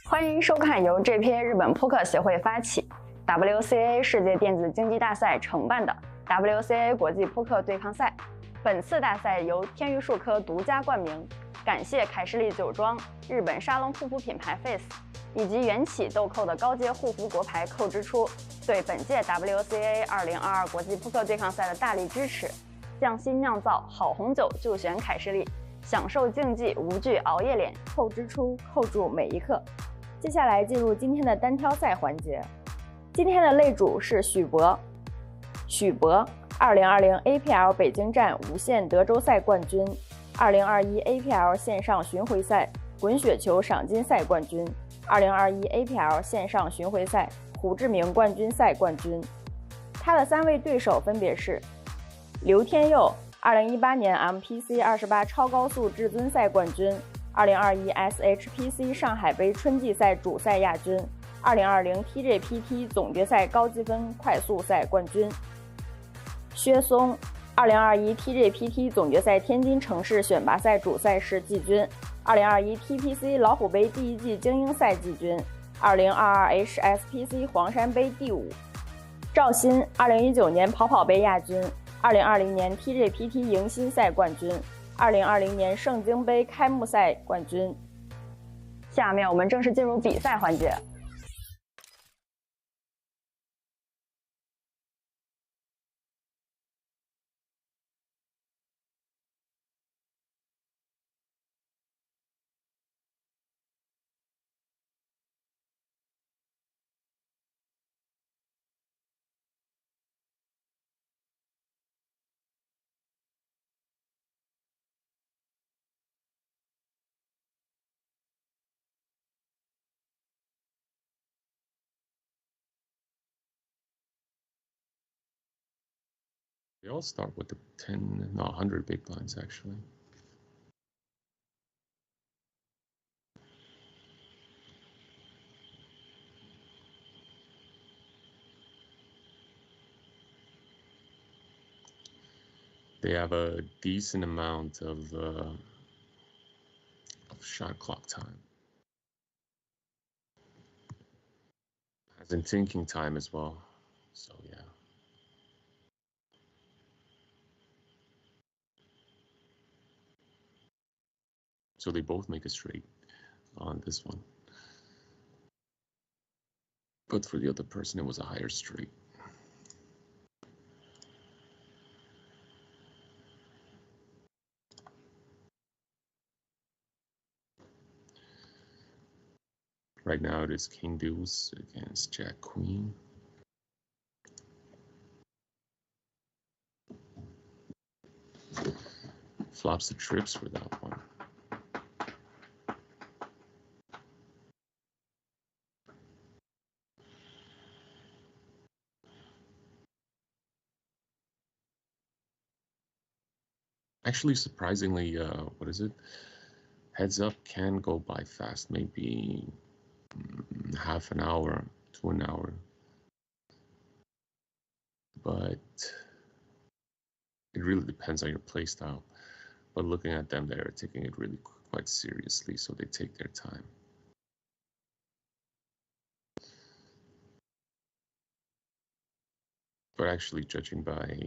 欢迎收看由 JPA 日本扑克协会发起、WCAA 世界电子竞技大赛承办的 WCAA 国际扑克对抗赛。本次大赛由天娱数科独家冠名，感谢凯士利酒庄、日本沙龙护肤品牌 Face 以及缘起豆蔻的高阶护肤国牌蔻之初对本届 WCAA 2022国际扑克对抗赛的大力支持。匠心酿造好红酒就选凯士利，享受竞技无惧熬夜脸，蔻之初，扣住每一刻。接下来进入今天的单挑赛环节。今天的擂主是许博，2020 APL 北京站无限德州赛冠军，2021 APL 线上巡回赛滚雪球赏金赛冠军，2021 APL 线上巡回赛胡志明冠军赛冠军。他的3位对手分别是刘天佑，2018年 MPC 28超高速至尊赛冠军，2021 SHPC 上海杯春季赛主赛亚军，2020 TJPT 总决赛高积分快速赛冠军。薛松，2021 TJPT 总决赛天津城市选拔赛主赛事季军，2021 TPC 老虎杯第1季精英赛季军，2022 HSPC 黄山杯第5。赵鑫，2019年跑跑杯亚军，2020年 TJPT 迎新赛冠军，2020年盛京杯开幕赛冠军。下面我们正式进入比赛环节。They all start with the 10, no, 100 big blinds, actually. They have a decent amount of shot clock time. As in thinking time as well. So, yeah. So they both make a straight on this one. But for the other person, it was a higher straight. Right now it is King Deuce against Jack Queen. Flops the trips for that one. Actually, surprisingly, what is it? Heads up can go by fast, maybe half an hour to an hour. But it really depends on your play style. But looking at them, they're taking it really quite seriously, so they take their time. But actually, judging by,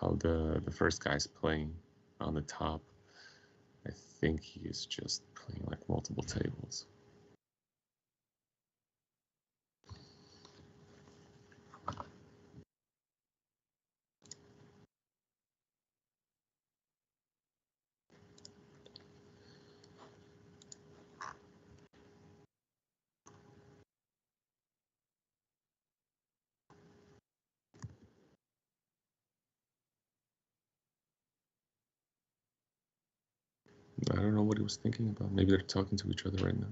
how the first guy's playing on the top, I think he is just playing like multiple tables. I don't know what he was thinking about. Maybe they're talking to each other right now.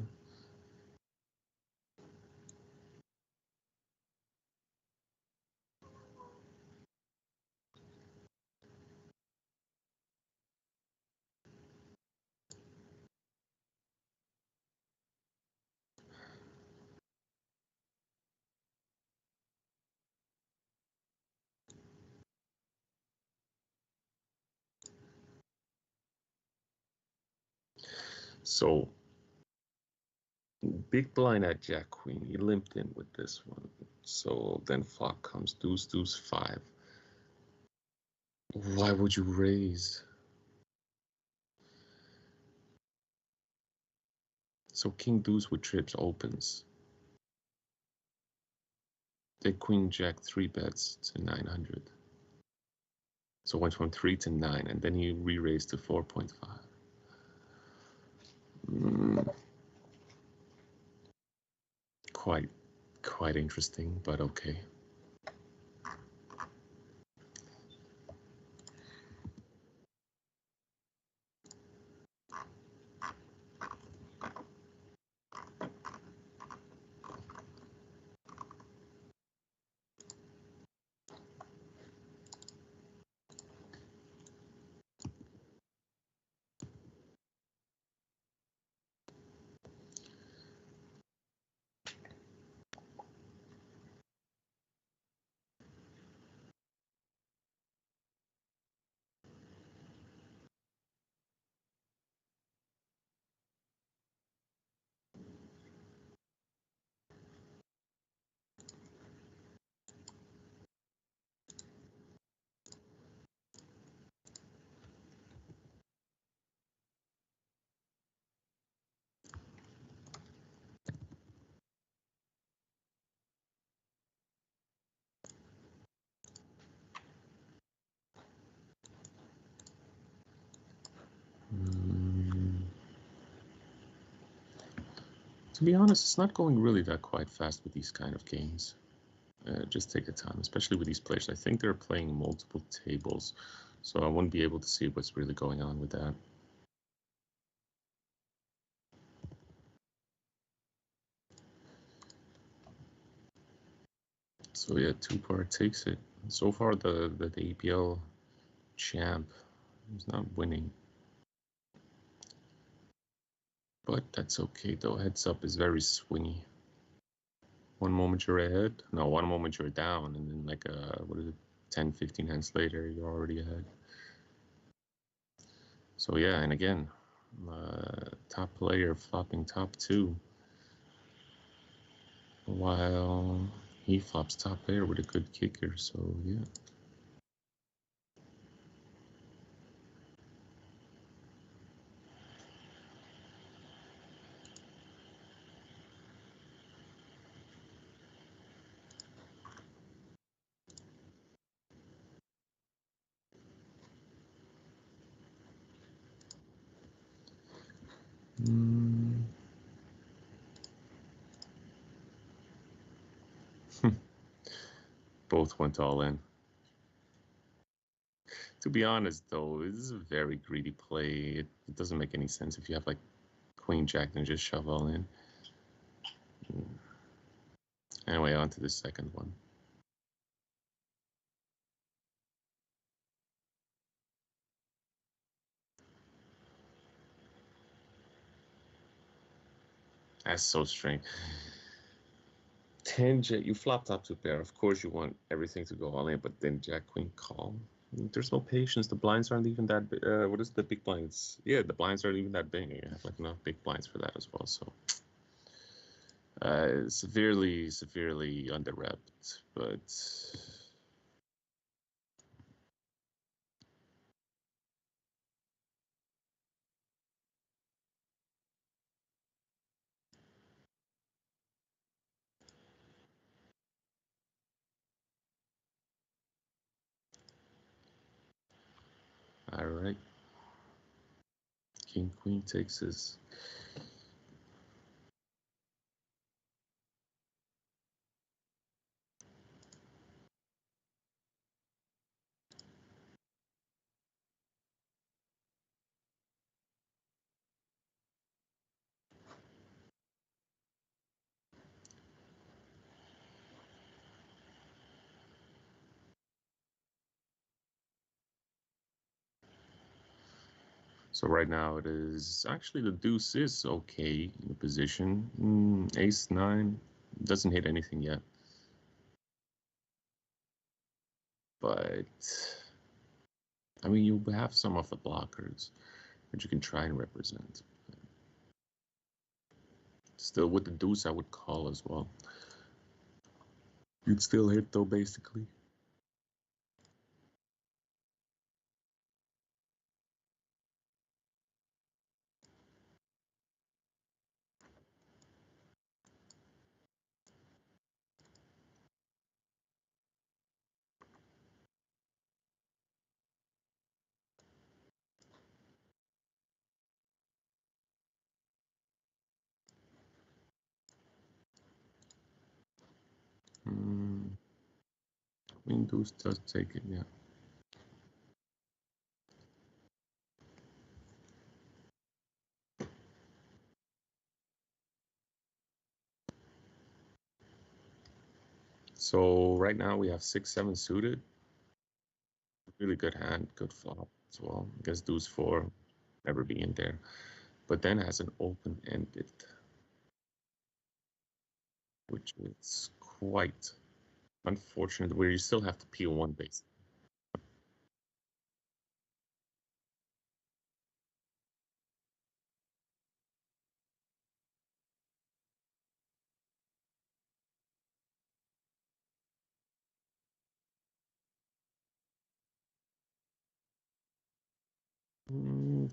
So Big blind at Jack Queen. He limped in with this one. So then flop comes deuce, deuce, five. Why would you raise? So king deuce with trips opens. Then queen jack 3 bets to 900. So went from 3 to 9, and then he re-raised to 4.5. Quite interesting, but okay. To be honest, it's not going really that quite fast with these kind of games. Just take your time, especially with these players. I think they're playing multiple tables, so I wouldn't be able to see what's really going on with that. So yeah, 2-part takes it. So far, the APL champ is not winning. But that's okay, though. Heads up is very swingy. One moment you're ahead. No, one moment you're down. And then like, what is it, 10, 15 hands later, you're already ahead. So yeah, and again, top player flopping top 2. While he flops top pair with a good kicker, so yeah. Both went all in. To be honest, though, this is a very greedy play. It doesn't make any sense if you have like queen jack and just shove all in. Anyway, on to the second one. That's so strange. 10 jack, you flop top 2 pair. Of course, you want everything to go all in, but then jack queen call. There's no patience. The blinds aren't even that. What is the big blinds? Yeah, the blinds aren't even that big. You have like enough big blinds for that as well. So severely under-repped, but all right. King queen takes his. So right now it is actually the deuce is okay in the position. Ace 9 doesn't hit anything yet. But I mean, you have some of the blockers that you can try and represent. Still with the deuce, I would call as well. You'd still hit though, basically. Queen deuce does take it, yeah. So right now we have 6-7 suited. Really good hand, good flop as well. I guess deuce 4, never be in there. But then has an open-ended, which is quite unfortunate, where you still have to peel one base.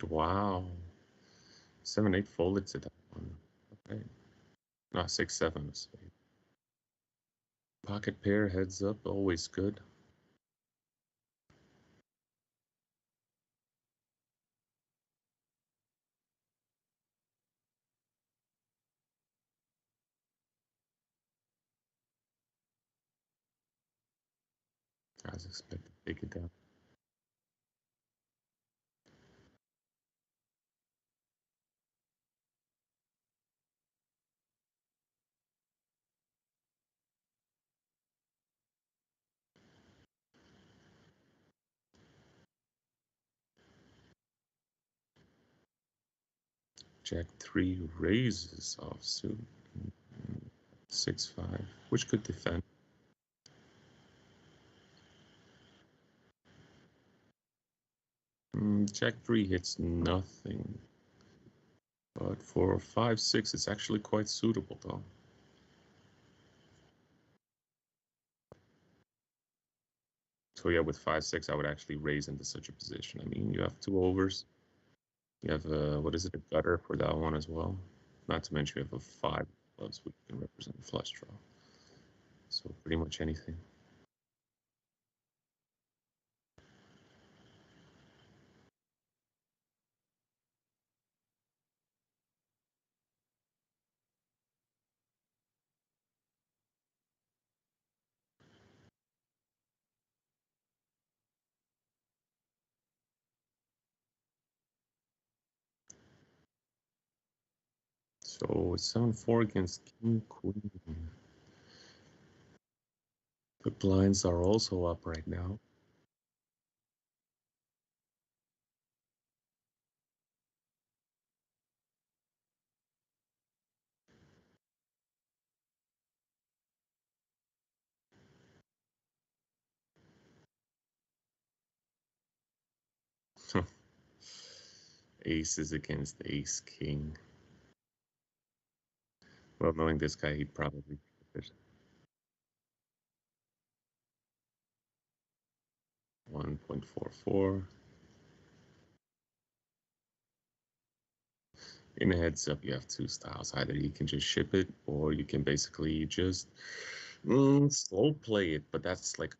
Wow. 7-8 folded to that one. Okay. No, 6-7. Pocket pair heads up, always good. I was expecting to take it down. Jack 3 raises offsuit. 6-5, which could defend. Jack 3 hits nothing. But for 5-6, it's actually quite suitable, though. So yeah, with 5-6, I would actually raise into such a position. I mean, you have 2 overs. You have what is it, a gutter for that one as well. Not to mention you have a 5 clubs, which can represent a flush draw. So pretty much anything. So it's 7-4 against King Queen. The blinds are also up right now. Aces against Ace King. Well, knowing this guy, he'd probably keep it. 1.44. In a heads up, you have 2 styles. Either you can just ship it, or you can basically just slow play it. But that's like,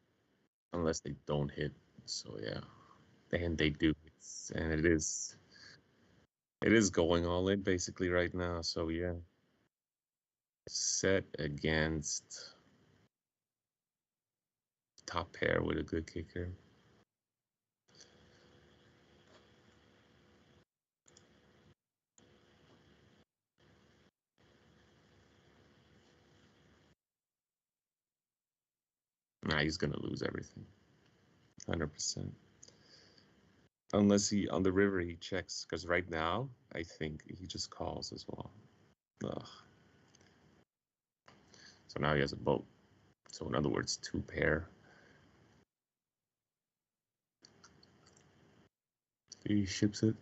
unless they don't hit. So yeah, and they do. And it is going all in basically right now. So yeah, set against top pair with a good kicker. Nah, he's gonna lose everything. 100%. Unless he on the river he checks, because right now I think he just calls as well. Ugh. So now he has a boat. So in other words, 2 pair. He ships it.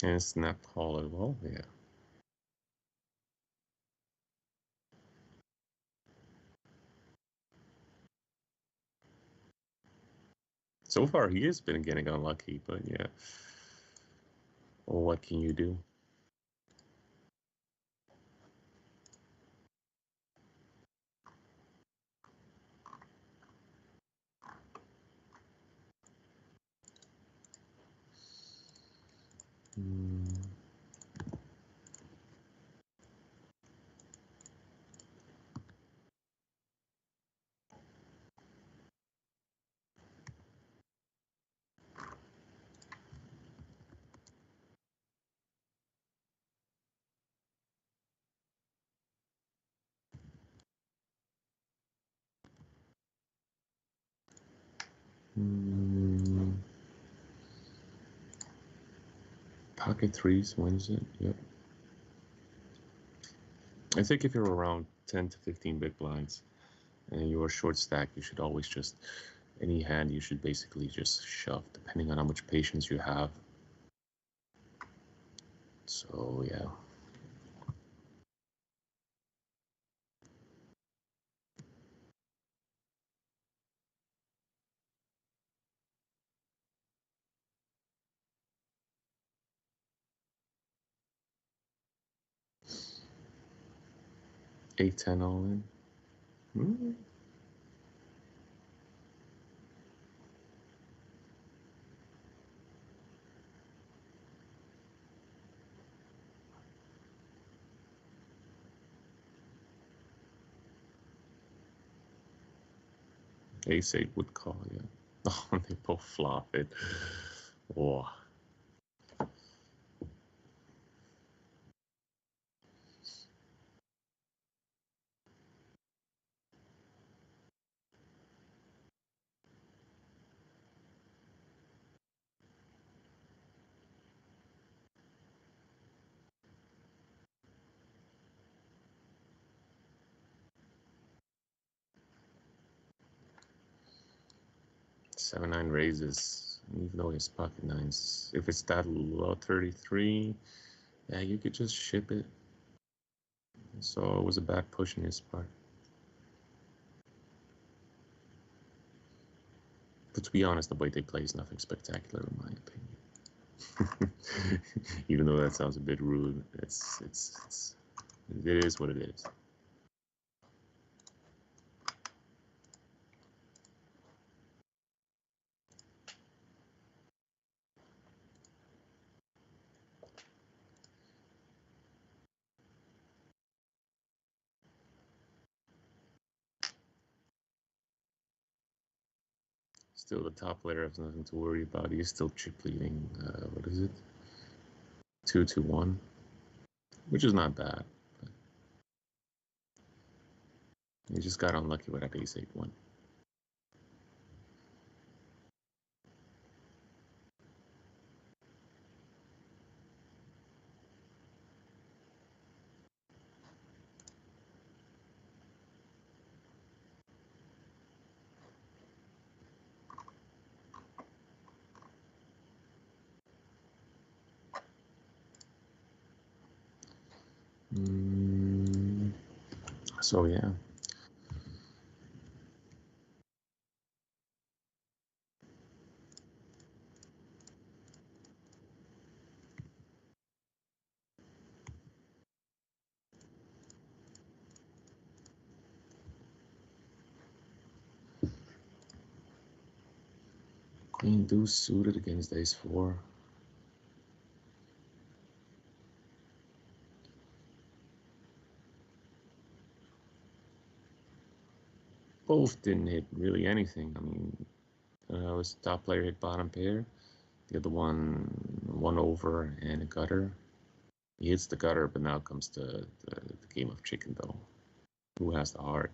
And snap call as well, yeah. So far, he has been getting unlucky, but yeah. Well, what can you do? Pocket threes wins it. Yep. I think if you're around 10 to 15 big blinds and you're short stack, you should always just, any hand, you should basically just shove, depending on how much patience you have. So, yeah. Eight, 10 all in. Ace 8 would call, yeah. Oh, they both flop it. Oh. Seven, nine raises, even though his pocket nines. If it's that low, 33, yeah, you could just ship it. So it was a bad push in his part. But to be honest, the way they play is nothing spectacular in my opinion. Even though that sounds a bit rude, it is what it is. Still, the top player has nothing to worry about. He's still chip leading. What is it? 2-1, which is not bad. But he just got unlucky with that ace 8-1. So yeah. Queen deuce suited against ace 4. Both didn't hit really anything. I mean, was top player hit bottom pair. The other one over and a gutter. He hits the gutter, but now comes the game of chicken though. Who has the heart?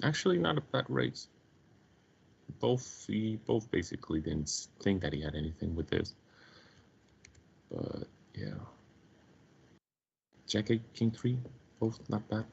Actually, not a bad raise. Both basically didn't think that he had anything with this. But yeah. Jack 8, King 3, both not bad.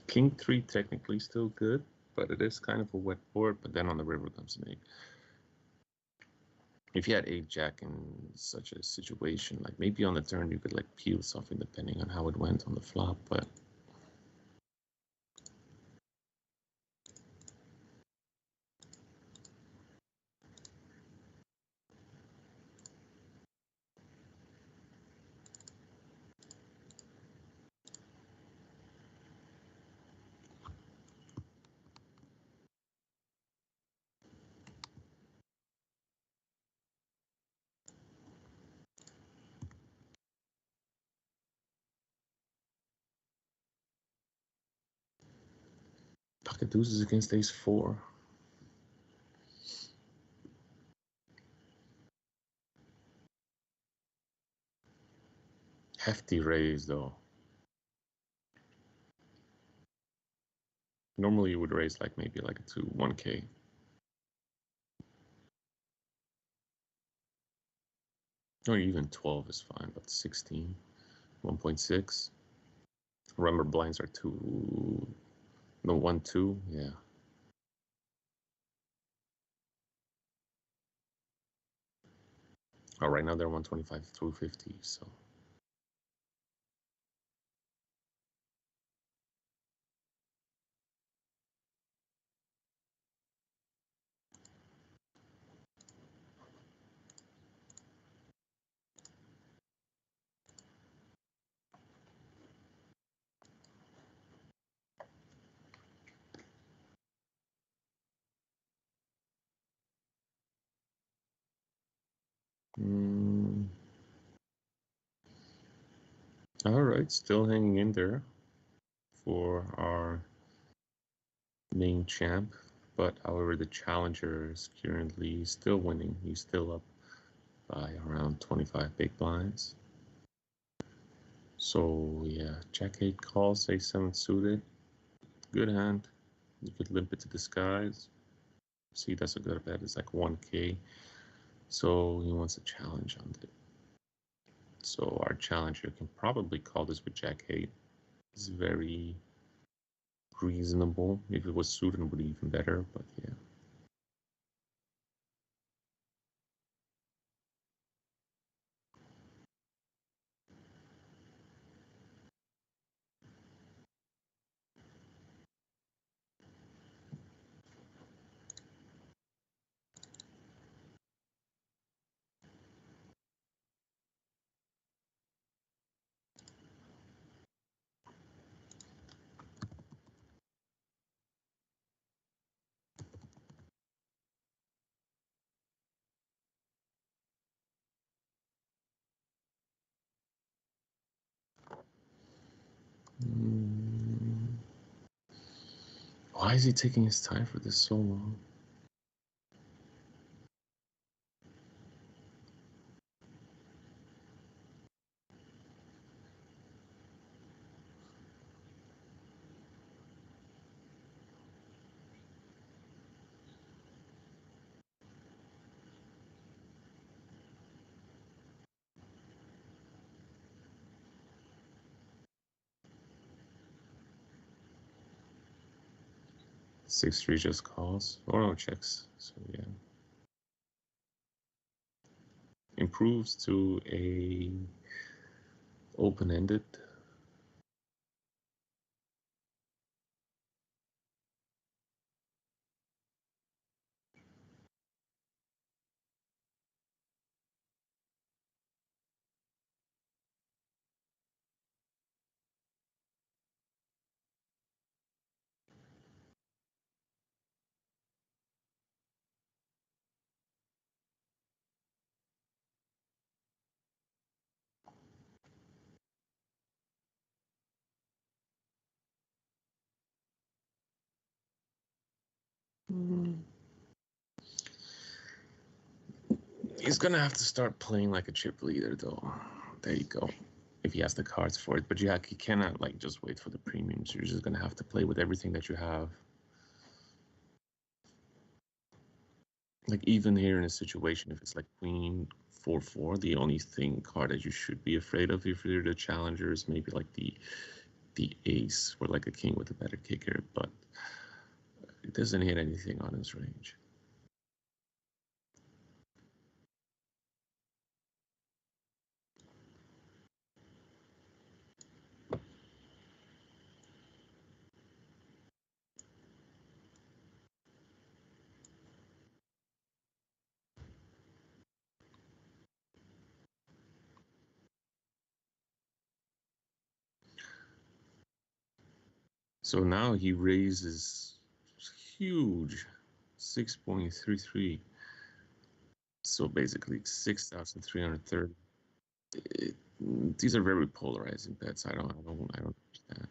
King 3 technically still good, but it is kind of a wet board. But then on the river comes an 8. If you had 8 Jack in such a situation, like maybe on the turn you could like peel something depending on how it went on the flop, but pocket deuces against ace 4. Hefty raise though. Normally you would raise like maybe like a 1K. Or even 12 is fine, but 16, 1.6. Remember blinds are 2, no 1, 2, yeah. Oh, right now they're 125 through 50, so. All right, still hanging in there for our main champ, but however the challenger is currently still winning. He's still up by around 25 big blinds. So yeah, Jack 8 calls, Ace 7 suited. Good hand. You could limp it to the skies. See, that's a good bet. It's like 1K. So he wants a challenge on it. So our challenger can probably call this with Jack 8. It's very reasonable. If it was suited, it would be even better, but yeah. Why is he taking his time for this so long? Six three just calls. Oh no, checks. So yeah. Improves to a open-ended. He's gonna have to start playing like a chip leader, though. There you go. If he has the cards for it, but yeah, he cannot like just wait for the premiums. You're just gonna have to play with everything that you have. Like even here in a situation, if it's like Queen 4-4, the only card that you should be afraid of if you're the challenger is maybe like the ace or like a king with a better kicker, but it doesn't hit anything on his range. So now he raises huge 6.33. So basically 6,330. These are very polarizing bets. I don't understand.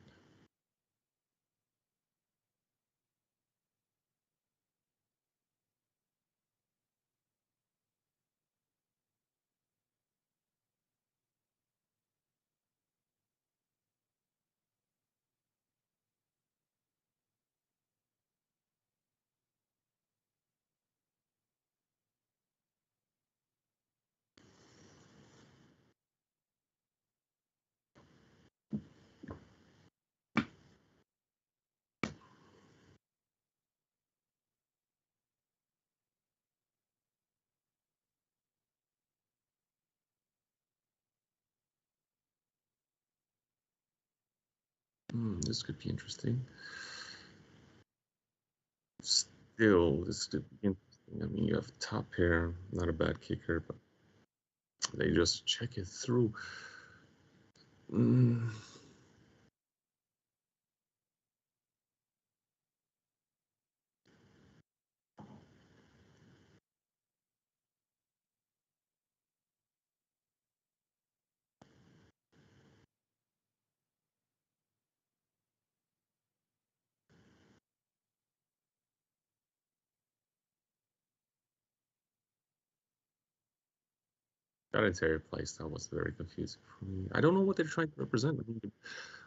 This could be interesting. Still, this could be interesting. I mean, you have top pair, not a bad kicker, but they just check it through. That entire playstyle was very confusing for me. I don't know what they're trying to represent. I mean,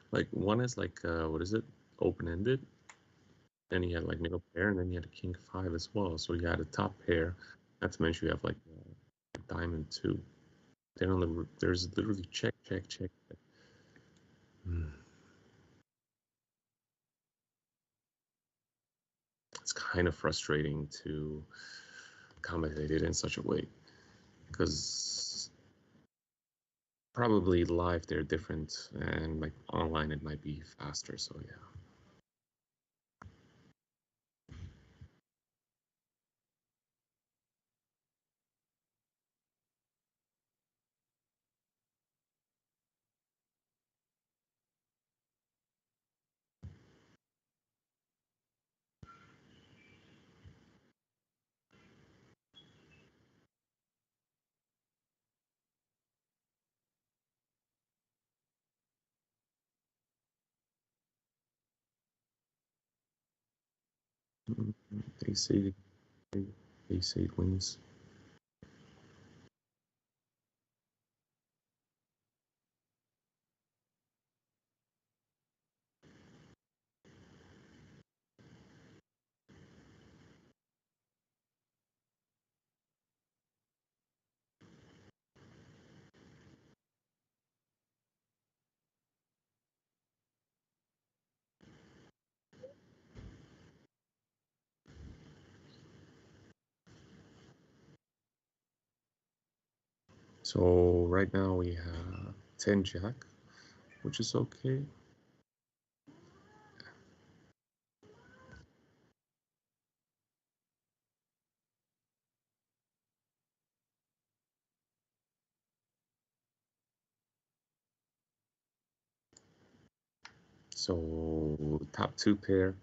like one is like what is it? Open-ended. Then you had like middle pair, and then you had a king 5 as well. So you had a top pair. Not to mention you have like a diamond 2. Then on there's literally check, check, check. It's kind of frustrating to commentate it in such a way because probably live they're different, and like online it might be faster. So yeah. They say it wins. So right now we have 10 jack, which is okay. So top 2 pair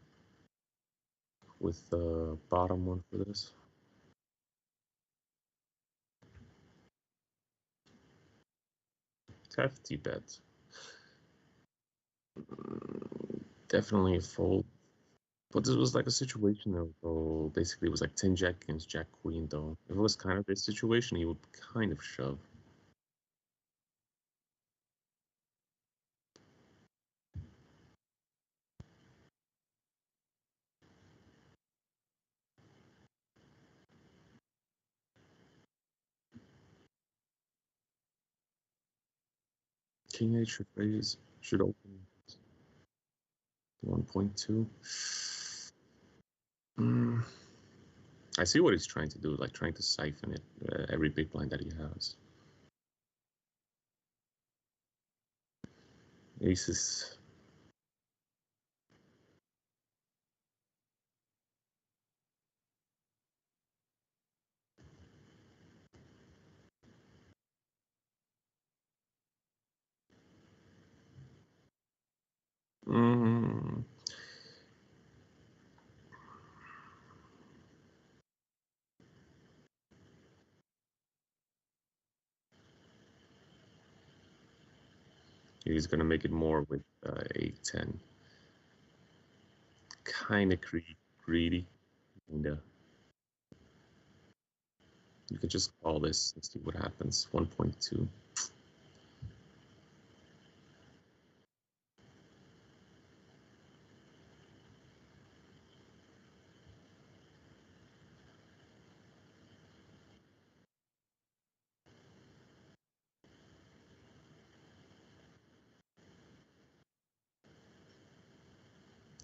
with the bottom one for this. Hefty bet. Definitely a fold. But this was like a situation though. Basically, it was like 10 Jack against Jack Queen though. If it was kind of this situation, he would kind of shove. King 8 should raise, should open 1.2. I see what he's trying to do, like trying to siphon it, every big blind that he has. Aces. Mm. He's gonna make it more with 8-10. Kind of greedy. Kinda. You can just call this and see what happens. 1.2.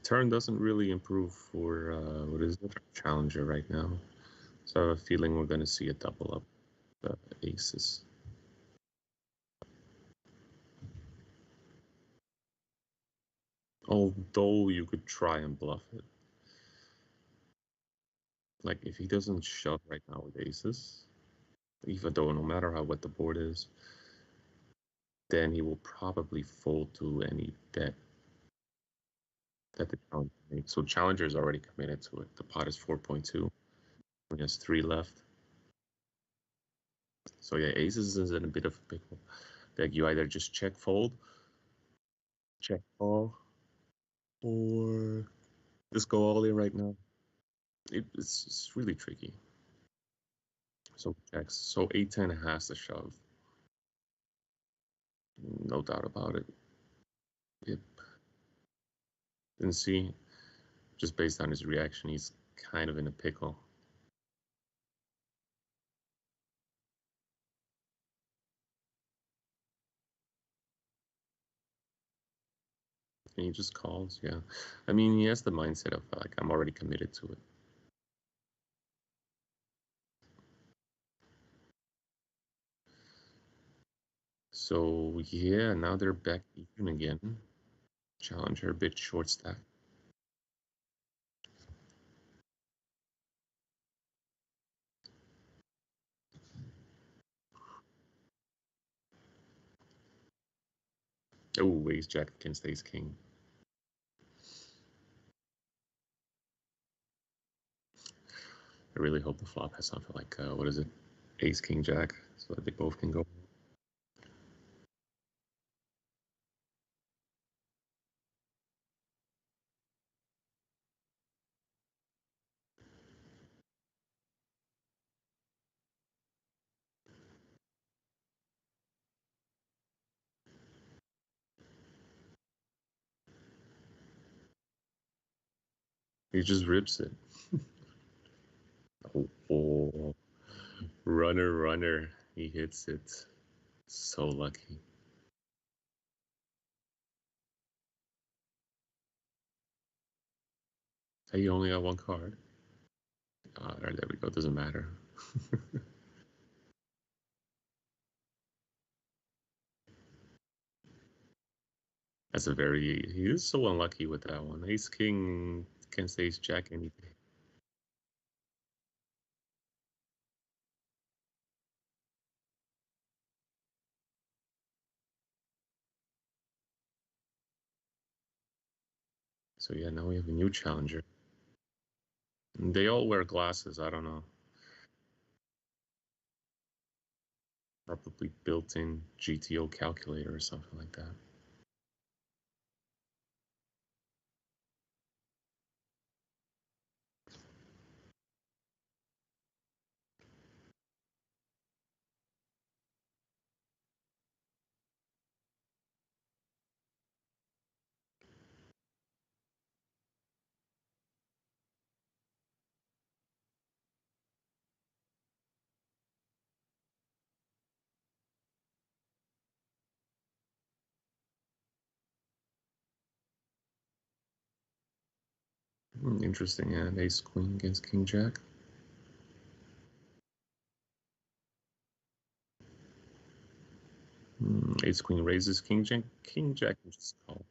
Turn doesn't really improve for what is it? Challenger right now. So I have a feeling we're gonna see a double up aces. Although you could try and bluff it. Like if he doesn't shove right now with aces, even though no matter how wet the board is, then he will probably fold to any bet that the challenger makes. So challenger is already committed to it. The pot is 4.2. He has 3 left. So yeah, aces is in a bit of a pickle. Like you either just check fold, check call, or just go all in right now. It's really tricky. So checks. So 8-10 has to shove. No doubt about it. Yep. And see, just based on his reaction, he's kind of in a pickle. And he just calls, yeah. I mean, he has the mindset of like, I'm already committed to it. So yeah, now they're back even again. Challenger a bit short stack. Oh, ace jack against ace king. I really hope the flop has something like, what is it? Ace king jack, so that they both can go. He just rips it. Oh, runner, runner. He hits it. So lucky. Hey, you only got one card. There we go. Doesn't matter. That's a very. He is so unlucky with that one. Ace king against ace jack any day. So yeah, now we have a new challenger. And they all wear glasses. I don't know. Probably built-in GTO calculator or something like that. Interesting hand. Ace queen against king jack. Ace queen raises king jack. King jack can just call.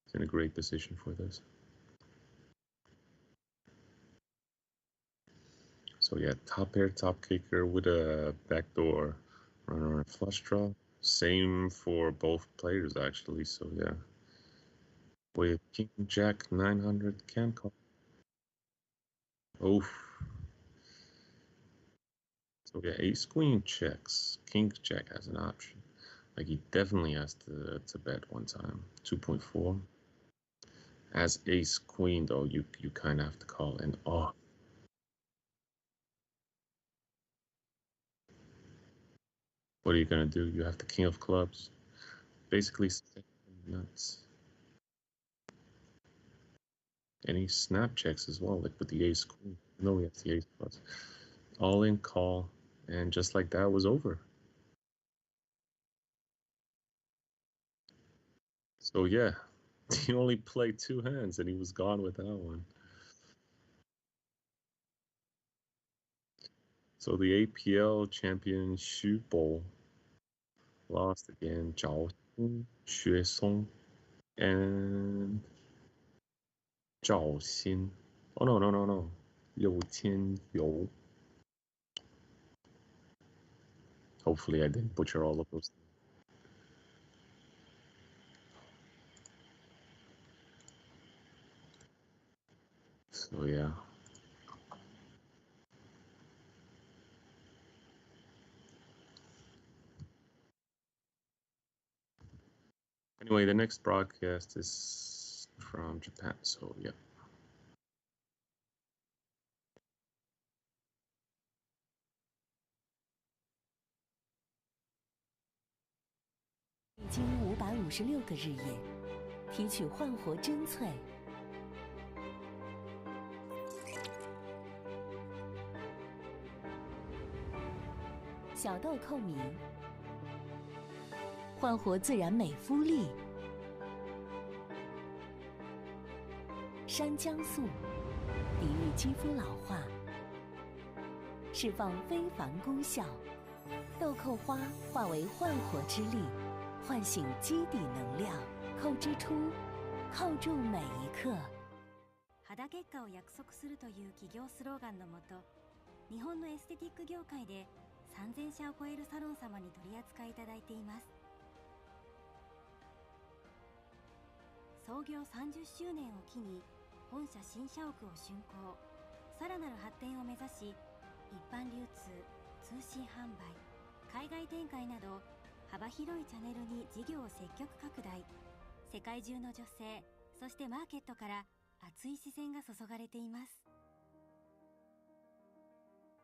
It's in a great position for this. So yeah, top pair, top kicker with a backdoor runner and flush draw. Same for both players actually. So yeah, with king jack 900 can call. Oof. So yeah, ace queen checks. King jack has an option. Like he definitely has to bet one time. 2.4. As ace queen though, you kind of have to call. And oh, what are you gonna do? You have the king of clubs. Basically nuts. And he snap checks as well, like with the ace queen. No, he has the ace plus. All in call, and just like that was over. So yeah, he only played 2 hands and he was gone with that one. So the APL champion Xu Bo lost again. Zhao Xue Song and Zhao Xin. Oh no. Liu Tianyou. Hopefully I didn't butcher all of those. So yeah. Anyway, the next broadcast is from Japan, so yeah. 已经556个日夜，提取焕活真萃。小豆蔻明，焕活自然美肤力。山姜素，抵御肌肤老化，释放非凡功效。豆蔻花化为焕活之力。 唤醒基底能量，扣之初，扣住每一刻。肌結果を約束するという企業スローガンのもと、日本のエステティック業界で3000社を超えるサロン様に取り扱いいただいています。創業30周年を機に本社新社屋を竣工、さらなる発展を目指し、一般流通、通信販売、海外展開など。 幅広いチャンネルに事業を積極拡大。世界中の女性、そしてマーケットから熱い視線が注がれています。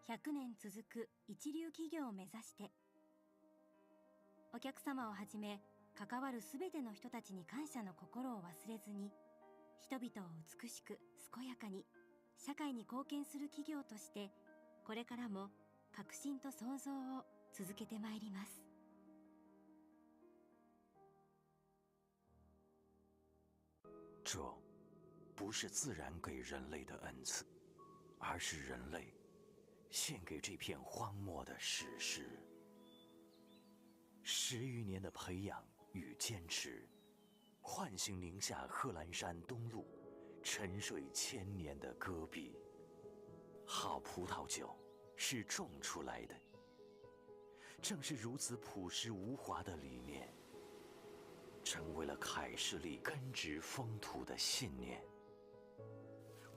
100年続く一流企業を目指して、お客様をはじめ関わるすべての人たちに感謝の心を忘れずに、人々を美しく健やかに社会に貢献する企業として、これからも革新と創造を続けてまいります。 这不是自然给人类的恩赐，而是人类献给这片荒漠的史诗。10余年的培养与坚持，唤醒宁夏贺兰山东麓沉睡1000年的戈壁。好葡萄酒是种出来的，正是如此朴实无华的理念。 成为了凯士利根植风土的信念。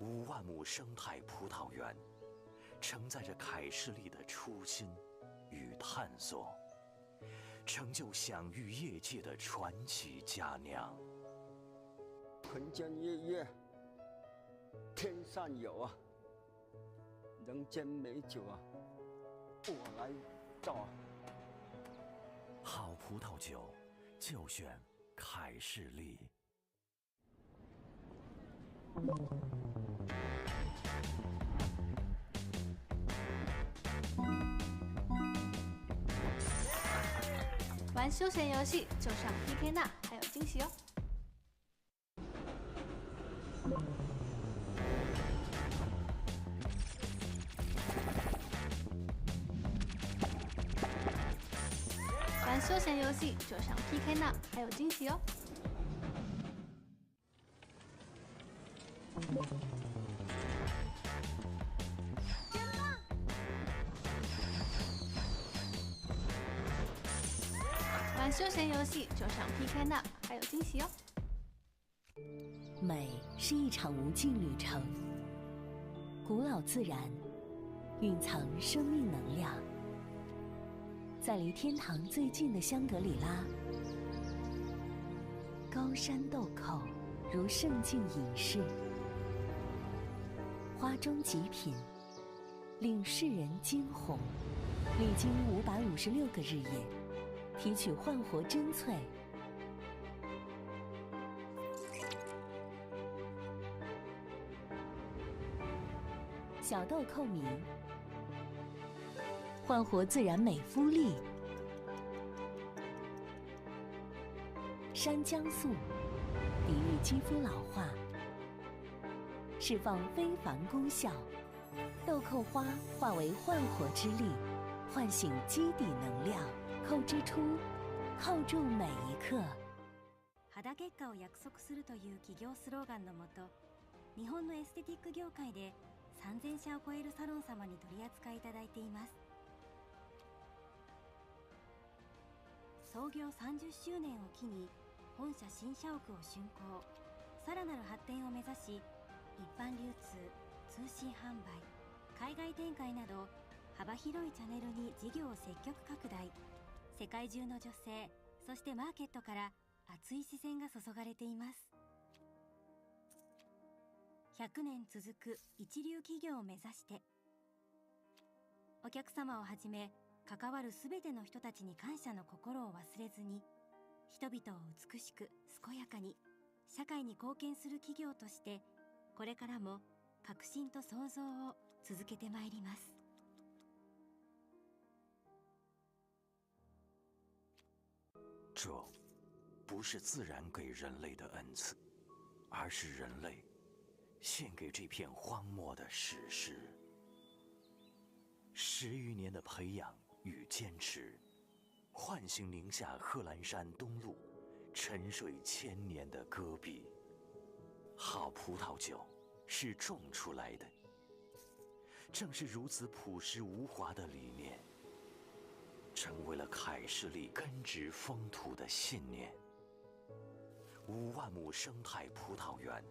5万亩生态葡萄园，承载着凯士利的初心与探索，成就享誉业界的传奇佳酿。人间月月，天上有啊，人间美酒啊，我来造啊。好葡萄酒，就选。 凯士利。玩休闲游戏就上 PK 那，还有惊喜哦！休闲游戏就上 PK Now， 还有惊喜哦！玩休闲游戏就上 PK Now， 还有惊喜哦！美是一场无尽旅程，古老自然蕴藏生命能量。在离天堂最近的香格里拉，高山豆蔻如圣境隐士，花中极品，令世人惊鸿。历经556个日夜，提取焕活真萃。小豆蔻明，焕活自然美肤力。山姜素，抵御肌肤老化，释放非凡功效。豆蔻花化为焕活之力，唤醒基底能量。扣之初，扣住每一刻。肌結果を約束するという企業スローガンのもと、日本のエステティック業界で3000社を超えるサロン様に取り扱いいただいています。創業30周年を機に本社新社屋を竣工、さらなる発展を目指し、一般流通、通信販売、海外展開など幅広いチャンネルに事業を積極拡大。世界中の女性、そしてマーケットから熱い視線が注がれています。100年続く一流企業を目指して、お客様をはじめ関わるすべての人たちに感謝の心を忘れずに、人々を美しく健やかに社会に貢献する企業として、これからも革新と創造を続けてまいります。这不是自然给人类的恩赐，而是人类献给这片荒漠的史诗。10余年的培养与坚持，唤醒宁夏贺兰山东麓沉睡1000年的戈壁。好葡萄酒是种出来的，正是如此朴实无华的理念，成为了凯士利根植风土的信念。5万亩生态葡萄园，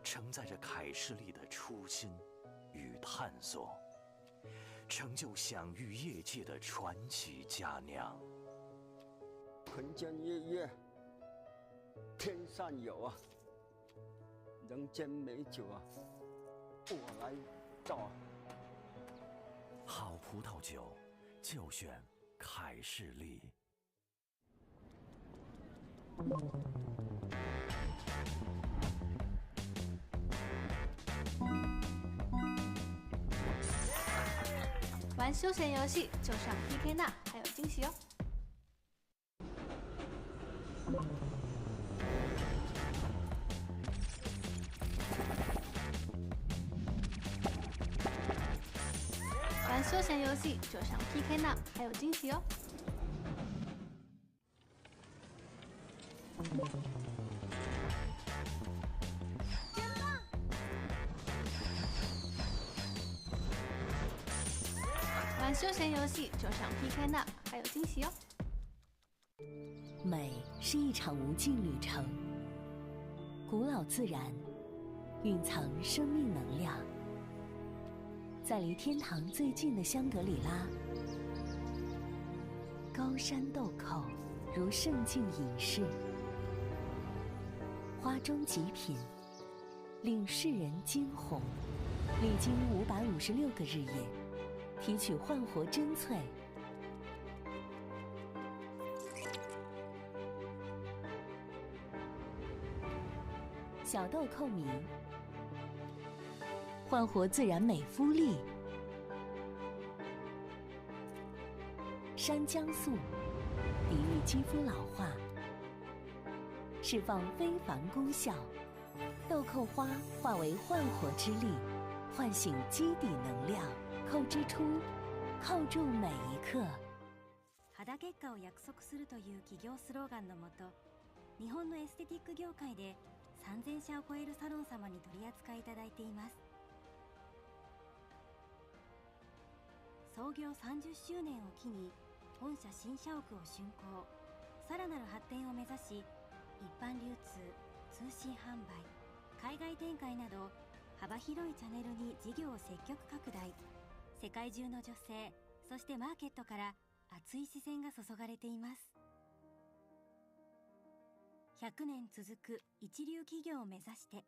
承载着凯士利的初心与探索，成就享誉业界的传奇佳酿。人间月月，天上有啊，人间美酒啊，我来造。好葡萄酒，就选凯士利。玩休闲游戏就上 PK Now， 还有惊喜哦！玩休闲游戏就上 PK Now， 还有惊喜哦！玩休闲游戏就上 PK Now， 还有惊喜哦！美是一场无尽旅程，古老自然蕴藏生命能量。在离天堂最近的香格里拉，高山豆蔻如圣境隐士，花中极品，令世人惊鸿。历经556个日夜，提取焕活真萃。小豆蔻明，焕活自然美肤力。山姜素，抵御肌肤老化，释放非凡功效。豆蔻花化为焕活之力，唤醒基底能量。扣之初，扣住每一刻。肌肌結果を約束するという企業スローガンのもと、日本のエステティック業界で3000社を超えるサロン様に取り扱いいただいています。創業30周年を機に本社新社屋を竣工、さらなる発展を目指し、一般流通、通信販売、海外展開など幅広いチャンネルに事業を積極拡大。世界中の女性、そしてマーケットから熱い視線が注がれています。100年続く一流企業を目指して、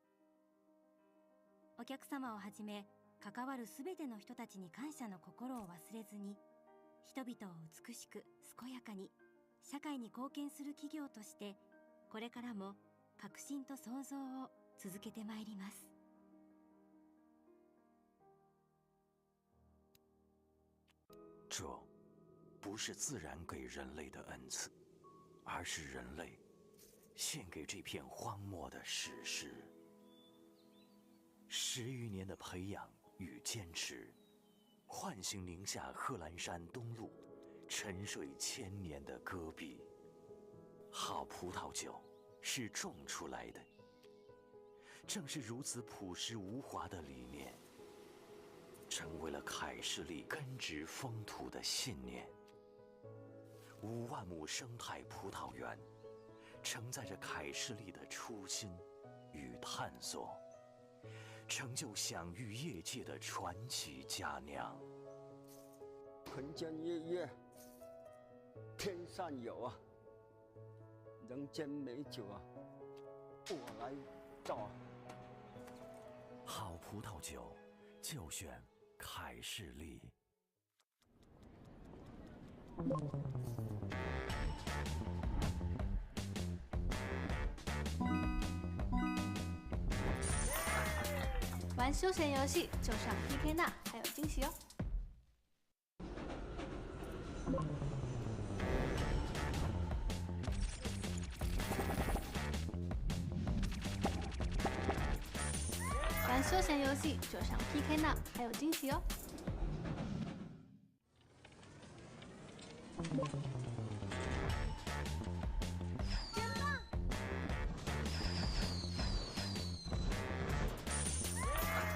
お客様をはじめ関わるすべての人たちに感謝の心を忘れずに、人々を美しく健やかに社会に貢献する企業として、これからも革新と創造を続けてまいります。这不是自然给人类的恩赐，而是人类献给这片荒漠的史诗。10余年的培养与坚持，唤醒宁夏贺兰山东麓沉睡千年的戈壁。好葡萄酒是种出来的，正是如此朴实无华的理念，成为了凯士利根植风土的信念。5万亩生态葡萄园，承载着凯士利的初心与探索，成就享誉业界的传奇佳酿。晨间夜月，天上有啊，人间美酒啊，我来造。好葡萄酒，就选凯士利。玩休闲游戏就上 PK 那，还有惊喜哦！玩休闲游戏就上 PK 那，还有惊喜哦！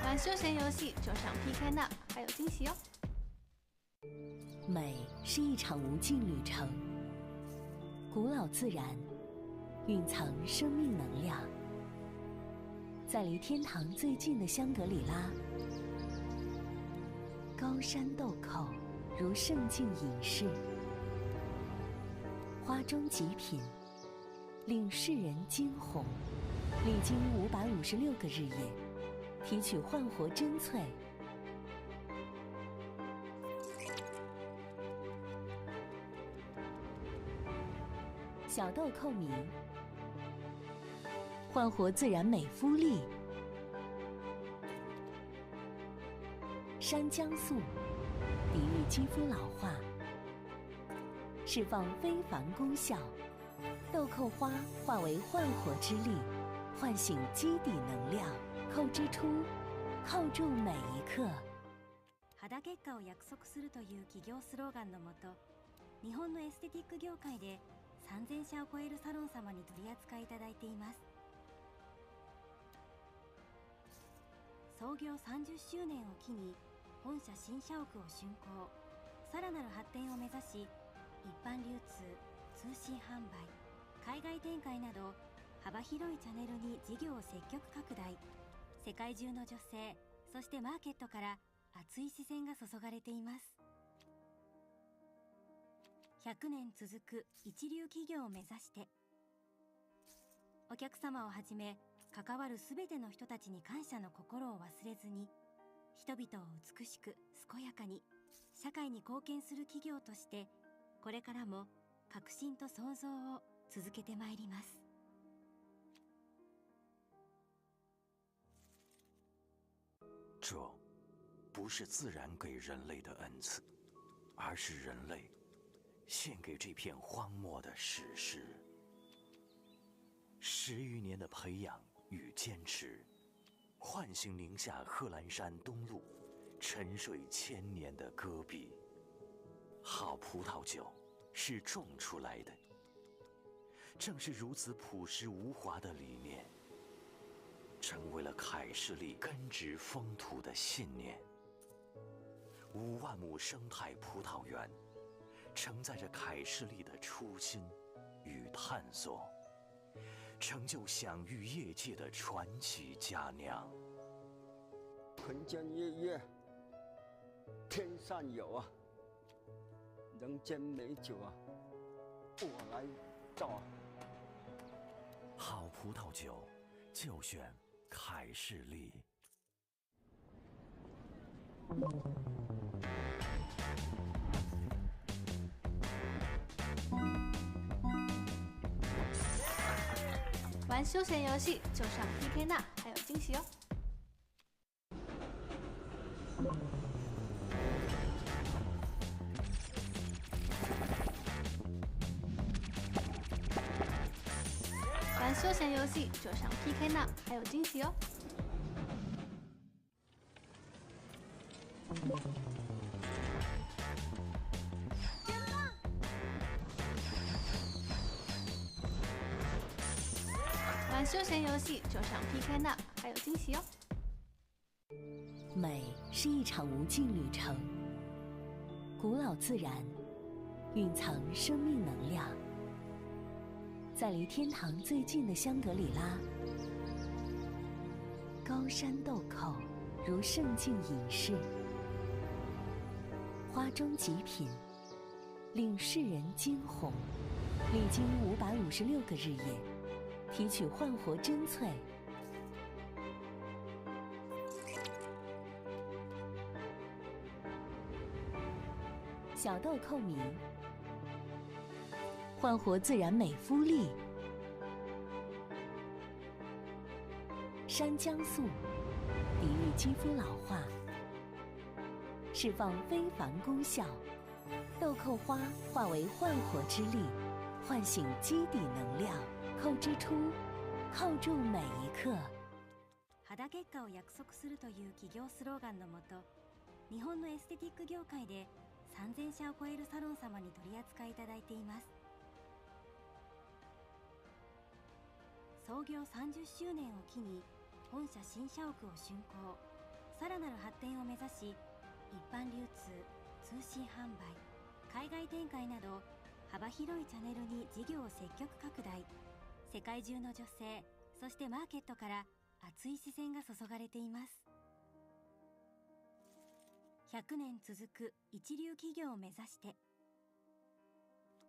玩休闲游戏就上 PK 那，还有惊喜哦！美是一场无尽旅程，古老自然蕴藏生命能量。在离天堂最近的香格里拉，高山豆蔻如圣境隐士，花中极品，令世人惊鸿。历经556个日夜，提取焕活真萃。小豆蔻明，焕活自然美肤力。山姜素，抵御肌肤老化，释放非凡功效。豆蔻花化为焕活之力，唤醒基底能量。蔻之初，扣住每一刻。肌結果を約束するという企業スローガンのもと、日本のエステティック業界で3000社を超えるサロン様に取り扱いいただいています。創業30周年を機に本社新社屋を竣工、さらなる発展を目指し、一般流通、通信販売、海外展開など幅広いチャンネルに事業を積極拡大。世界中の女性、そしてマーケットから熱い視線が注がれています。100年続く一流企業を目指して、お客様をはじめ関わるすべての人たちに感謝の心を忘れずに、人々を美しく健やかに社会に貢献する企業として、これからも革新と創造を続けてまいります。这不是自然给人类的恩赐，而是人类献给这片荒漠的史诗。10余年的培养与坚持，唤醒宁夏贺兰山东麓沉睡千年的戈壁。好葡萄酒，是种出来的。正是如此朴实无华的理念，成为了凯士利根植风土的信念。5万亩生态葡萄园，承载着凯士利的初心与探索，成就享誉业界的传奇佳酿。纯间夜月，天上有啊，人间美酒啊，我来造。好葡萄酒，就选凯士利。玩休闲游戏就上 PK 那，还有惊喜哦！玩休闲游戏就上 PK 那，还有惊喜哦！玩休闲游戏就上 PK 那，还有惊喜哦！美是一场无尽旅程，古老自然蕴藏生命能量。在离天堂最近的香格里拉，高山豆蔻如圣境隐士，花中极品，令世人惊鸿。历经556个日夜，提取焕活真萃。小豆蔻米，焕活自然美肤力。山姜素，抵御肌肤老化，释放非凡功效。豆蔻花化为焕活之力，唤醒基底能量。蔻之初，扣住每一刻。肌結果を約束するという企業スローガンのもと、日本のエステティック業界で3000社を超えるサロン様に取り扱いいただいています。創業30周年を機に本社新社屋を竣工、さらなる発展を目指し、一般流通、通信販売、海外展開など幅広いチャンネルに事業を積極拡大。世界中の女性、そしてマーケットから熱い視線が注がれています。100年続く一流企業を目指して、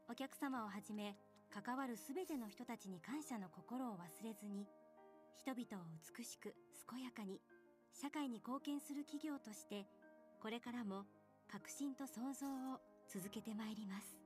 お客様をはじめ関わるすべての人たちに感謝の心を忘れずに、人々を美しく健やかに社会に貢献する企業として、これからも革新と創造を続けてまいります。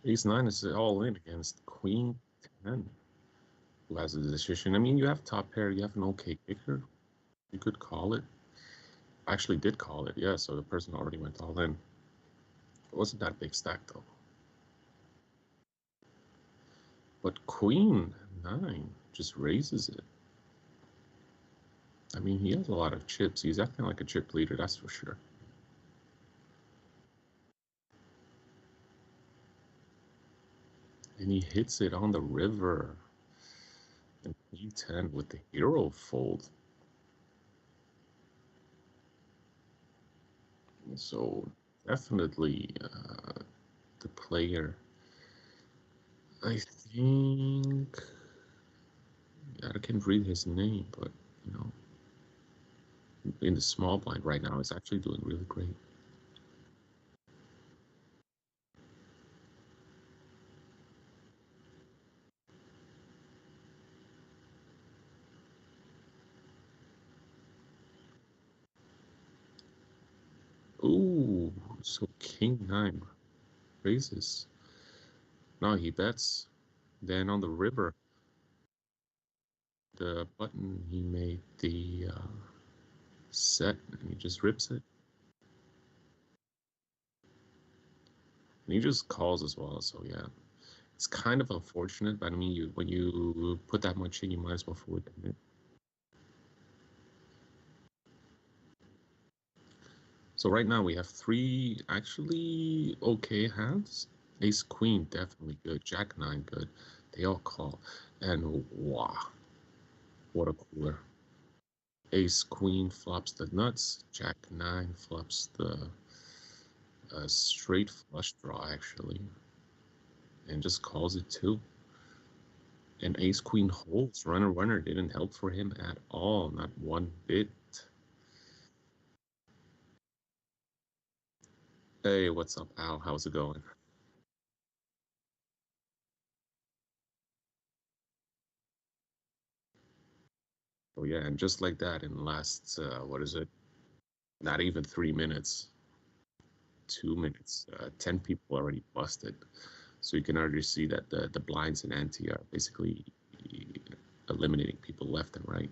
Ace 9 is all in against Queen 10. who has the decision. I mean, you have top pair, you have an okay kicker. You could call it. I actually did call it, yeah, so the person already went all in. It wasn't that big stack, though. But Queen 9 just raises it. I mean, he has a lot of chips. He's acting like a chip leader, that's for sure. And he hits it on the river. And E10 with the hero fold. So definitely the player. I think I can't read his name, but you know, in the small blind right now, is actually doing really great. Ooh, so King 9 raises. Now he bets. Then on the river, the button, he made the set, and he just rips it. And he just calls as well, so yeah. It's kind of unfortunate, but I mean, when you put that much in, you might as well fully commit. So right now we have 3 actually okay hands. Ace Queen definitely good. Jack 9 good. They all call. And wow, what a cooler. Ace Queen flops the nuts. Jack 9 flops the straight flush draw actually. And just calls it 2. And Ace Queen holds. Runner didn't help for him at all. Not one bit. Hey, what's up, Al? How's it going? Oh yeah, and just like that, in the last what is it? Not even 3 minutes, 2 minutes, 10 people already busted. So you can already see that the blinds and ante are basically eliminating people left and right.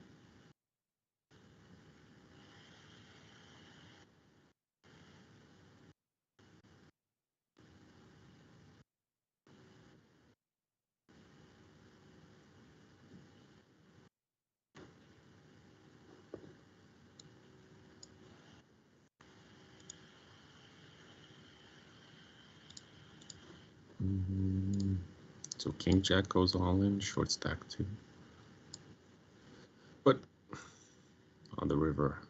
So King Jack goes all in, short stack 2. But on the river,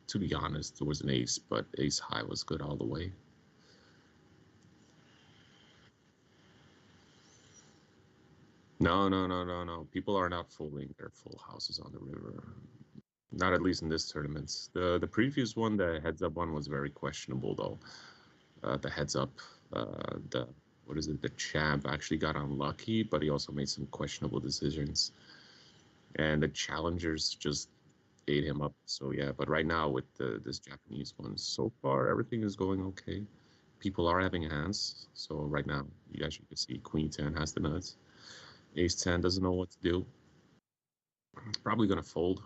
to be honest, there was an ace, but ace high was good all the way. No. People are not fooling their full houses on the river. Not at least in this tournament. The previous one, the heads up one, was very questionable though. The heads up, the what is it? The champ actually got unlucky, but he also made some questionable decisions, and the challengers just ate him up. So yeah, but right now with this Japanese one, so far everything is going okay. People are having hands. So right now, you guys can see Queen 10 has the nuts. Ace 10 doesn't know what to do. Probably gonna fold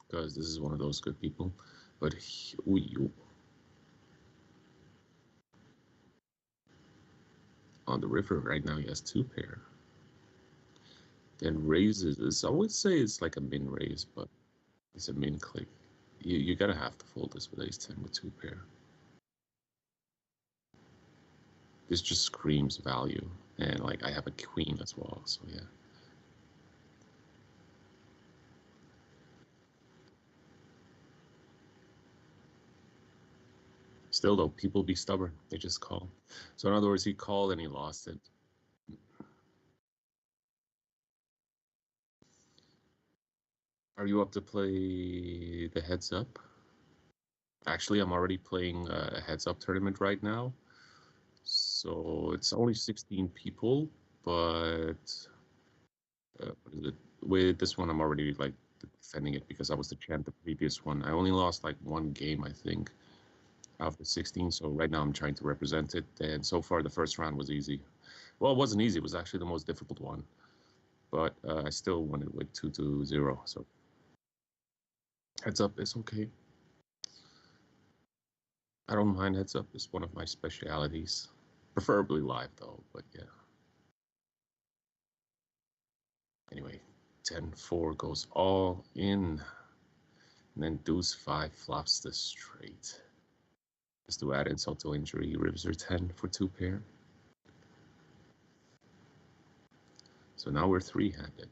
because this is one of those good people. But on the river right now, he has 2 pair. Then raises this. I would say it's like a min raise, but it's a min click. You gotta have to fold this with ace 10 with 2 pair. This just screams value, and like I have a queen as well, so yeah. Still though, people be stubborn. They just call. So in other words, he called and he lost it. Are you up to play the heads up? Actually, I'm already playing a heads up tournament right now. So it's only 16 people, but what is it? With this one, I'm already like defending it because I was the champ the previous one. I only lost like 1 game, I think, out of the 16. So right now I'm trying to represent it. And so far, the first round was easy. Well, it wasn't easy. It was actually the most difficult one. but I still won it with 2-0. So heads up is okay. I don't mind heads up. It's one of my specialities. Preferably live though, but yeah. Anyway, 10-4 goes all in. And then deuce 5 flops the straight. Just to add insult to injury, rivers are 10 for 2 pair. So now we're 3-handed.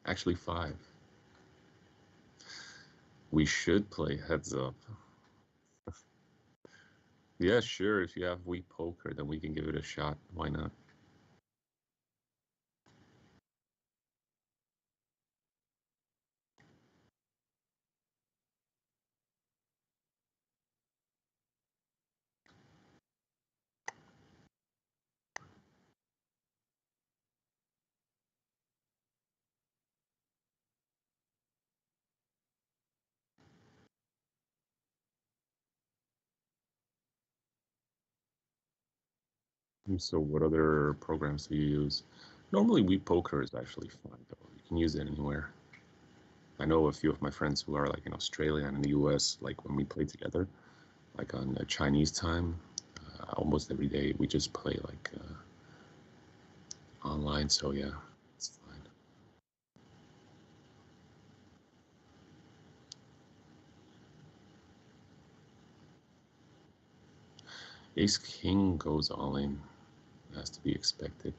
Actually 5. We should play heads up. Yeah, sure. If you have weak poker, then we can give it a shot. Why not? So what other programs do you use? Normally, weak poker is actually fun, though. You can use it anywhere. I know a few of my friends who are like in Australia and in the US, like when we play together, like on Chinese time, almost every day we just play like online. So yeah, it's fine. Ace King goes all in, has to be expected.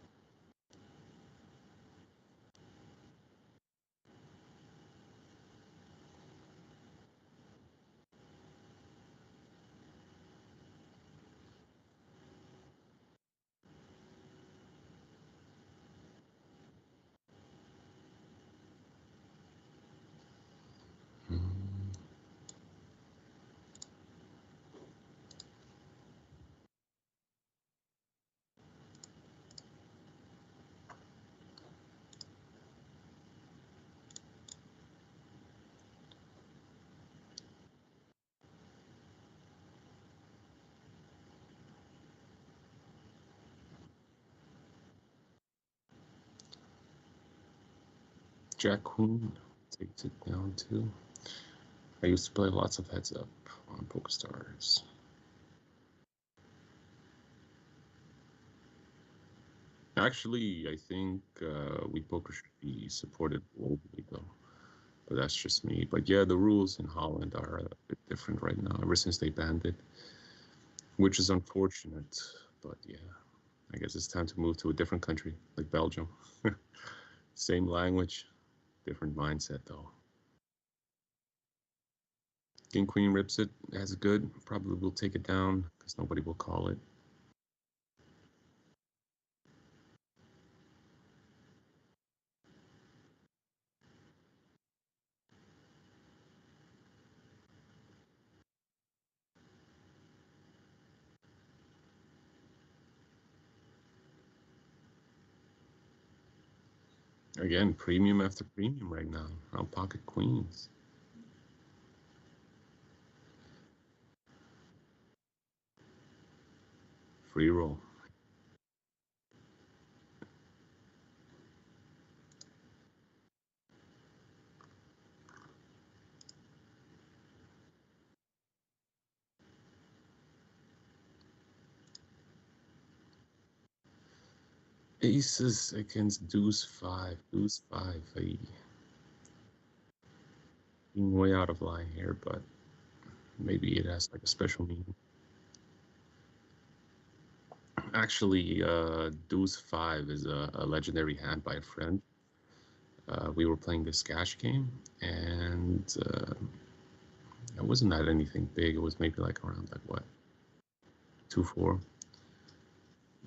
Jack Queen takes it down too. I used to play lots of heads up on PokerStars. Actually, I think weak poker should be supported globally though, but that's just me. But yeah, the rules in Holland are a bit different right now, ever since they banned it, which is unfortunate. But yeah, I guess it's time to move to a different country, like Belgium. Same language, different mindset though. King Queen rips it, has good. Probably will take it down because nobody will call it. Again, premium after premium right now. I'll pocket queens. Free roll. Aces against deuce 5. Deuce 5. Being way out of line here, but maybe it has like a special meaning. Actually, deuce 5 is a legendary hand by a friend. We were playing this cash game, and it wasn't that anything big. It was maybe like around like what, 2-4.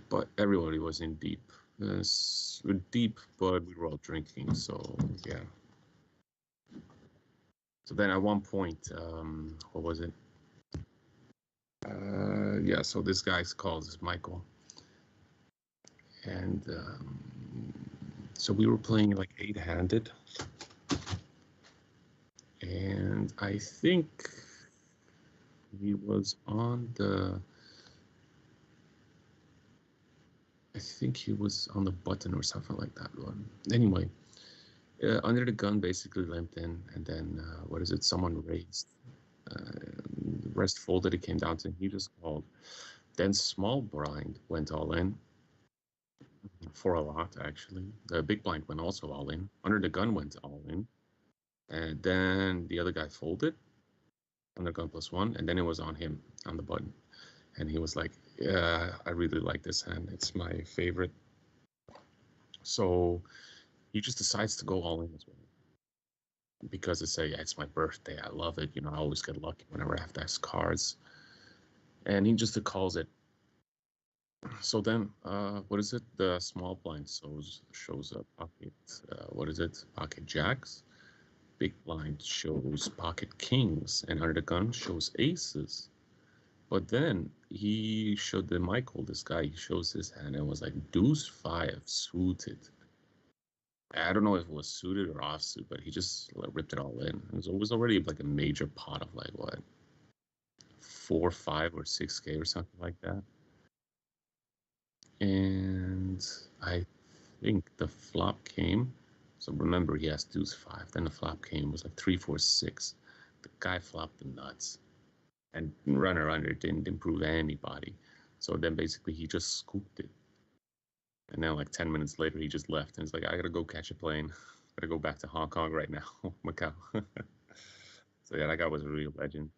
But everybody was in deep. Deep, but we were all drinking, so yeah. So then at one point, what was it? Yeah, so this guy's called Michael. And so we were playing like 8-handed. And I think he was on the I think he was on the button or something like that one. Anyway, under the gun basically limped in, and then what is it? Someone raised. The rest folded. It came down to he just called. Then small blind went all in for a lot actually. The big blind went also all in. Under the gun went all in, and then the other guy folded. Under gun +1, and then it was on him on the button, and he was like, "Yeah, I really like this hand. It's my favorite." So he just decides to go all in as well because it's yeah, it's my birthday. I love it. You know, I always get lucky whenever I have those cards, and he just calls it. So then, what is it? The small blind shows a pocket. What is it? Pocket jacks. Big blind shows pocket kings, and under the gun shows aces. But then he showed the Michael, this guy, he shows his hand and was like deuce 5 suited. I don't know if it was suited or offsuit, but he just ripped it all in. It was already like a major pot of like what, 4, 5, or 6K or something like that. And I think the flop came. So remember, he has deuce 5. Then the flop came, was like 3, 4, 6. The guy flopped the nuts, and runner under didn't improve anybody. So then basically he just scooped it. And then like 10 minutes later, he just left. And it's like, I gotta go catch a plane. Gotta go back to Hong Kong right now, Macau. So yeah, that guy was a real legend.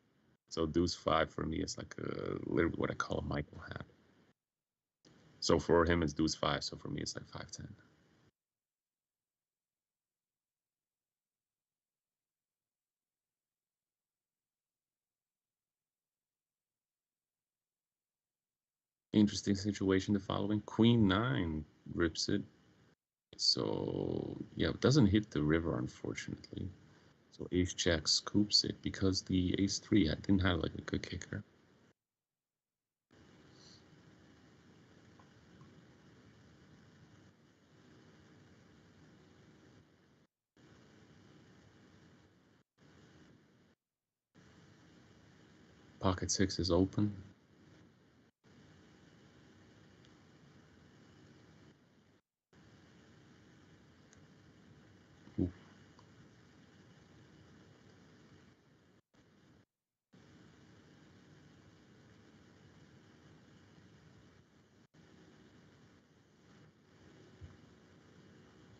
So deuce 5 for me is like literally what I call a Michael hand. So for him, it's deuce 5. So for me, it's like 5-10. Interesting situation, the following. Queen 9 rips it. So yeah, it doesn't hit the river, unfortunately. So ace jack scoops it because the ace 3 didn't have like a good kicker. Pocket 6 is open. Ooh.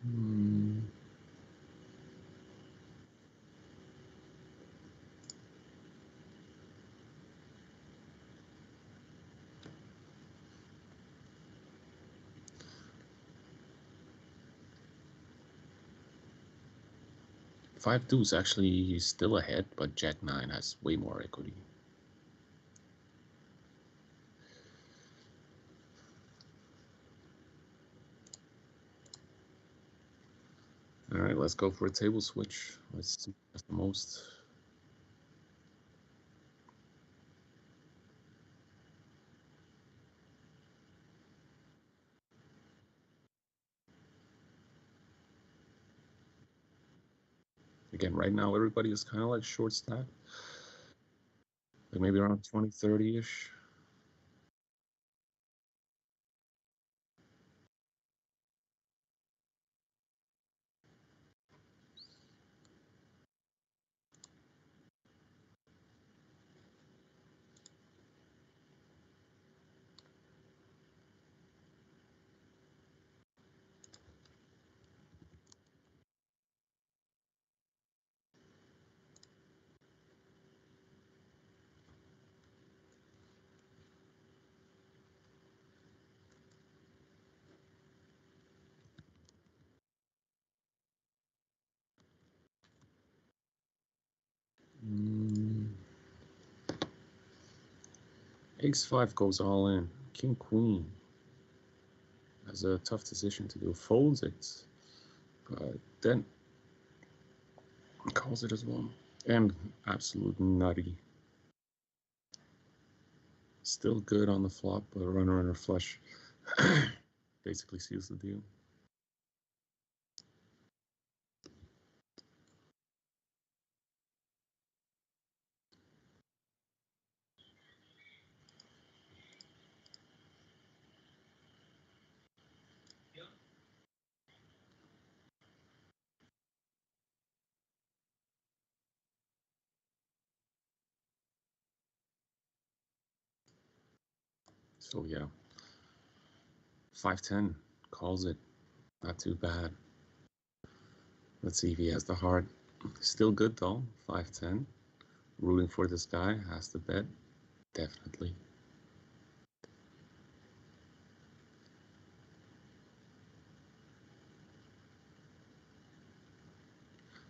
Hmm. Five deuce actually he's still ahead, but Jack 9 has way more equity. All right, let's go for a table switch. Let's see what's the most. Again, right now everybody is kind of like short stack, like maybe around 20, 30-ish. Ace 5 goes all in. King Queen has a tough decision to do. Folds it, but then calls it as well. And absolute nutty. Still good on the flop, but runner flush basically seals the deal. So yeah, 5-10 calls it. Not too bad. Let's see if he has the heart. Still good though. 5-10. Rooting for this guy. Has to bet. Definitely.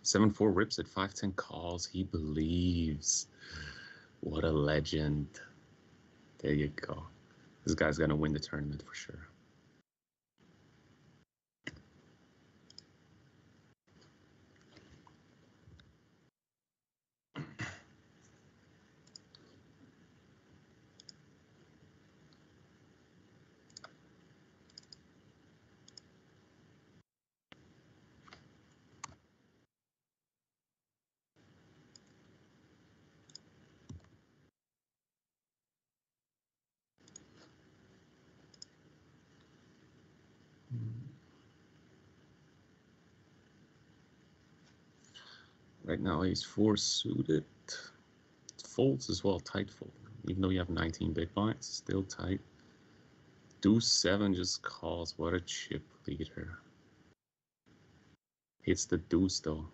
Seven 4 rips at 5-10 calls. He believes. What a legend. There you go. This guy's gonna win the tournament for sure. Right now he's 4 suited. Folds as well, tight fold. Even though you have 19 big blinds, still tight. Deuce 7 just calls. What a chip leader. Hits the deuce though.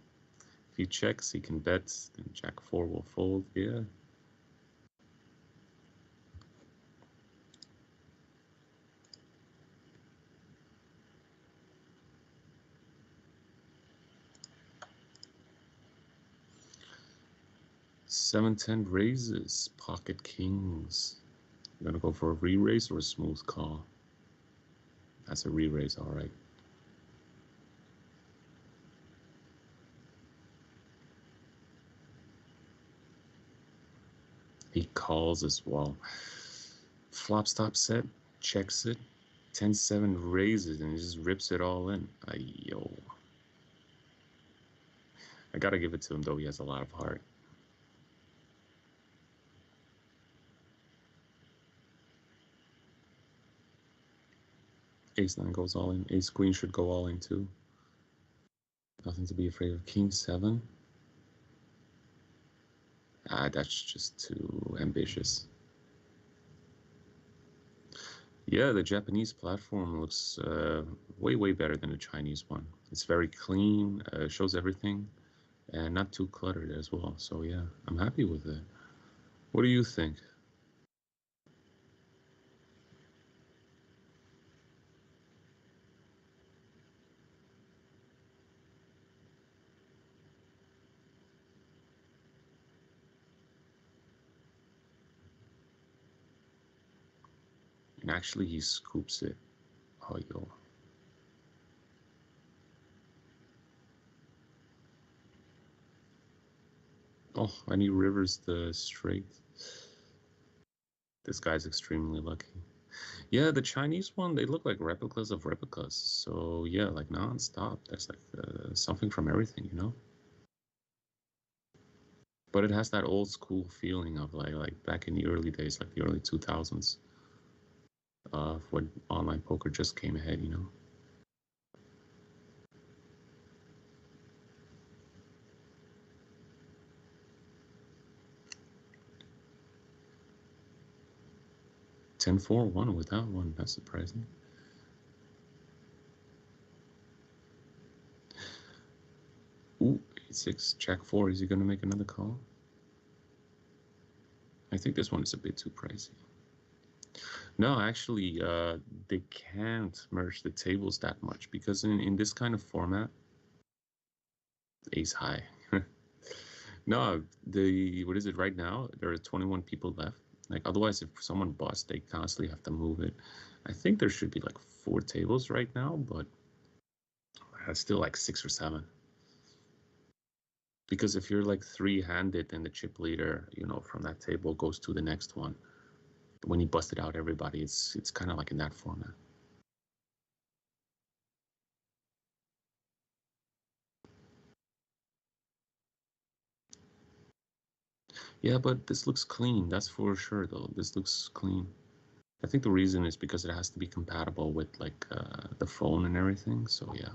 If he checks, he can bet. Then Jack 4 will fold. Yeah. Seven 10 raises. Pocket kings. You gonna go for a re-raise or a smooth call? That's a re-raise, all right. He calls as well. Flop stop set, checks it. 10-7 raises and he just rips it all in. Yo. I gotta give it to him though, he has a lot of heart. Ace 9 goes all in. Ace Queen should go all in too. Nothing to be afraid of. King 7. That's just too ambitious. Yeah, the Japanese platform looks way better than the Chinese one. It's very clean, shows everything, and not too cluttered as well. So yeah, I'm happy with it. What do you think? And actually, he scoops it. Oh, yo. Oh, and he rivers the straight. This guy's extremely lucky. Yeah, the Chinese one, they look like replicas of replicas. So yeah, like non-stop. There's like something from everything, you know? But it has that old school feeling of like back in the early days, like the early 2000s, when online poker just came ahead, you know? Ten four one without one. That's surprising. Ooh, 8-6, Jack 4. Is he going to make another call? I think this one is a bit too pricey. No, actually, they can't merge the tables that much because in this kind of format, ace high. No, what is it right now? There are 21 people left. Like otherwise, if someone busts, they constantly have to move it. I think there should be like 4 tables right now, but still like 6 or 7. Because if you're like 3-handed and the chip leader, you know, from that table goes to the next one, when he busted out everybody, it's kind of like in that format. Yeah, but this looks clean. That's for sure, though. This looks clean. I think the reason is because it has to be compatible with like the phone and everything. So yeah.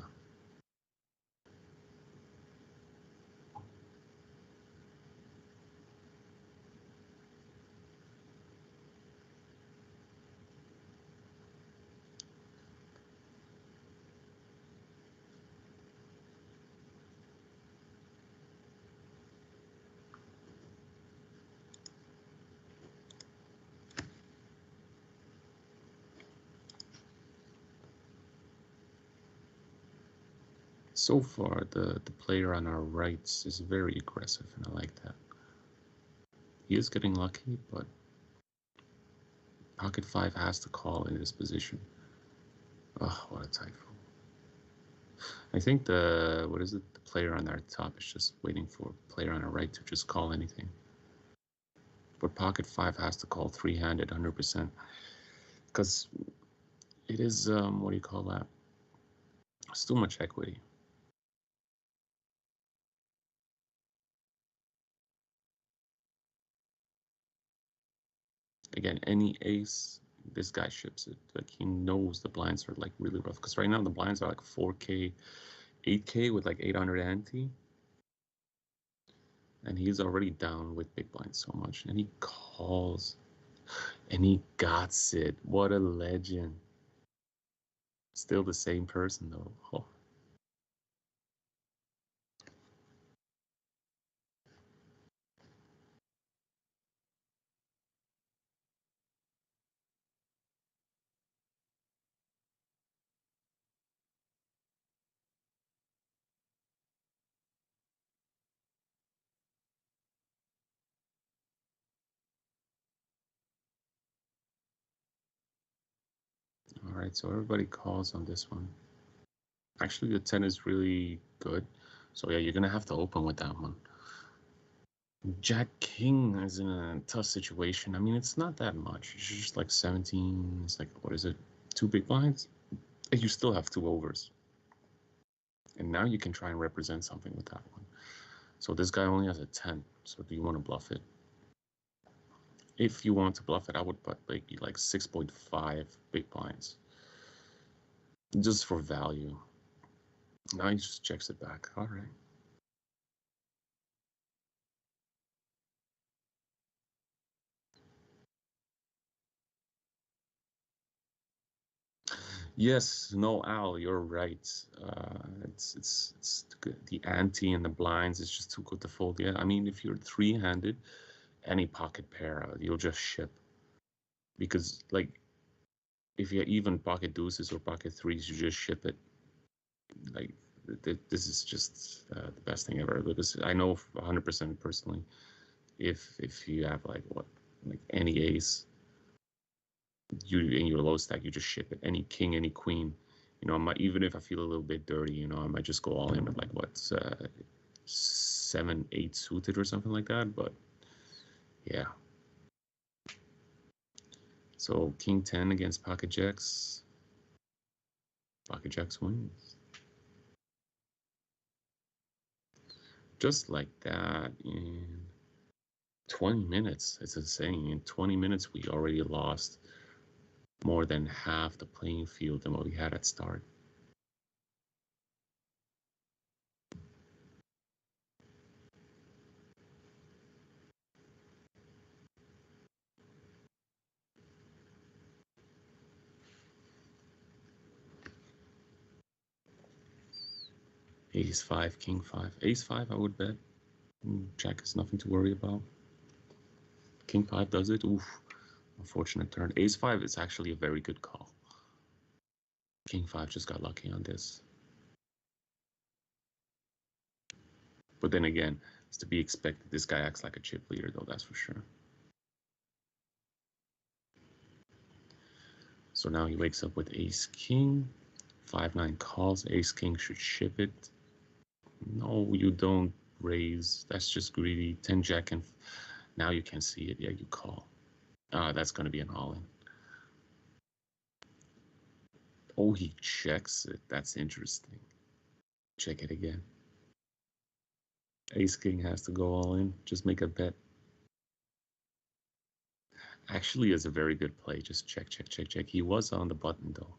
So far, the player on our right is very aggressive, and I like that. He is getting lucky, but pocket 5 has to call in this position. Oh, what a typho. I think the player on our top is just waiting for player on our right to just call anything. But pocket 5 has to call three-handed 100%, because it is, what do you call that? It's too much equity. Again, any ace, this guy ships it. Like, he knows the blinds are like really rough, because right now the blinds are like 4K, 8K with like 800 ante. And he's already down with big blinds so much. And he calls. And he got it. What a legend. Still the same person, though. Oh. All right, so everybody calls on this one. Actually, the 10 is really good. So yeah, you're going to have to open with that one. Jack King is in a tough situation. I mean, it's not that much. It's just like 17. It's like, what is it? 2 big blinds? And you still have 2 overs. And now you can try and represent something with that one. So this guy only has a 10. So do you want to bluff it? If you want to bluff it, I would put maybe like 6.5 big blinds. Just for value. Now he just checks it back. All right. Yes, no, Al, you're right. It's good. The ante and the blinds is just too good to fold. Yeah, I mean, if you're three-handed, any pocket pair, you'll just ship. Because like, if you even pocket deuces or pocket threes, you just ship it. Like, this is just the best thing ever. Because I know 100% personally, if you have like any ace, you in your low stack, you just ship it. Any king, any queen, you know, even if I feel a little bit dirty, you know, I might just go all in with like what 7, 8 suited or something like that. But yeah. So king 10 against pocket jacks. Pocket jacks wins. Just like that in 20 minutes. It's insane. In 20 minutes, we already lost more than half the playing field than what we had at start. Ace 5, king 5. Ace 5, I would bet. Jack is nothing to worry about. King 5 does it. Oof. Unfortunate turn. Ace 5 is actually a very good call. King 5 just got lucky on this. But then again, it's to be expected. This guy acts like a chip leader, though, that's for sure. So now he wakes up with ace king. 5-9 calls. Ace king should ship it. No, you don't raise. That's just greedy. 10 jack, and now you can see it. Yeah, you call. That's going to be an all-in. Oh, he checks it. That's interesting. Check it again. Ace king has to go all in. Just make a bet. Actually, is a very good play. Just check, check, check, check. He was on the button though.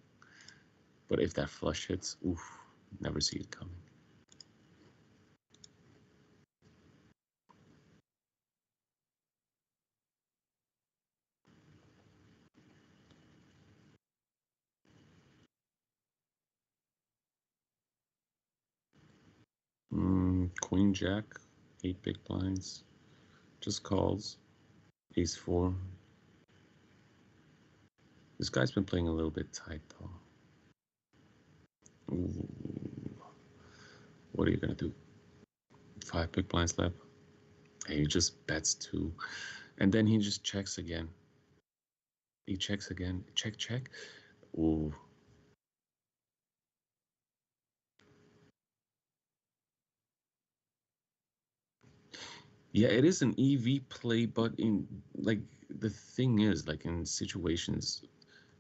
But if that flush hits, oof, never see it coming. Queen jack, 8 big blinds. Just calls. Ace 4. This guy's been playing a little bit tight though. Ooh. What are you gonna do? 5 big blinds left. And he just bets 2. And then he just checks again. He checks again. Check, check. Ooh. Yeah, it is an EV play, but in like the thing is, like in situations,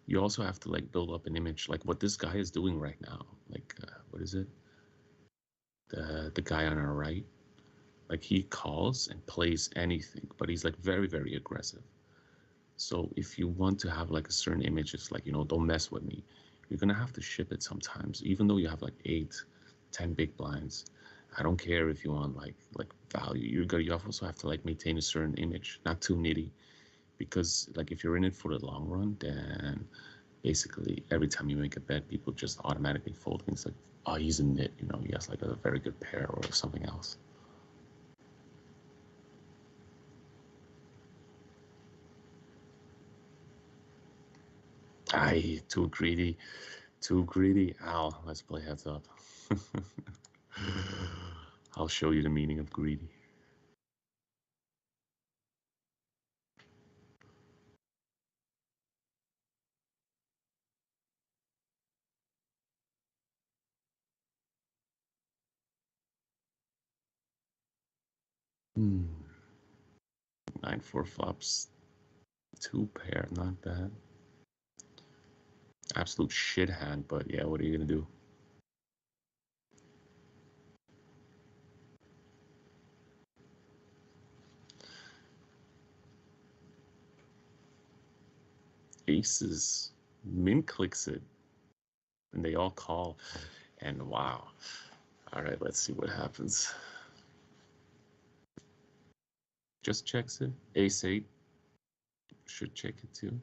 you also have to like build up an image, like what this guy is doing right now. Like what is it? The guy on our right. Like he calls and plays anything, but he's like very, very aggressive. So if you want to have like a certain image, it's like, you know, don't mess with me. You're gonna have to ship it sometimes, even though you have like 8, 10 big blinds. I don't care if you want like value. You also have to like maintain a certain image, not too nitty, because like if you're in it for the long run, then basically every time you make a bet, people just automatically fold things like, oh, he's a nit, you know, he has like a very good pair or something else. Aye, too greedy, too greedy. Ow, let's play heads up. I'll show you the meaning of greedy. Hmm. 9-4 flops, 2 pair, not bad. Absolute shit hand, but yeah, what are you gonna do? Aces, min clicks it, and they all call, and wow. All right, let's see what happens. Just checks it. Ace-8 should check it too.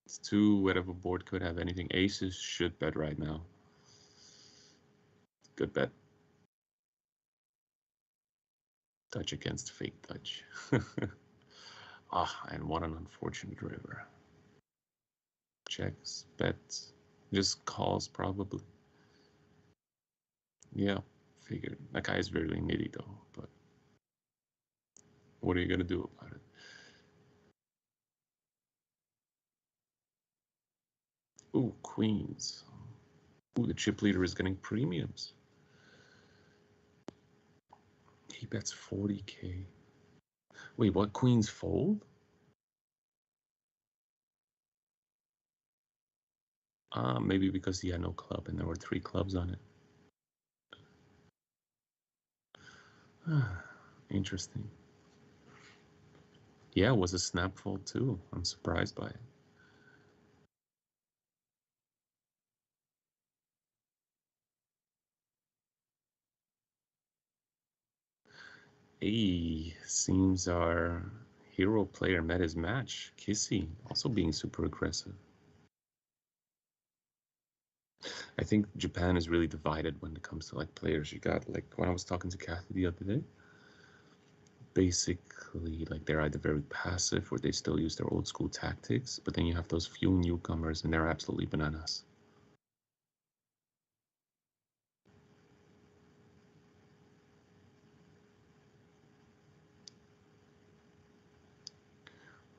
It's 2, whatever board could have anything. Aces should bet right now. Good bet. Touch against fake touch. Ah, and what an unfortunate river. Checks, bets, just calls probably. Yeah, figured. That guy is very nitty though, but what are you gonna do about it? Ooh, queens. Ooh, the chip leader is getting premiums. He bets 40K. Wait, what? Queens fold? Maybe because he had no club and there were 3 clubs on it. Interesting. Yeah, it was a snap fold too. I'm surprised by it. Hey, seems our hero player met his match. Kissy, also being super aggressive. I think Japan is really divided when it comes to like players. You got like when I was talking to Kathy the other day, basically like they're either very passive or they still use their old school tactics, but then you have those few newcomers and they're absolutely bananas.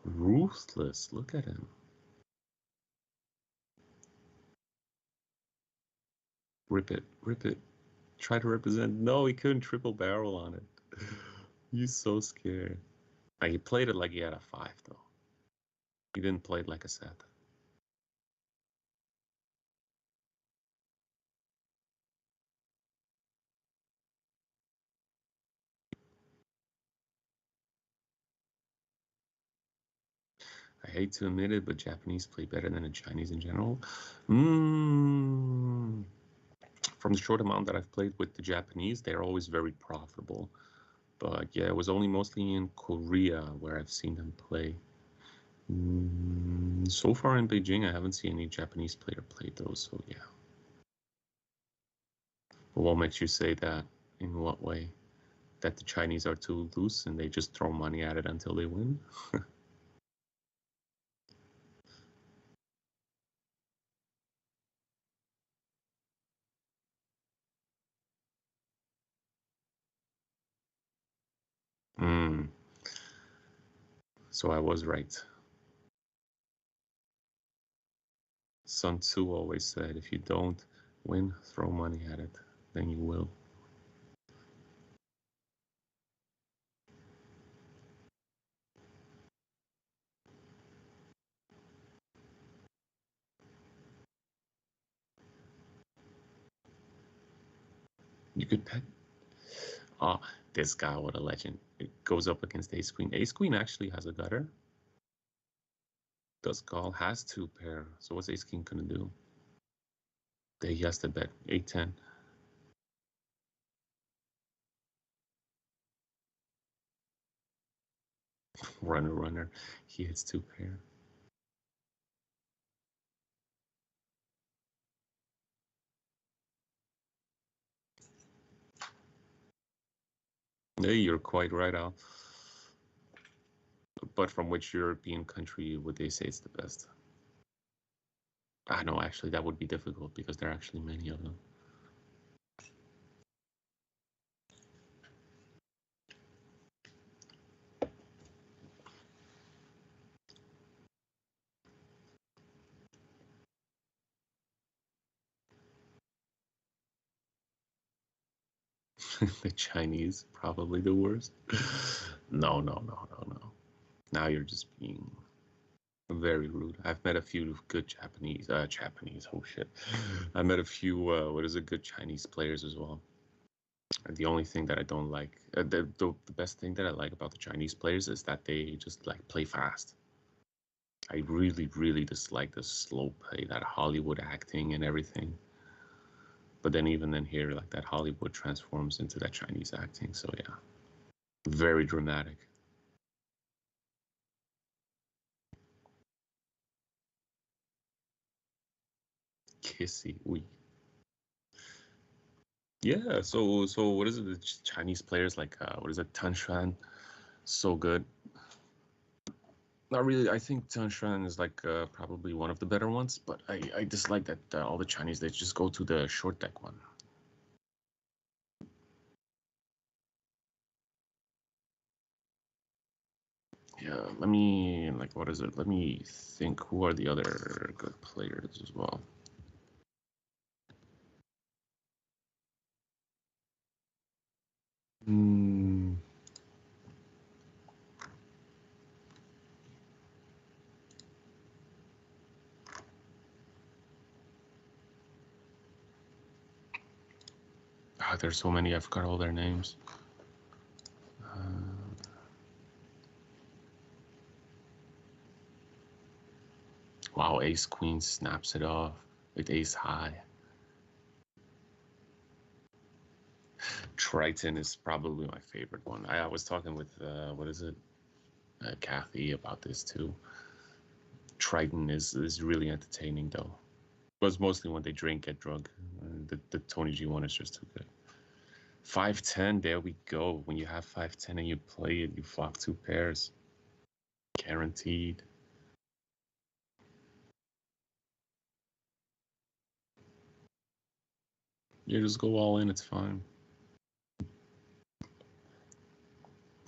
Ruthless, look at him. Rip it, rip it. Try to represent. No, he couldn't triple barrel on it. He's so scared. Like, he played it like he had a 5 though. He didn't play it like a set. I hate to admit it, but Japanese play better than the Chinese in general. From the short amount that I've played with the Japanese, they're always very profitable. But yeah, it was only mostly in Korea where I've seen them play. So far in Beijing, I haven't seen any Japanese player play those, so yeah. But what makes you say that? In what way? That the Chinese are too loose and they just throw money at it until they win? So I was right. Sun Tzu always said, if you don't win, throw money at it, then you will. You could bet. Oh, this guy, what a legend. It goes up against Ace Queen. Ace Queen actually has a gutter. Does call, has two pair. So what's Ace King gonna do? He has to bet 8-10. Runner. He hits two pair. Yeah, you're quite right, Al. But from which European country would they say it's the best? I know, actually, that would be difficult because there are actually many of them. The Chinese, probably the worst. No. Now you're just being very rude. I've met a few good Japanese, oh shit. I met a few, good Chinese players as well. And the only thing that I don't like, the best thing that I like about the Chinese players is that they just like play fast. I really dislike the slow play, that Hollywood acting and everything. But then even then here, like that Hollywood transforms into that Chinese acting. So yeah, very dramatic. Kissy, oui. Yeah, so what is it? The Chinese players like what is it? Tan Xuan, so good. Not really. I think Tan Xuan is like probably one of the better ones, but I dislike that all the Chinese, they just go to the short deck one. Yeah, let me like what is it? Let me think. Who are the other good players as well? Hmm. Ah, there's so many. I forgot all their names. Wow, Ace Queen snaps it off with Ace High. Triton is probably my favorite one. I was talking with what is it, Kathy, about this too. Triton is really entertaining though. But it's mostly when they drink, get drunk. The Tony G one is just too good. 5-10, there we go. When you have 5-10 and you play it, you flop two pairs. Guaranteed. You just go all in, it's fine.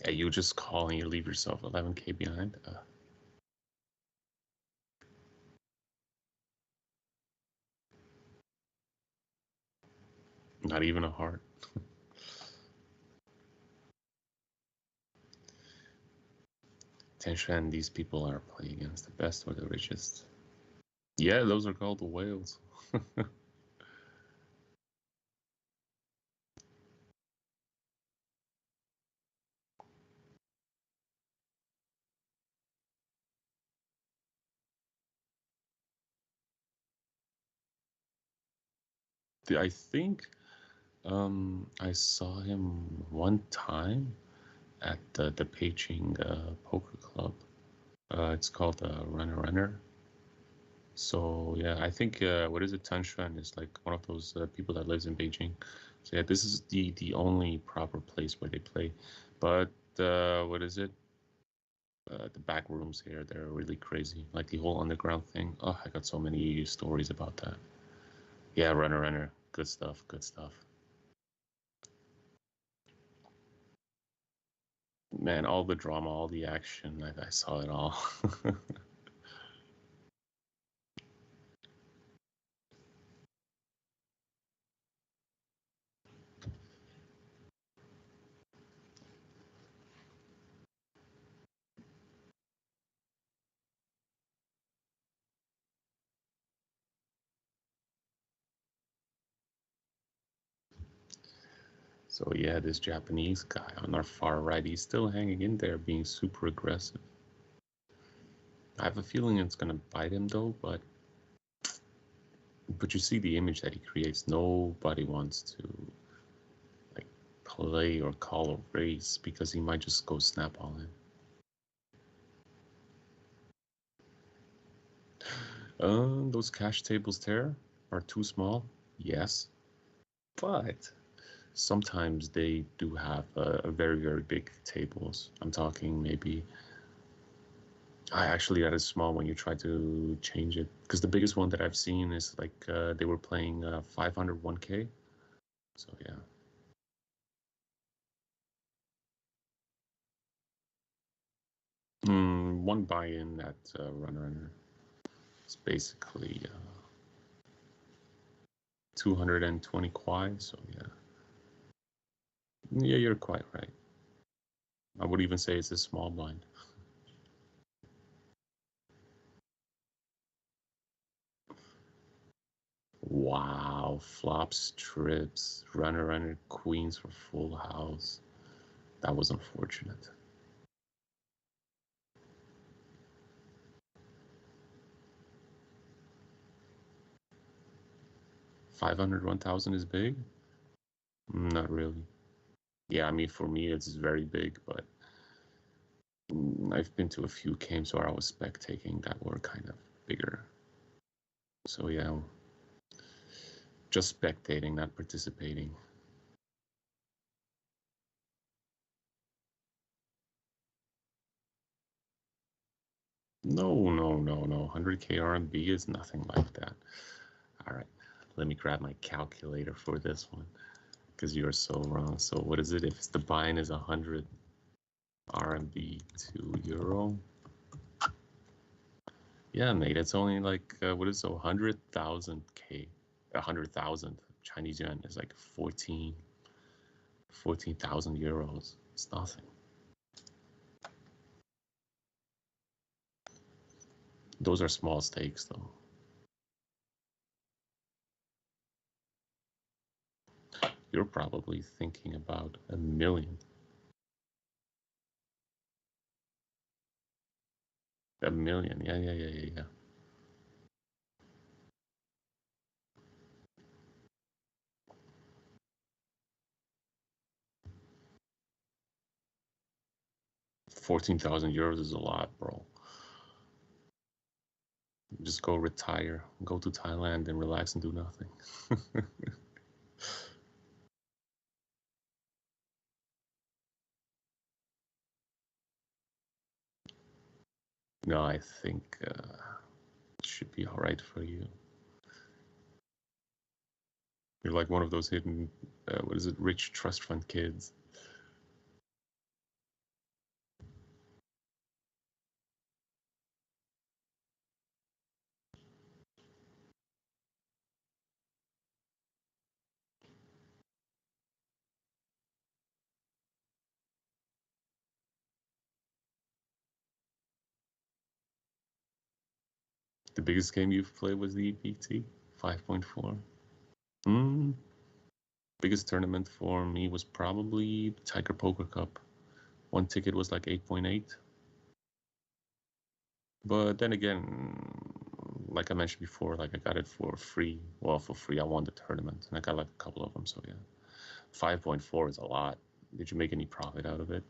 Yeah, you just call and you leave yourself 11K behind. Not even a heart. Tension, these people are playing against the best or the richest. Yeah, those are called the whales. I think I saw him one time at the Beijing Poker Club. It's called Runner. So yeah, I think what is it? Tan Xuan is like one of those people that lives in Beijing. So yeah, this is the only proper place where they play. But what is it? The back rooms here, they're really crazy. Like the whole underground thing. Oh, I got so many stories about that. Yeah, Runner. Good stuff. Man, all the drama, all the action, I saw it all. So yeah, this Japanese guy on our far right, he's still hanging in there, being super aggressive. I have a feeling it's gonna bite him though, but you see the image that he creates. Nobody wants to like play or call a race because he might just go snap all in. Those cash tables there are too small, yes, but sometimes they do have a very, very big tables. I'm talking maybe, I actually that is small when you try to change it, because the biggest one that I've seen is like they were playing 501k. So yeah. One buy-in at Runner. It's basically 220 kwai, so yeah. Yeah, you're quite right. I would even say it's a small blind. Wow, flops, trips, runner, queens for full house. That was unfortunate. $500, 1,000 is big? Not really. Yeah, I mean, for me, it's very big, but I've been to a few games where I was spectating that were kind of bigger. So yeah, just spectating, not participating. No, 100K RMB is nothing like that. All right, let me grab my calculator for this one, because you're so wrong. So what is it? If the buy-in is 100 RMB to euro, yeah, mate, it's only like what is it? 100,000 K, 100,000 Chinese yuan is like 14,000 euros. It's nothing. Those are small stakes, though. You're probably thinking about 1 million. 1 million, yeah. 14,000 euros is a lot, bro. Just go retire, go to Thailand and relax and do nothing. No, I think it should be all right for you. You're like one of those hidden, what is it, rich trust fund kids. The biggest game you've played was the EPT, 5.4. Biggest tournament for me was probably the Tiger Poker Cup. One ticket was like 8.8. But then again, like I mentioned before, like I got it for free. Well, for free, I won the tournament, and I got like a couple of them, so yeah. 5.4 is a lot. Did you make any profit out of it?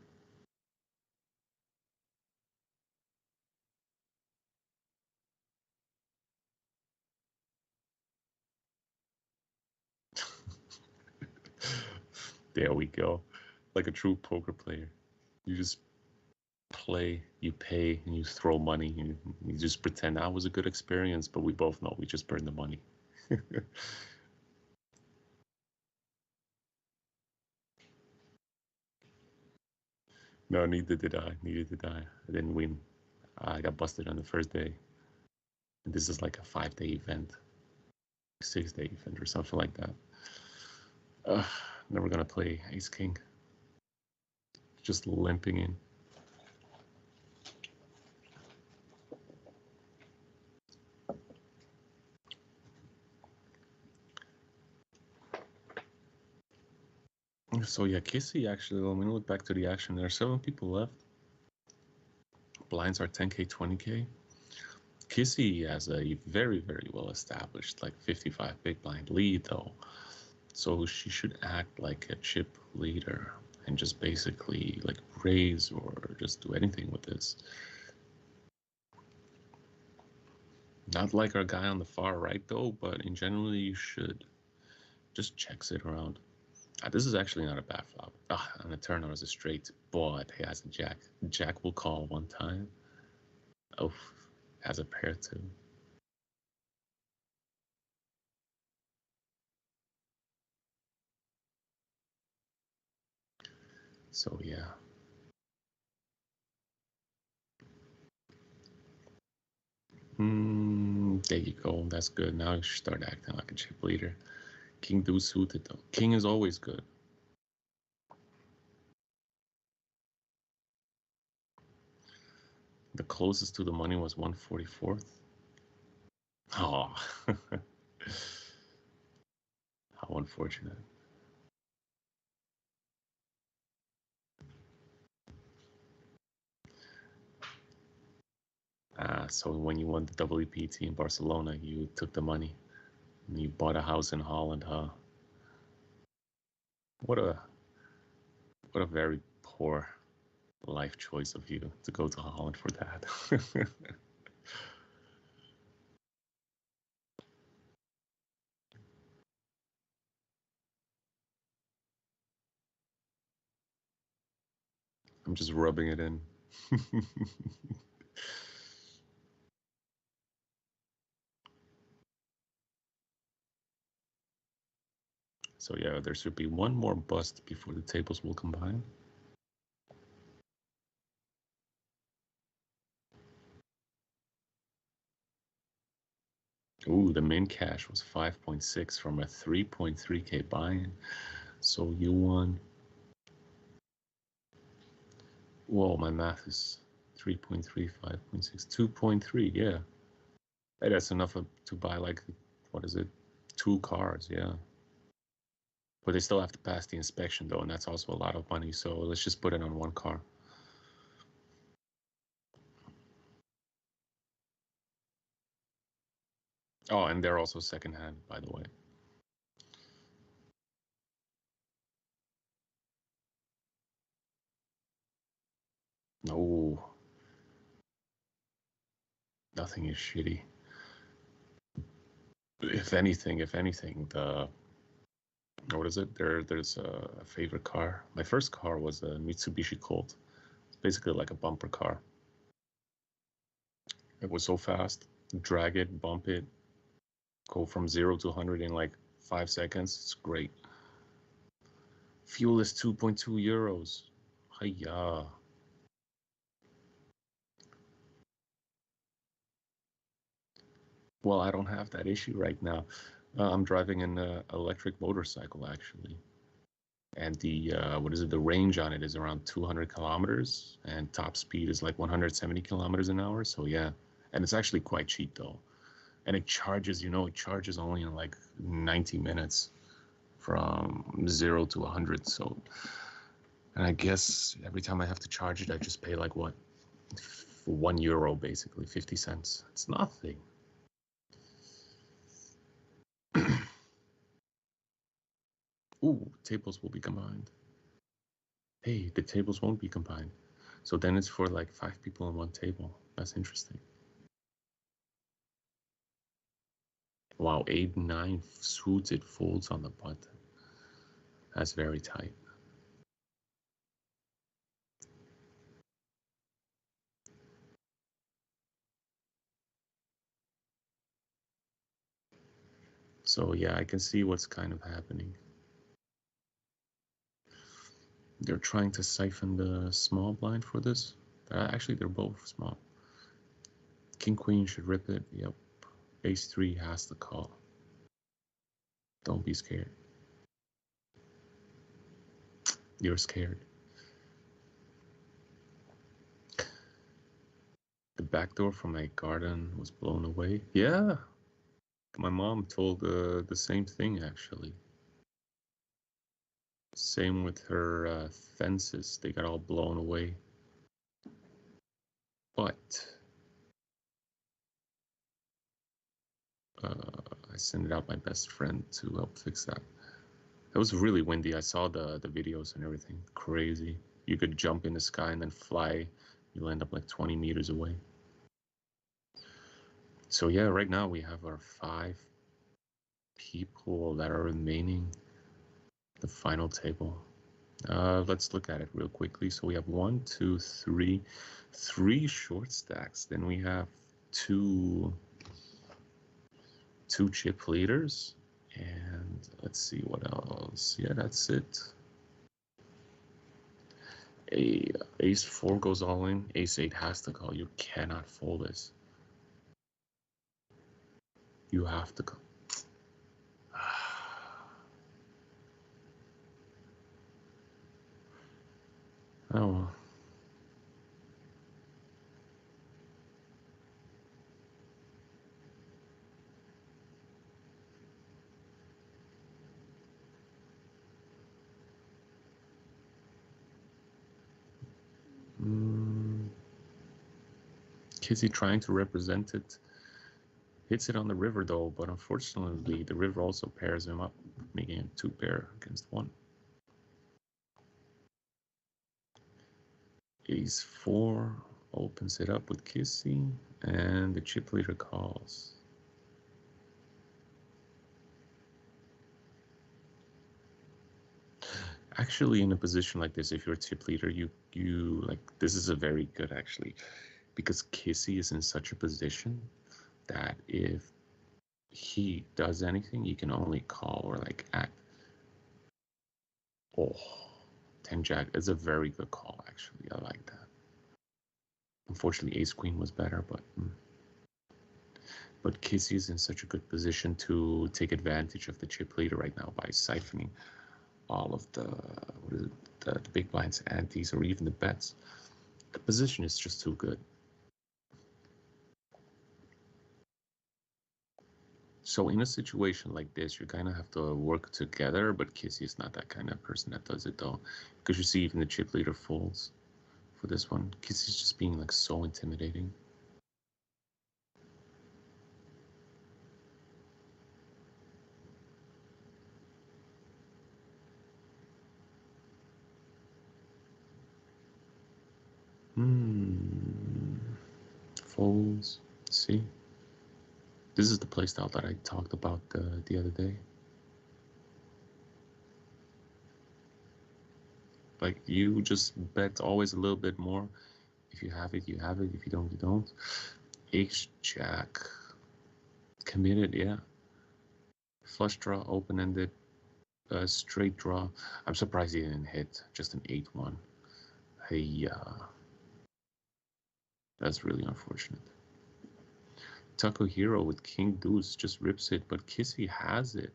There we go. Like a true poker player. You just play, you pay, and you throw money, and you just pretend that was a good experience, but we both know we just burned the money. No, neither did I. Neither did I. I didn't win. I got busted on the first day. And this is like a 5-day event, 6-day event or something like that. Never gonna play Ace King. Just limping in. So yeah, Kissy actually, when we look back to the action, there are 7 people left. Blinds are 10K, 20K. Kissy has a very, very well established, like 55 big blind lead though. So she should act like a chip leader and just basically like raise or just do anything with this. Not like our guy on the far right though, but in general you should just check it around. This is actually not a bad flop. On the turn it was a straight, but he has a jack. Jack will call one time. Oh, has a pair too. So yeah. There you go. That's good. Now you should start acting like a chip leader. King deuce suited though. King is always good. The closest to the money was 144th. Oh, how unfortunate. So when you won the WPT in Barcelona, you took the money and you bought a house in Holland, huh? What a very poor life choice of you to go to Holland for that. I'm just rubbing it in. So yeah, there should be one more bust before the tables will combine. Ooh, the min cash was 5.6 from a 3.3K buy-in. So you won. Whoa, my math is 3.3, 5.6, 2.3, yeah. Hey, that's enough to buy like, what is it? 2 cars, yeah. But they still have to pass the inspection though, and that's also a lot of money. So let's just put it on 1 car. Oh, and they're also secondhand, by the way. No, nothing is shitty. If anything, the what is it? There's a favorite car. My first car was a Mitsubishi Colt. It's basically like a bumper car. It was so fast. Drag it, bump it, go from 0 to 100 in like 5 seconds. It's great. Fuel is 2.2 euros. Hiya. Well, I don't have that issue right now. I'm driving an electric motorcycle actually. And the what is it? The range on it is around 200 kilometers, and top speed is like 170 kilometers an hour. So yeah, and it's actually quite cheap though, and it charges. It charges only in like 90 minutes from 0 to 100. So, and I guess every time I have to charge it, I just pay like what, €1 basically, 50 cents. It's nothing. Ooh, tables will be combined. Hey, the tables won't be combined. So then it's for like 5 people on 1 table. That's interesting. Wow, 8-9 suited folds on the button. That's very tight. So yeah, I can see what's kind of happening. They're trying to siphon the small blind for this. Actually, they're both small. King Queen should rip it. Yep. Ace 3 has to call. Don't be scared. You're scared. The back door from my garden was blown away. Yeah. My mom told the same thing, actually. Same with her fences. They got all blown away. But I sent out my best friend to help fix that. It was really windy. I saw the videos and everything. Crazy. You could jump in the sky and then fly. You'll end up like 20 meters away. So yeah, right now we have our 5 people that are remaining. The final table. Let's look at it real quickly. So we have 1, 2, 3 short stacks. Then we have two chip leaders. And let's see what else. Yeah, that's it. Ace 4 goes all in. Ace 8 has to call. You cannot fold this. You have to call. Oh well. Kizzy trying to represent it. Hits it on the river though, but unfortunately the river also pairs him up, making it 2 pair against 1. Ace 4 opens it up with Kizzy, and the chip leader calls. Actually, in a position like this, if you're a chip leader, you like, this is a very good actually, because Kizzy is in such a position that if he does anything, you can only call or like act. Oh, 10 Jack is a very good call actually. I like that. Unfortunately, Ace Queen was better, but Kizzy is in such a good position to take advantage of the chip leader right now by siphoning all of the big blinds, antes, or even the bets. The position is just too good. So in a situation like this, you kind of have to work together, but Kizzy is not that kind of person that does it though, because you see even the chip leader folds for this one. Kizzy's just being like so intimidating. Folds. See, this is the playstyle that I talked about the other day. Like, you just bet always a little bit more. If you have it, you have it. If you don't, you don't. Ace Jack. Committed, yeah. Flush draw, open-ended, straight draw. I'm surprised he didn't hit. Just an 8-1. Hey, that's really unfortunate. Taco Hero with King Deuce just rips it, but Kizzy has it.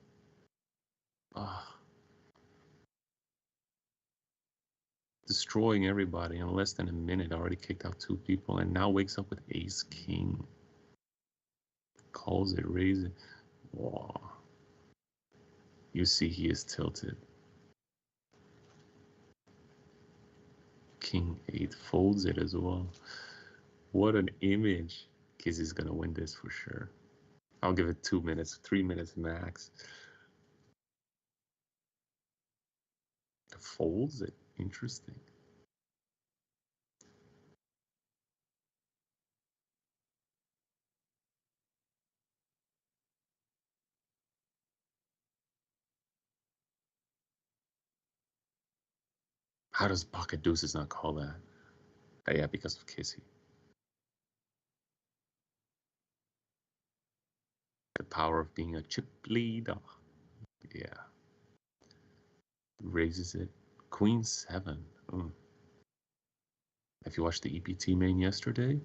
Destroying everybody in less than a minute. Already kicked out 2 people, and now wakes up with Ace King. Calls it, raises it. Wow. You see he is tilted. King 8 folds it as well. What an image. Kizzy's gonna win this for sure. I'll give it 2 minutes, 3 minutes max. Folds it. Interesting. How does pocket deuces not call that? Yeah, because of Kizzy. The power of being a chip leader. Yeah. Raises it. Queen 7. Have you watched the EPT main yesterday?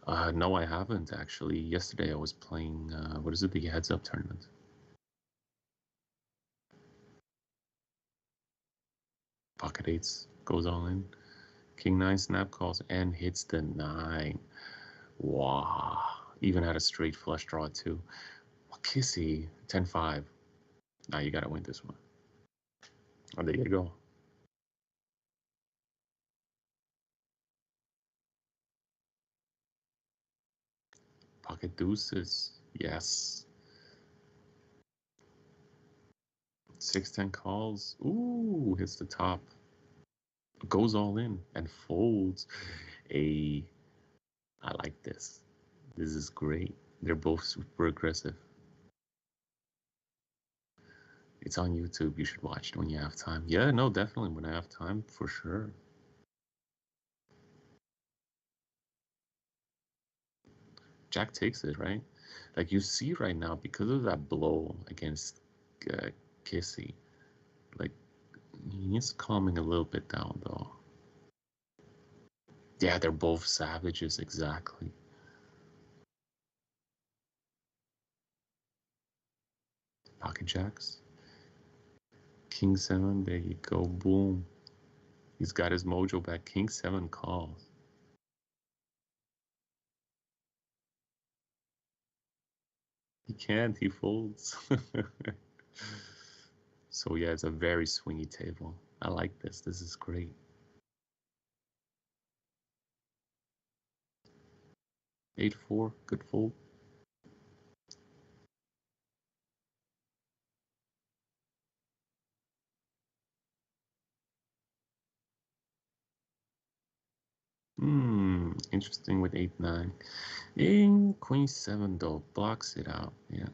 No, I haven't actually. Yesterday I was playing, what is it, the Heads Up tournament. Pocket 8s, goes all in. King 9 snap calls and hits the 9. Wow. Even had a straight flush draw too. Kissy, 10-5. Now you gotta win this one. Oh, there you go. Pocket deuces. Yes. 6-10 calls. Ooh, hits the top. Goes all in and folds. I like this. This is great. They're both super aggressive. It's on YouTube. You should watch it when you have time. Yeah, no, definitely when I have time, for sure. Jack takes it, right? Like you see right now, because of that blow against Kissy, like he's calming a little bit down though. Yeah, they're both savages, exactly. Pocket jacks. King 7, there you go, boom. He's got his mojo back. King 7 calls. He can't, he folds. So yeah, it's a very swingy table. I like this. This is great. 8-4, good fold. Interesting with 8-9. In Queen 7 though, blocks it out. Yeah.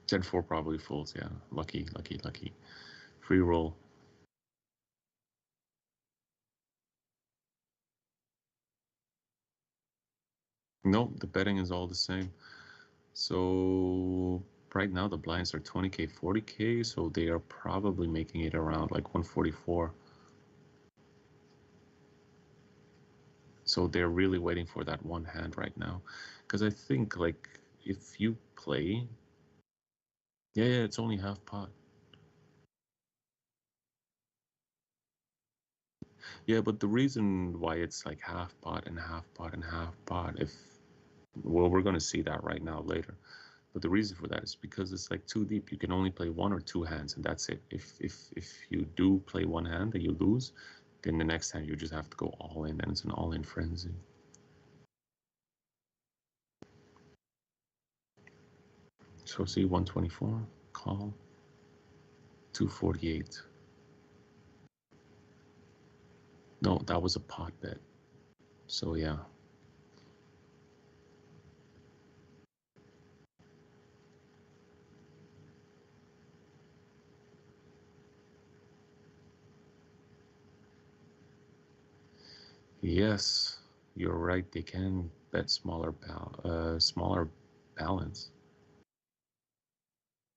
10-4 probably folds. Yeah. Lucky, lucky, lucky. Free roll. Nope, the betting is all the same. So right now the blinds are 20K, 40K, so they are probably making it around like 144. So they're really waiting for that one hand right now. Because I think like if you play, yeah, it's only half pot. Yeah, but the reason why it's like half pot and half pot and half pot, well, we're gonna see that right now later. But the reason for that is because it's like too deep. You can only play 1 or 2 hands, and that's it. If you do play one hand and you lose, then the next hand you just have to go all in, and it's an all-in frenzy. So see, 124, call, 248. No, that was a pot bet. So yeah. Yes, you're right. They can bet smaller balance.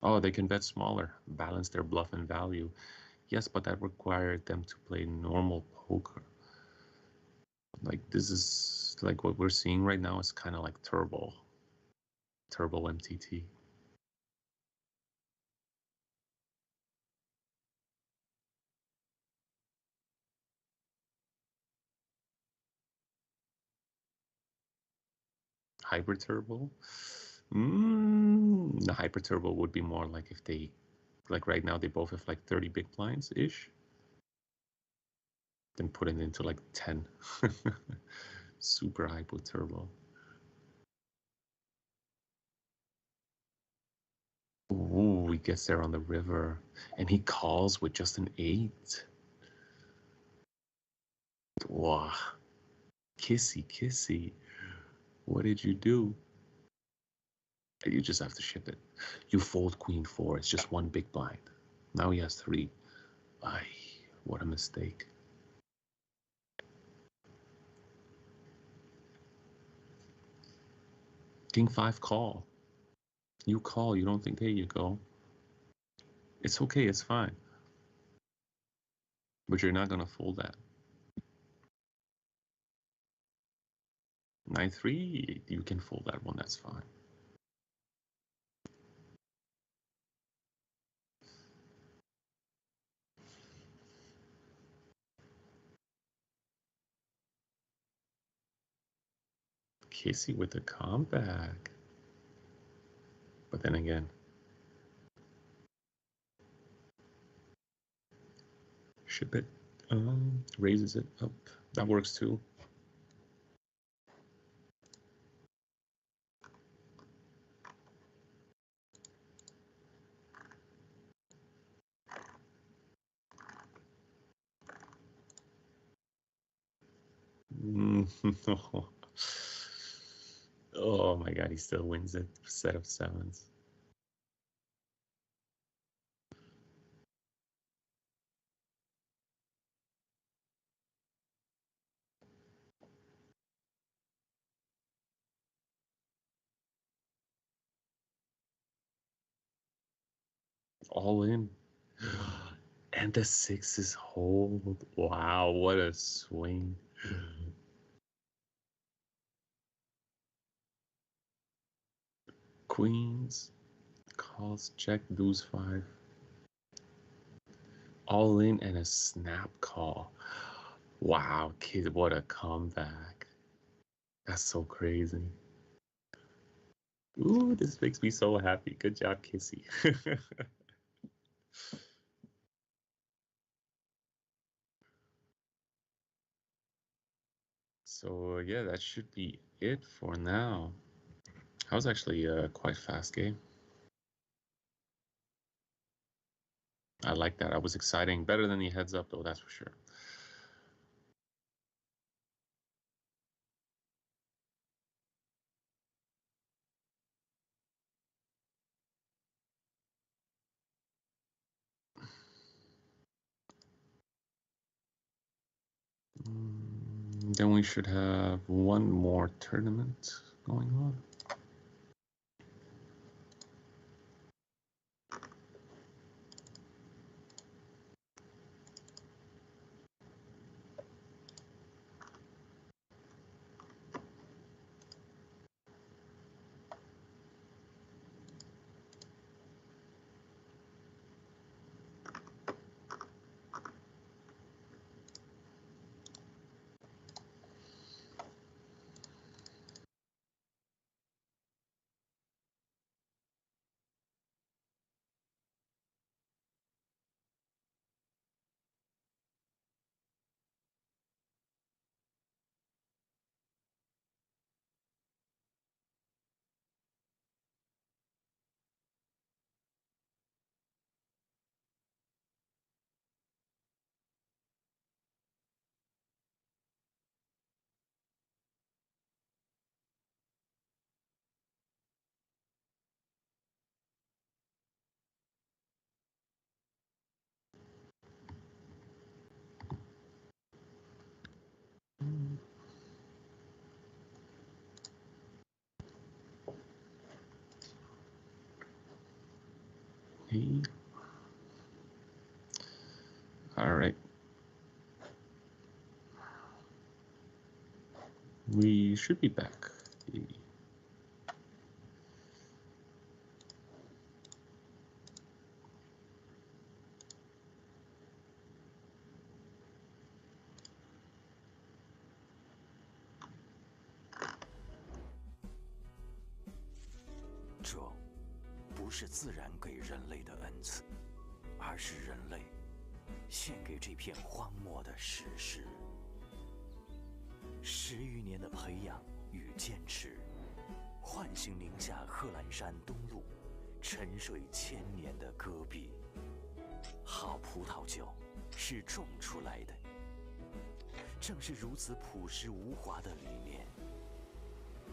Oh, they can bet smaller, balance their bluff and value. Yes, but that required them to play normal poker. Like this is like what we're seeing right now is kind of like turbo MTT. Hyper turbo. The hyper turbo would be more like if they, like right now they both have like 30 big blinds ish. Then put it into like 10. Super hyper turbo. Ooh, he gets there on the river and he calls with just an 8. Wow. Kissy, kissy. What did you do? You just have to ship it. You fold Queen 4. It's just one big blind. Now he has 3. Ay, what a mistake. King 5 call. You call, you don't think, hey, you go. It's okay, it's fine. But you're not gonna fold that. 9-3, you can fold that one, that's fine. Casey with the comeback. But then again, ship it, raises it up. That works too. Oh my God, he still wins it. Set of sevens. All in. And the sixes hold. Wow, what a swing. Queens. Calls, check, deuce 5. All in and a snap call. Wow, kid, what a comeback. That's so crazy. Ooh, this makes me so happy. Good job, Kissy. So yeah, that should be it for now. That was actually a quite fast game. I like that. I was exciting. Better than the heads up though, that's for sure. Then we should have one more tournament going on. Hey. All right. We should be back.这不是自然给人类的恩赐，而是人类献给这片荒漠的史诗。10余年的培养与坚持，唤醒宁夏贺兰山东麓沉睡千年的戈壁。好葡萄酒是种出来的，正是如此朴实无华的理念，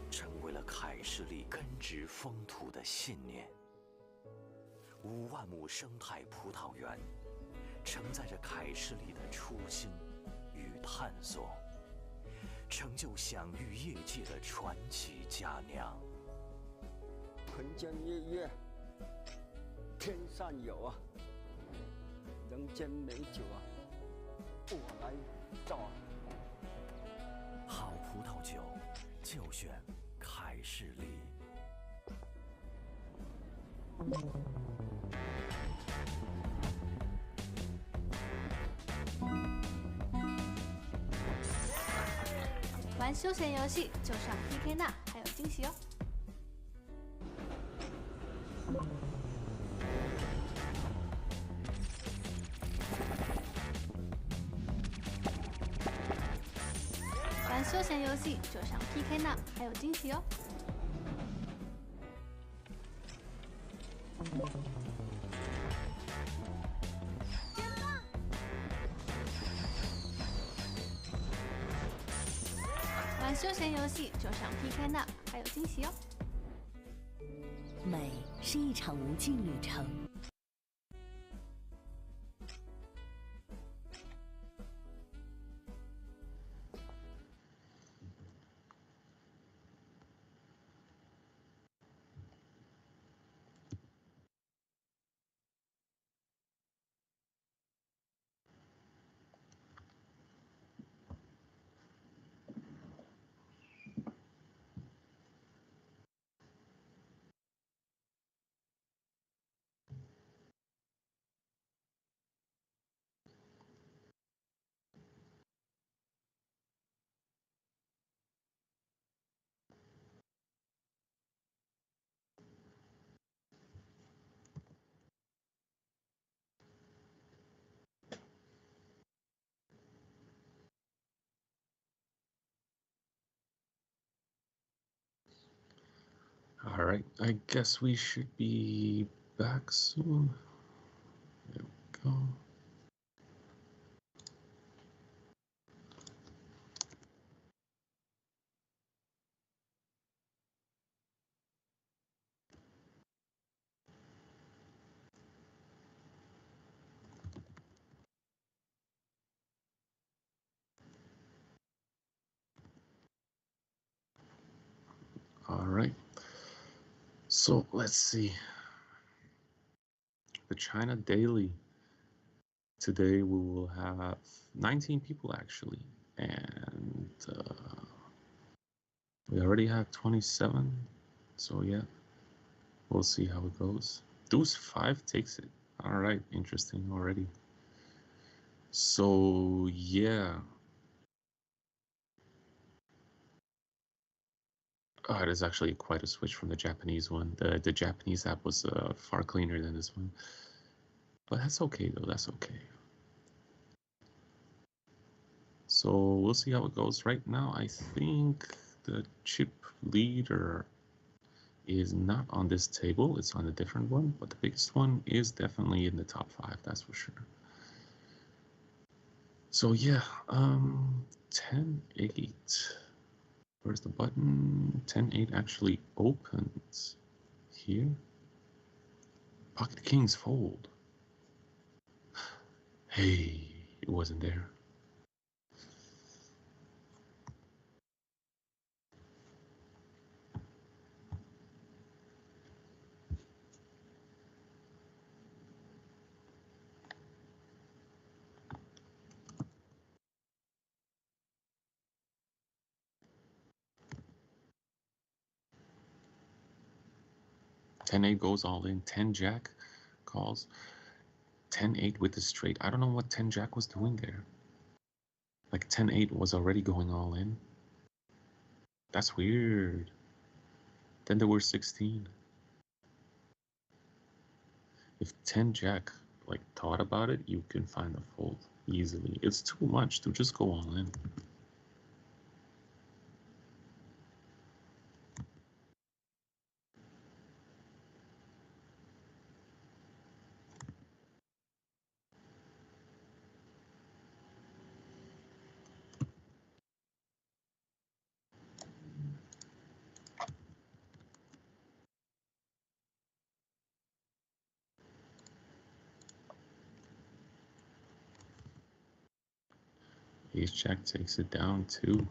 成为了凯士利根植风土的信念。5万亩生态葡萄园，承载着凯士利的初心与探索，成就享誉业界的传奇佳酿。晨间夜月，天上有啊，人间美酒啊，我来造啊。好葡萄酒，就选凯士利。玩休闲游戏就上 PK 那，还有惊喜哦！玩休闲游戏就上 PK 那，还有惊喜哦！玩休闲游戏就上 PK 那，还有惊喜哦！美是一场无尽旅程。All right, I guess we should be back soon. There we go. All right, so let's see. The China Daily. Today we will have 19 people actually, and we already have 27. So yeah, we'll see how it goes. Deuce 5 takes it. All right, interesting already. So yeah. It is actually quite a switch from the Japanese one. The Japanese app was far cleaner than this one. But that's okay though, that's okay. So we'll see how it goes. Right now, I think the chip leader is not on this table. It's on a different one, but the biggest one is definitely in the top 5, that's for sure. So yeah, 10-8. Where's the button? 10-8 actually opens here. Pocket Kings fold. Hey, it wasn't there. Ten eight goes all in. 10-Jack calls. 10-8 with the straight. I don't know what 10-Jack was doing there. Like 10-8 was already going all in. That's weird. Then there were 16. If 10-Jack like thought about it, you can find the fold easily. It's too much to just go all in. Ace-Jack takes it down too.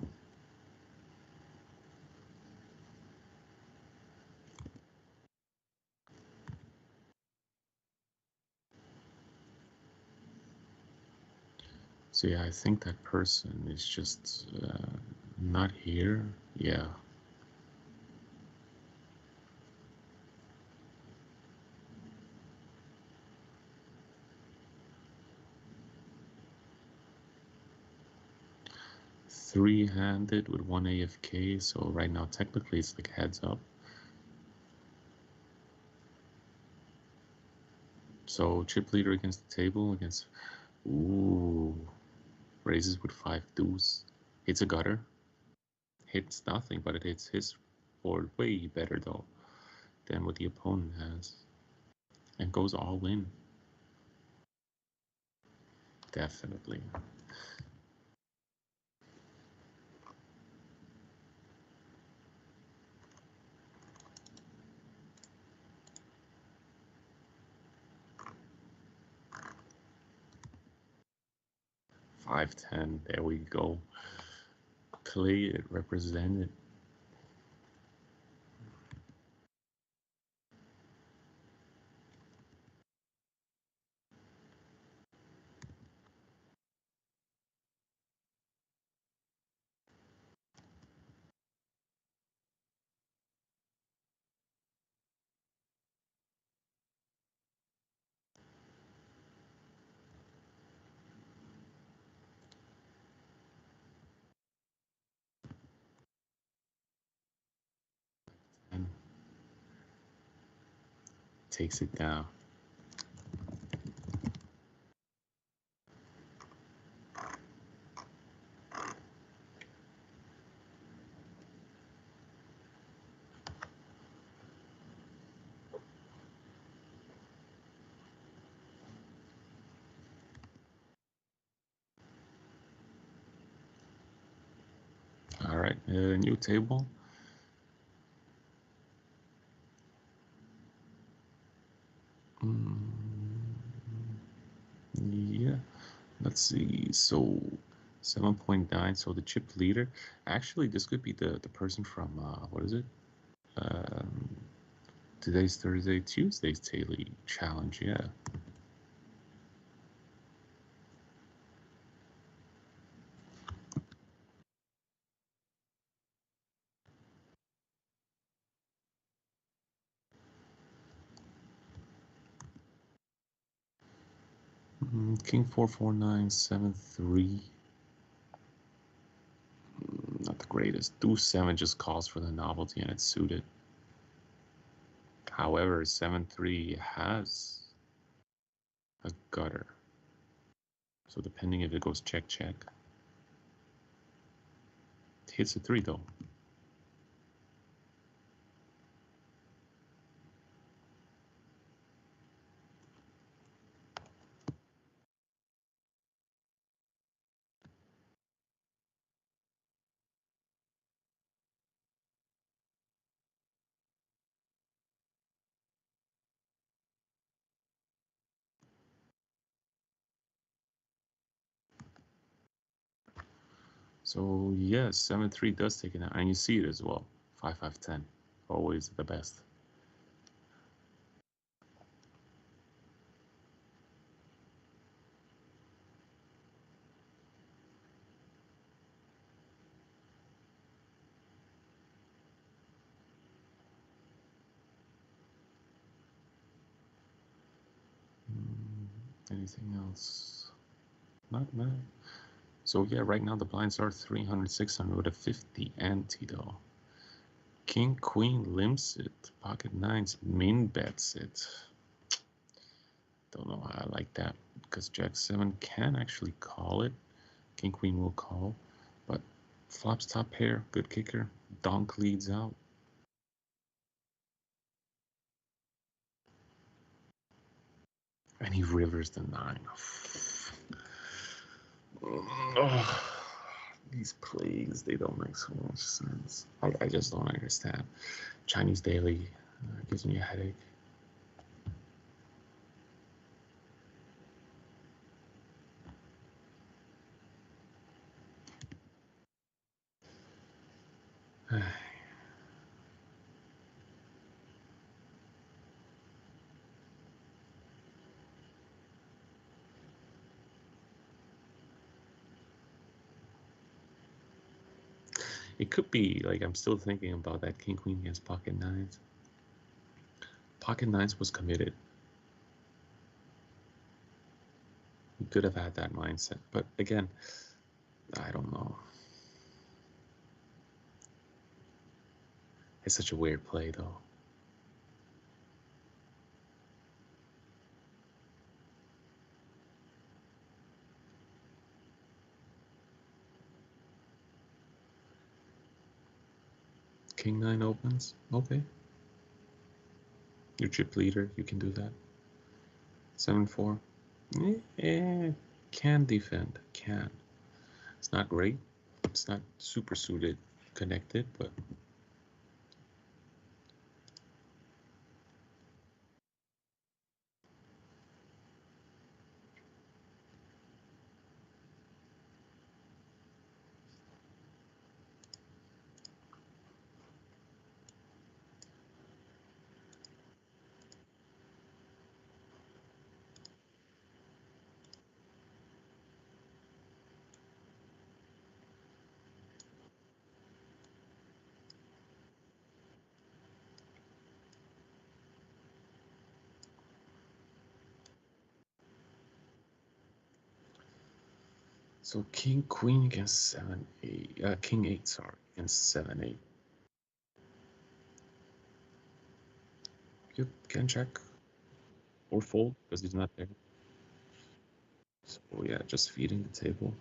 So yeah, I think that person is just not here. Yeah. Three-handed with one AFK, so right now technically it's like heads up. So chip leader against the table against, ooh, raises with 5 deuce. Hits a gutter. Hits nothing, but it hits his board way better though than what the opponent has. And goes all in. Definitely. $5-10, there we go. Play it, represent it. And takes it down. All right, new table. Yeah, let's see. So 7.9. So the chip leader. Actually, this could be the person from what is it? Today's Thursday, Tuesday's daily challenge. Yeah. King 44973. Not the greatest. Deuce 7 just calls for the novelty and it's suited. However, 7-3 has a gutter. So depending if it goes check check. It hits a 3 though. So yes, 7-3 does take it out, and you see it as well. 5-5-10, always the best. Anything else? Not bad. So yeah, right now the blinds are 300, 600 with a 50 ante though. King Queen limps it. Pocket nines min bets it. Don't know how I like that because Jack 7 can actually call it. King Queen will call, but flops top pair, good kicker. Donk leads out. And he rivers the 9. Oh, these plays, they don't make so much sense. I just don't understand. Chinese daily gives me a headache. It could be like I'm still thinking about that king queen against pocket nines. Pocket nines was committed. He could have had that mindset, but again, I don't know. It's such a weird play, though. King nine opens. Okay. Your chip leader, you can do that. 7-4. Can defend. Can. It's not great. It's not super suited connected, but so king queen against 7-8. King 8, sorry, against 7-8. You can check or fold because he's not there. So yeah, just feeding the table.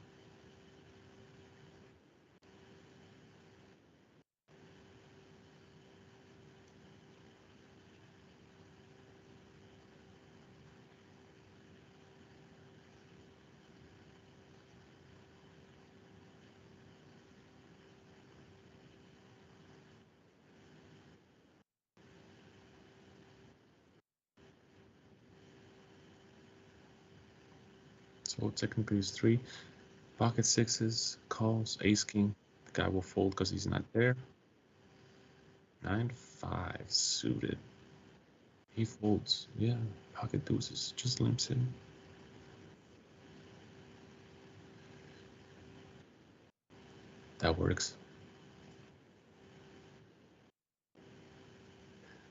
So technically it's 3. Pocket sixes, calls, ace king. The guy will fold because he's not there. 9-5 suited. He folds. Yeah, pocket deuces. Just limps him. That works.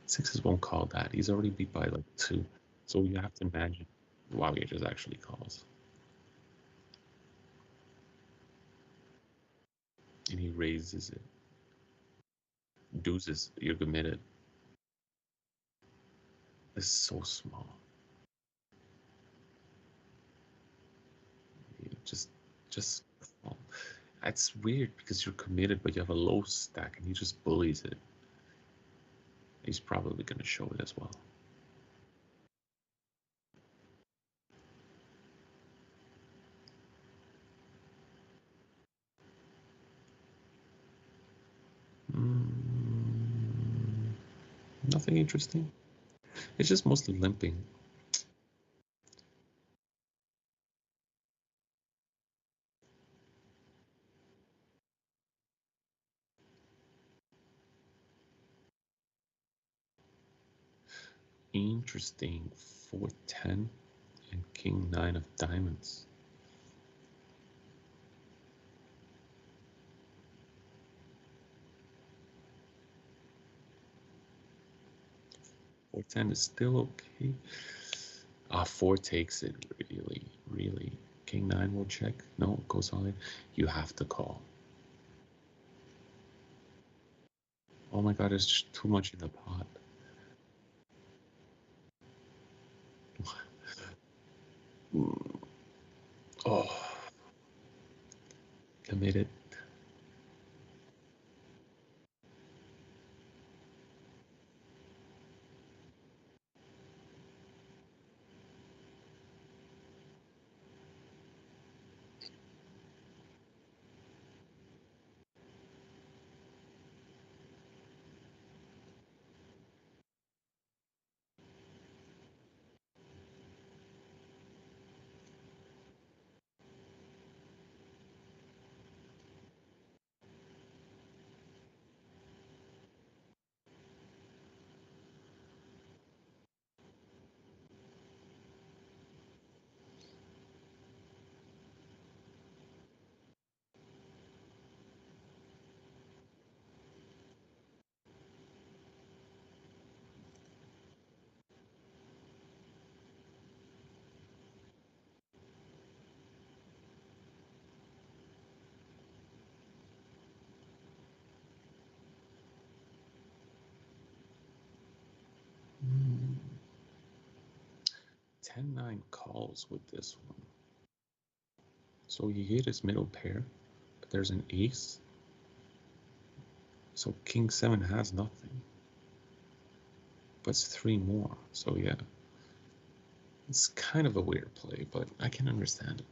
Sixes won't call that. He's already beat by like 2. So you have to imagine. Wow, he just actually calls. And he raises it. Deuces, you're committed. This is so small. Just that's weird because you're committed, but you have a low stack and he just bullies it. He's probably gonna show it as well. Nothing interesting. It's just mostly limping. Interesting. 4-10 and king 9 of diamonds. Four 10 is still okay. 4 takes it, really. King 9 will check. No, it goes on. You have to call. Oh my god, there's just too much in the pot. Oh, committed. 10-9 calls with this one. So he hit his middle pair, but there's an ace. So king 7 has nothing. But it's 3 more. So yeah, it's kind of a weird play, but I can understand it.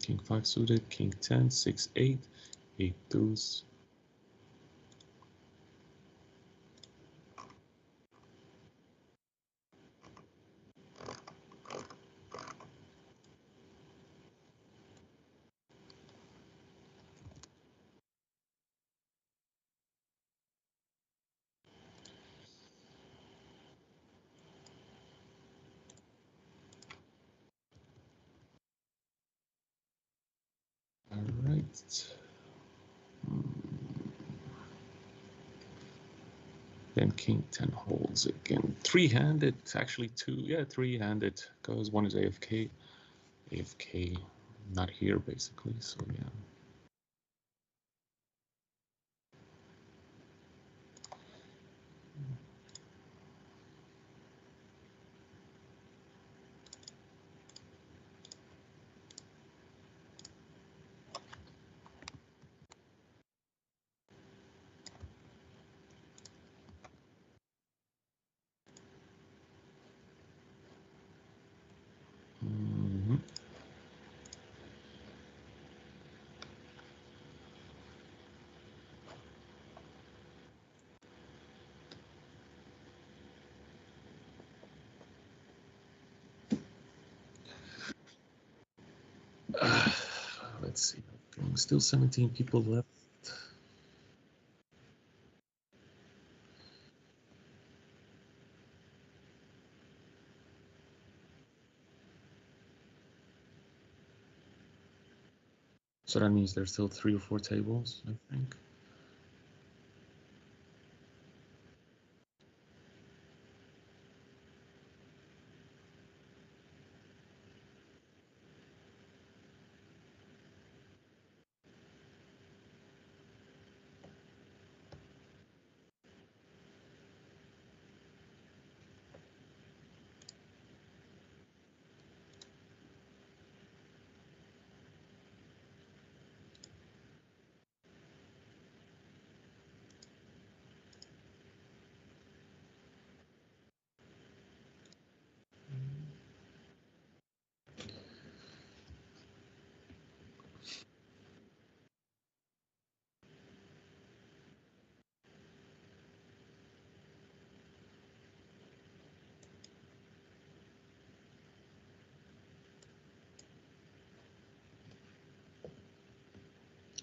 King 5 suited, king 10, 6, 8, 8 deuce. All right. Then king 10 holds again. Three-handed, actually two, yeah, three-handed, because one is AFK. AFK, not here basically, so yeah. Let's see. Still 17 people left. So that means there's still 3 or 4 tables, I think.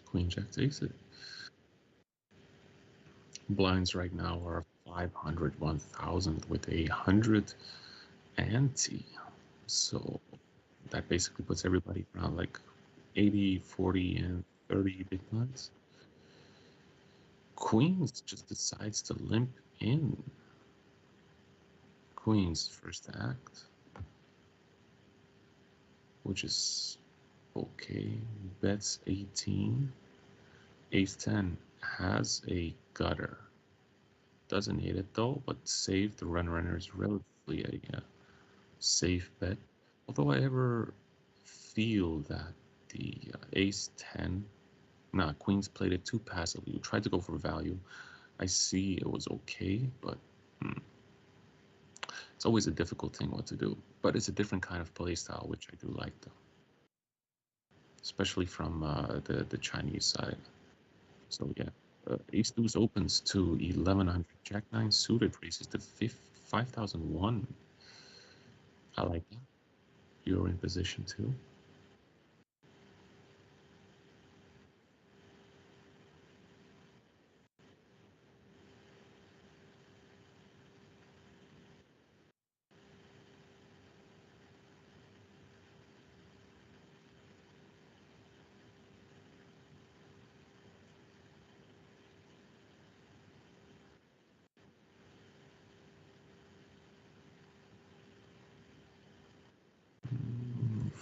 Queen Jack takes it. Blinds right now are 500, 1,000 with 100 ante. So that basically puts everybody around like 80, 40, and 30 big blinds. Queens just decides to limp in. Queens first act, which is okay. Bets 18. Ace 10 has a gutter. Doesn't hit it though, but save the runner is relatively a safe bet. Although I ever feel that the Ace 10, Queens played it too passively. We tried to go for value. I see it was okay, but it's always a difficult thing what to do. But it's a different kind of play style, which I do like though, especially from the Chinese side. So yeah, Ace Deuce opens to 1100. Jack 9 suited raises to 5,001. I like that. You're in position too.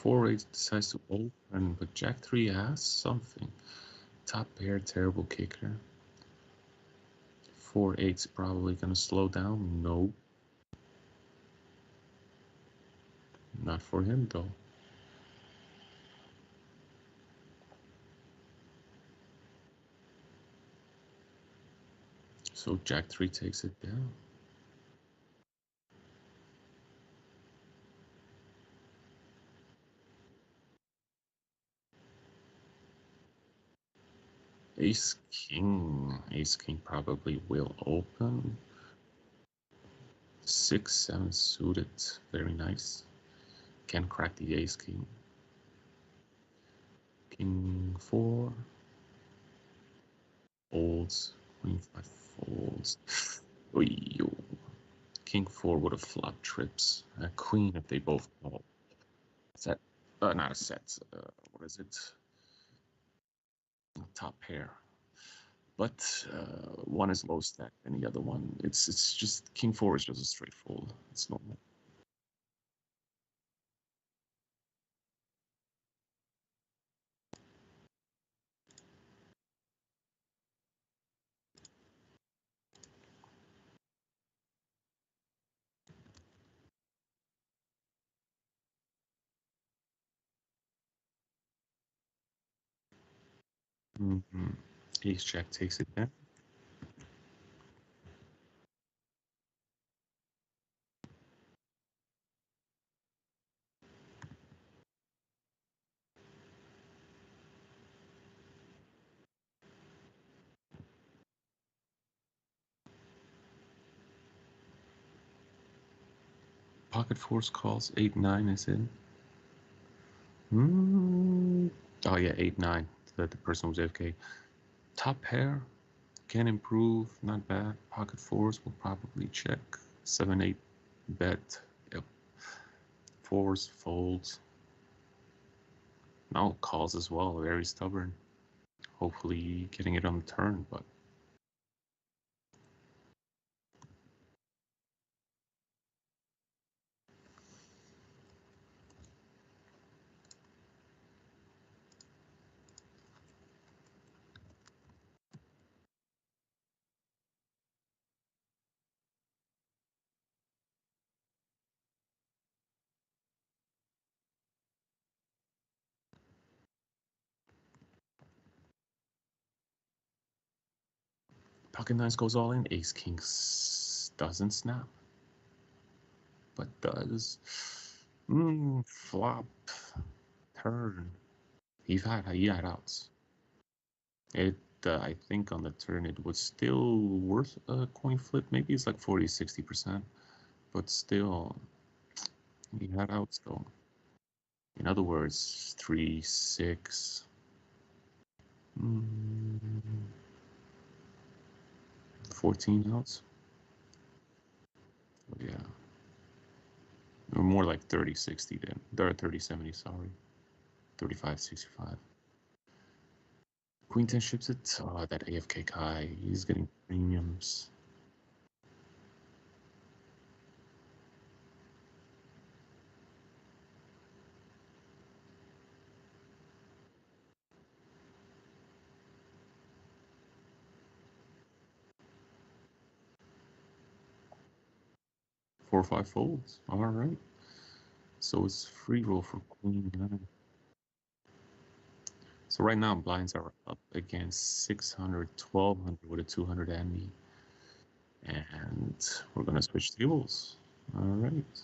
4-8 decides to open, but Jack 3 has something. Top pair, terrible kicker. 4-8's probably gonna slow down. No. Not for him though. So Jack 3 takes it down. Ace King. Ace King probably will open. 6-7 suited. Very nice. Can crack the Ace King. King 4. Folds. Queen 5 folds. Oy, King 4 would have flopped trips. Queen if they both call. Set. Not a set. What is it? Top pair. But one is low stack and the other one, it's just King 4 is just a straight fold. It's normal. Ace Jack takes it there. Pocket force calls 8-9 is in. Oh yeah, 8-9. The person was AFK. Top pair can improve, not bad. Pocket fours will probably check. 7-8 bet. Yep. Fours folds. Now calls as well. Very stubborn. Hopefully getting it on the turn, but. Pocket nines goes all in. Ace king doesn't snap, but does. Flop. Turn. He had outs. It I think on the turn it was still worth a coin flip. Maybe it's like 40-60%, but still he had outs though. In other words, 3-6. 14 outs. Oh, yeah. Or more like 30-60 then. Or 30-70, sorry. 35-65. Queen 10 ships it. Oh, that AFK guy. He's getting premiums. Four or five folds. All right. So it's free roll for Queen 9. So right now blinds are up against 600, 1200 with a 200 ante. And we're gonna switch tables. All right.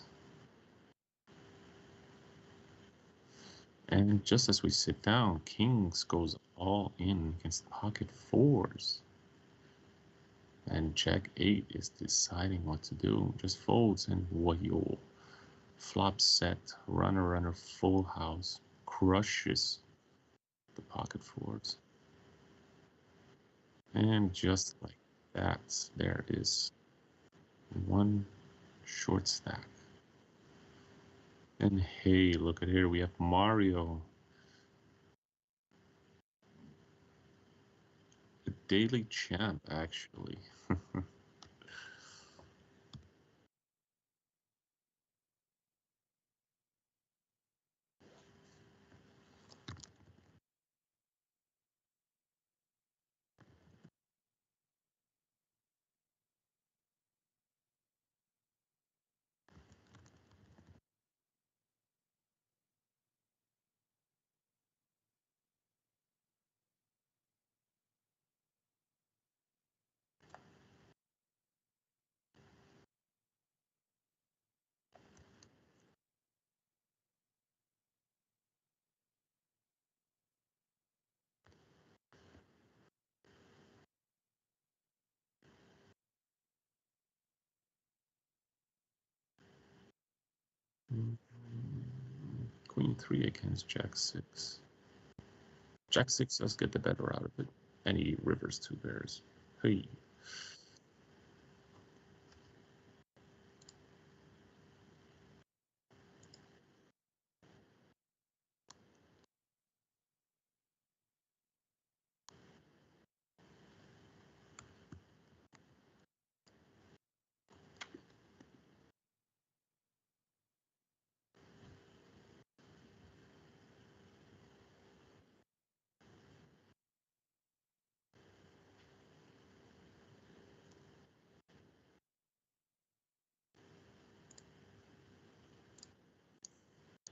And just as we sit down, Kings goes all in against pocket fours. And Jack 8 is deciding what to do. Just folds and wayo. Flop set, runner, full house, crushes the pocket fours. And just like that, there is one short stack. And hey, look at here, we have Mario. A daily champ, actually. Queen 3 against Jack 6. Jack 6 does get the better out of it. And he rivers 2 pairs. Hey.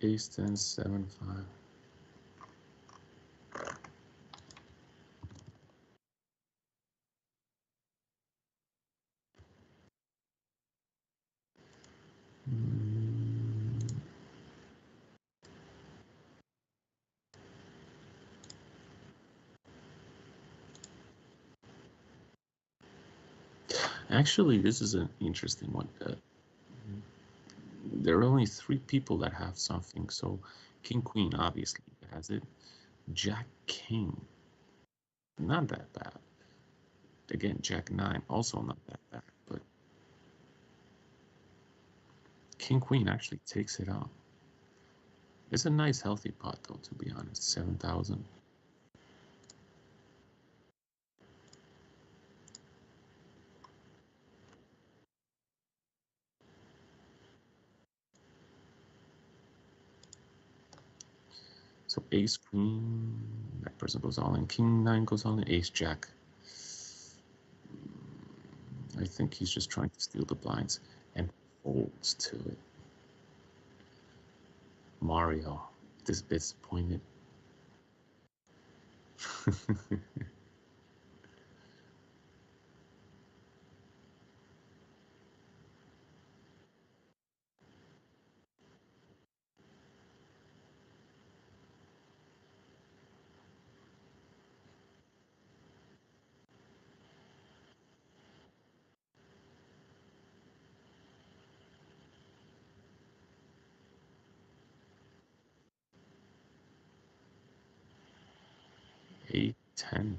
Ace 10, 7, 5. Actually, this is an interesting one. There are only 3 people that have something. So King Queen obviously has it. Jack King, not that bad. Again, Jack 9, also not that bad. But King Queen actually takes it out. It's a nice healthy pot though, to be honest. 7,000. So Ace Queen, that person goes all in. King 9 goes all in. Ace Jack. I think he's just trying to steal the blinds and folds to it. Mario, this disappointed. Eight, 10.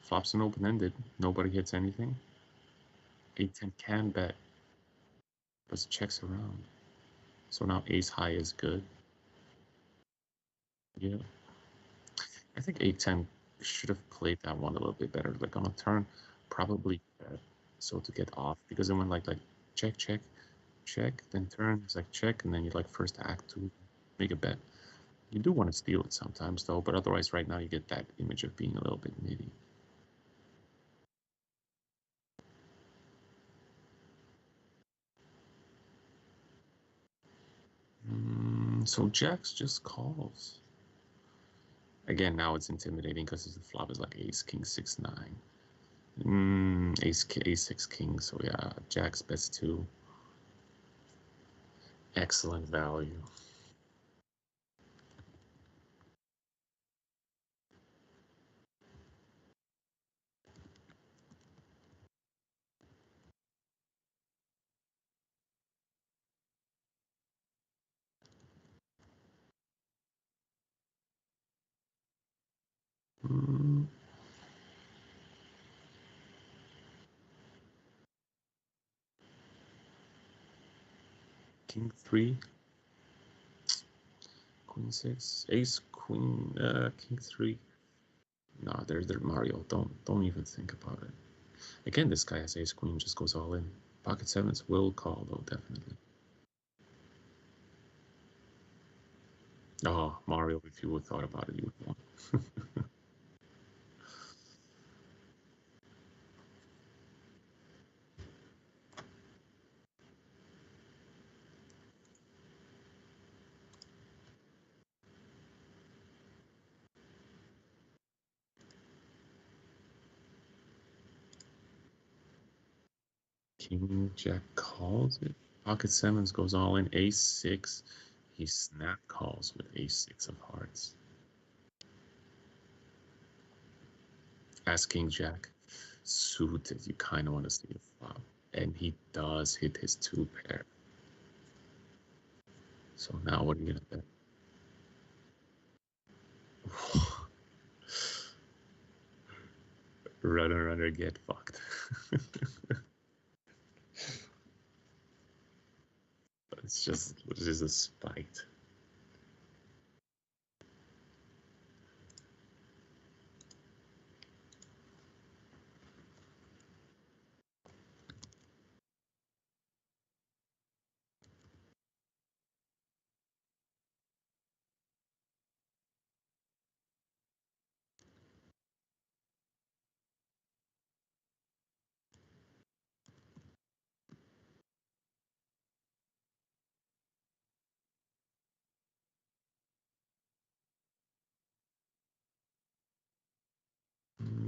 Flops and open-ended. Nobody hits anything. 8, 10 can bet. But checks around. So now ace high is good. Yeah. I think 8, 10 should have played that one a little bit better. Like on a turn, probably bet. So to get off. Because it went like check, check, check. Then turn, it's like check. And then you like first act to make a bet. You do want to steal it sometimes though. But otherwise right now you get that image of being a little bit nitty. So Jacks just calls. Again, now it's intimidating because the flop is like ace, king, 6, 9. Ace, 6, king. So yeah, Jacks bets 2. Excellent value. King 3. Queen 6. Ace, queen, king 3. No, there's Mario. Don't even think about it. Again, this guy has ace queen, just goes all in. Pocket 7s will call though, definitely. Oh, Mario, if you would thought about it, you would want. King Jack calls it. Pocket 7s goes all in. Ace 6. He snap calls with ace 6 of hearts. As King Jack suited, you kind of want to see a flop. And he does hit his 2 pair. So now what are you gonna bet? Runner, get fucked. It's just a spite.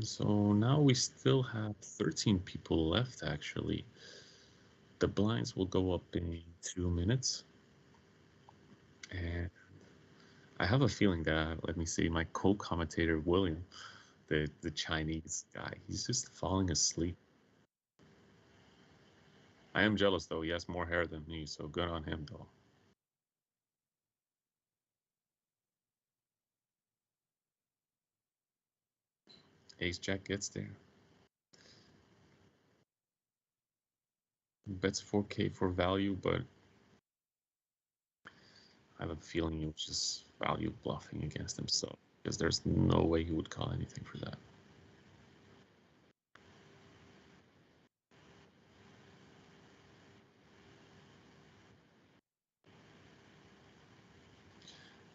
So now we still have 13 people left, actually. The blinds will go up in 2 minutes. And I have a feeling that, let me see, my co-commentator, William, the Chinese guy, he's just falling asleep. I am jealous, though. He has more hair than me, so good on him, though. Ace-Jack gets there. Bets 4K for value, but I have a feeling he was just value bluffing against himself, because there's no way he would call anything for that.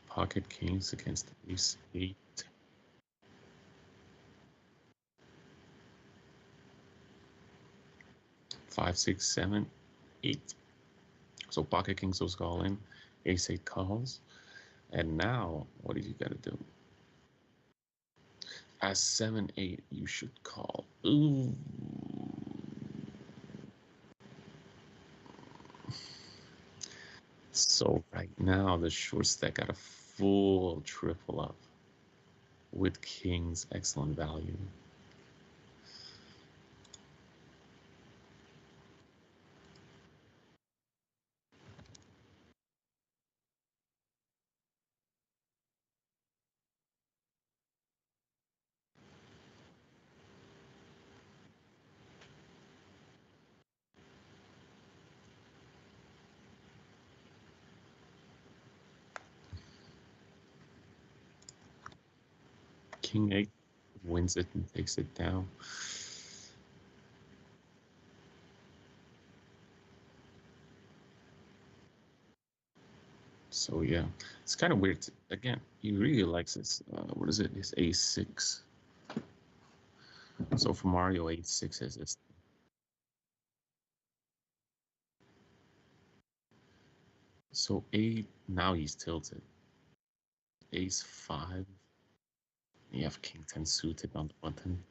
Pocket kings against ace 8. Five, 6, 7, 8. So pocket kings was calling, ace 8 calls. And now, what are you gonna do? As 7, 8, you should call. Ooh. So right now, the short stack got a full triple up with kings, excellent value. King 8 wins it and takes it down. So yeah, it's kind of weird. Again, he really likes this. What is it? His A6. So for Mario, A6 is this. So 8, now he's tilted. Ace 5. You have King 10 suited on the button.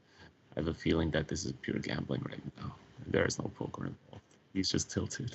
I have a feeling that this is pure gambling right now. There is no poker involved. He's just tilted.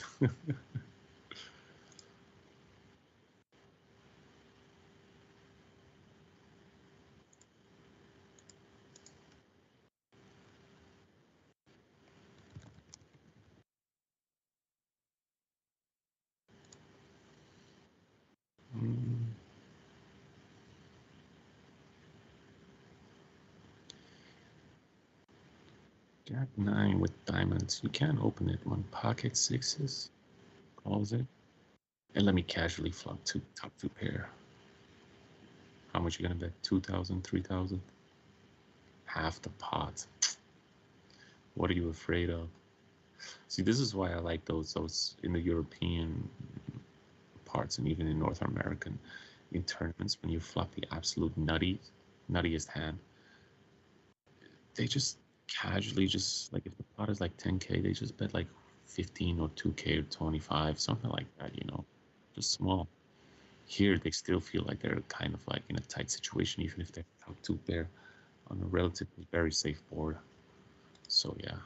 Jack 9 with diamonds. You can't open it when pocket sixes. Calls it. And let me casually flop top two pair. How much you gonna bet? 2,000, 3,000? Half the pot. What are you afraid of? See, this is why I like those in the European parts and even in North American in tournaments when you flop the absolute nuttiest hand. They just casually just like if the pot is like 10K, they just bet like 15 or 2K or 25, something like that, you know, just small. Here they still feel like they're kind of like in a tight situation, even if they're top two pair on a relatively very safe board. So yeah.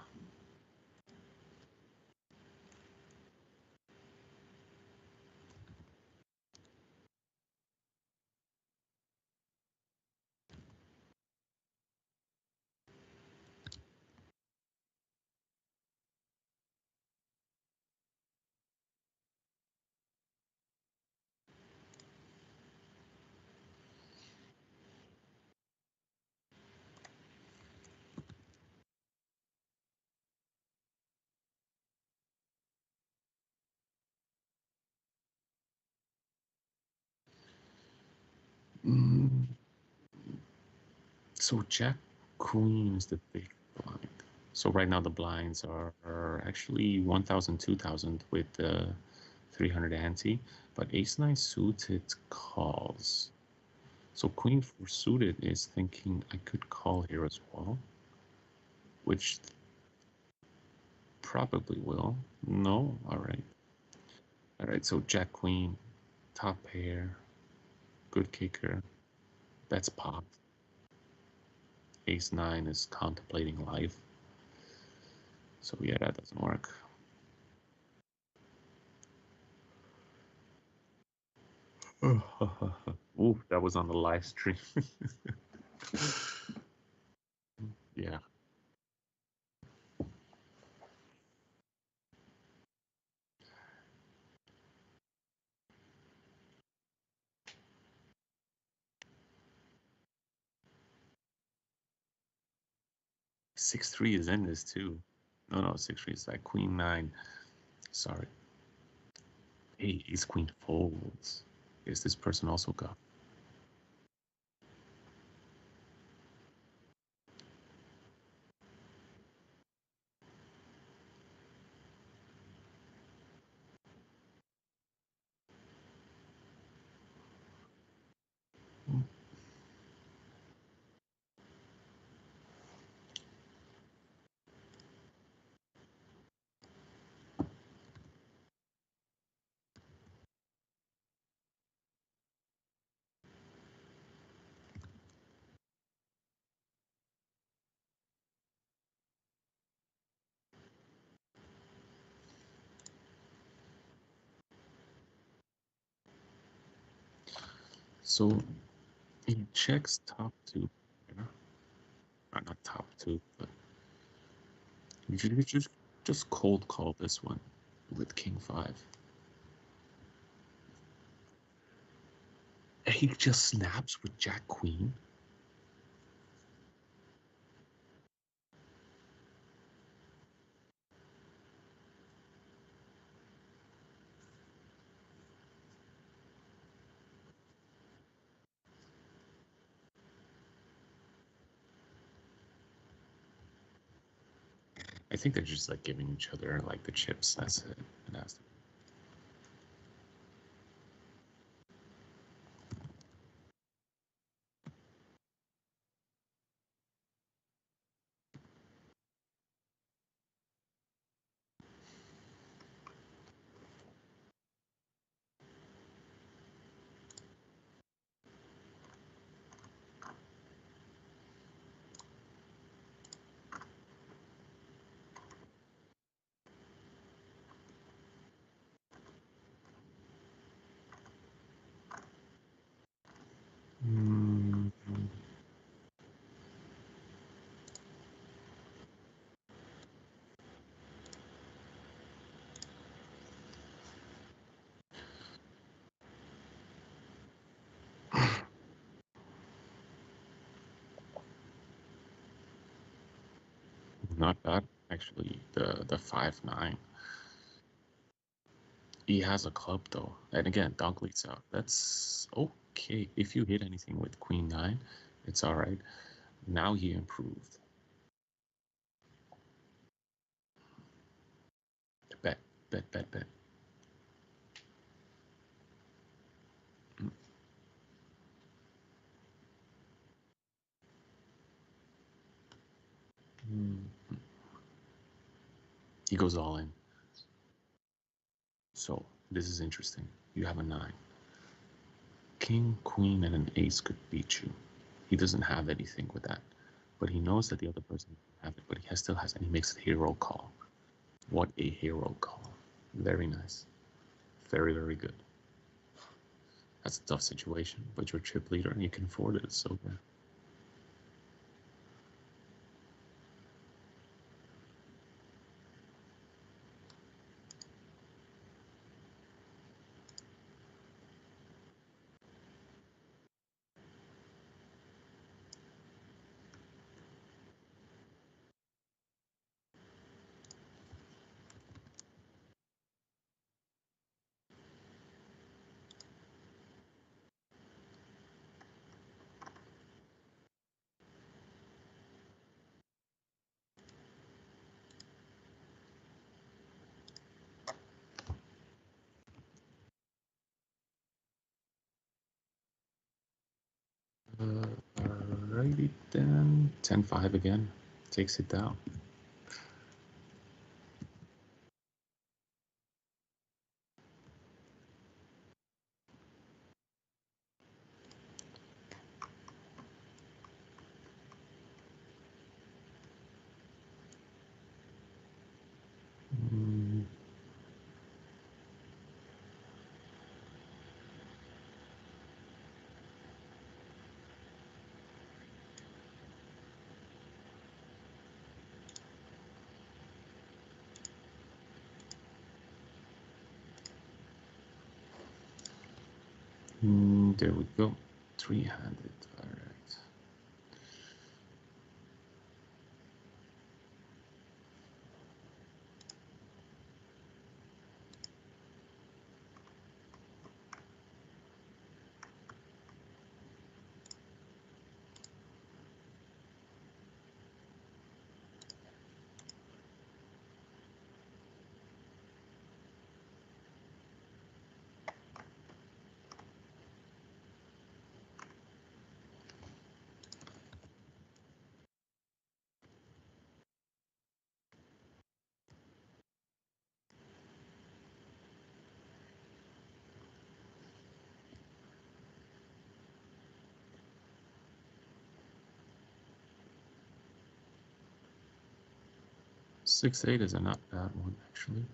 So Jack Queen is the big blind. So right now the blinds are actually 1,000, 2,000 with the 300 ante, but Ace 9 suited calls. So Queen 4 suited is thinking I could call here as well, which probably will. No, all right. All right, so Jack Queen, top pair, good kicker, that's popped. Ace 9 is contemplating life. So yeah, that doesn't work. Ooh, that was on the live stream. Yeah. Six three is in this too. No, 6-3 is like Queen 9. Sorry. Hey, Ace Queen folds. Is this person also got? So he checks top two. Not top two, but you should just cold call this one with King 5. He just snaps with Jack Queen. I think they're just like giving each other like the chips. That's it. And that's not bad actually. The 5-9. He has a club though, and again, dog leads out. That's okay. If you hit anything with Queen 9, it's all right. Now he improved. Bet, bet, bet, bet. He goes all in. So this is interesting. You have a 9. King, queen, and an ace could beat you. He doesn't have anything with that, but he knows that the other person doesn't have it. But he still has, and he makes a hero call. What a hero call! Very nice. Very, very good. That's a tough situation, but you're a chip leader and you can afford it. So yeah. maybe then 10-5 again. Takes it down. There we go. Three-handed. All right. Six eight is a not bad one, actually.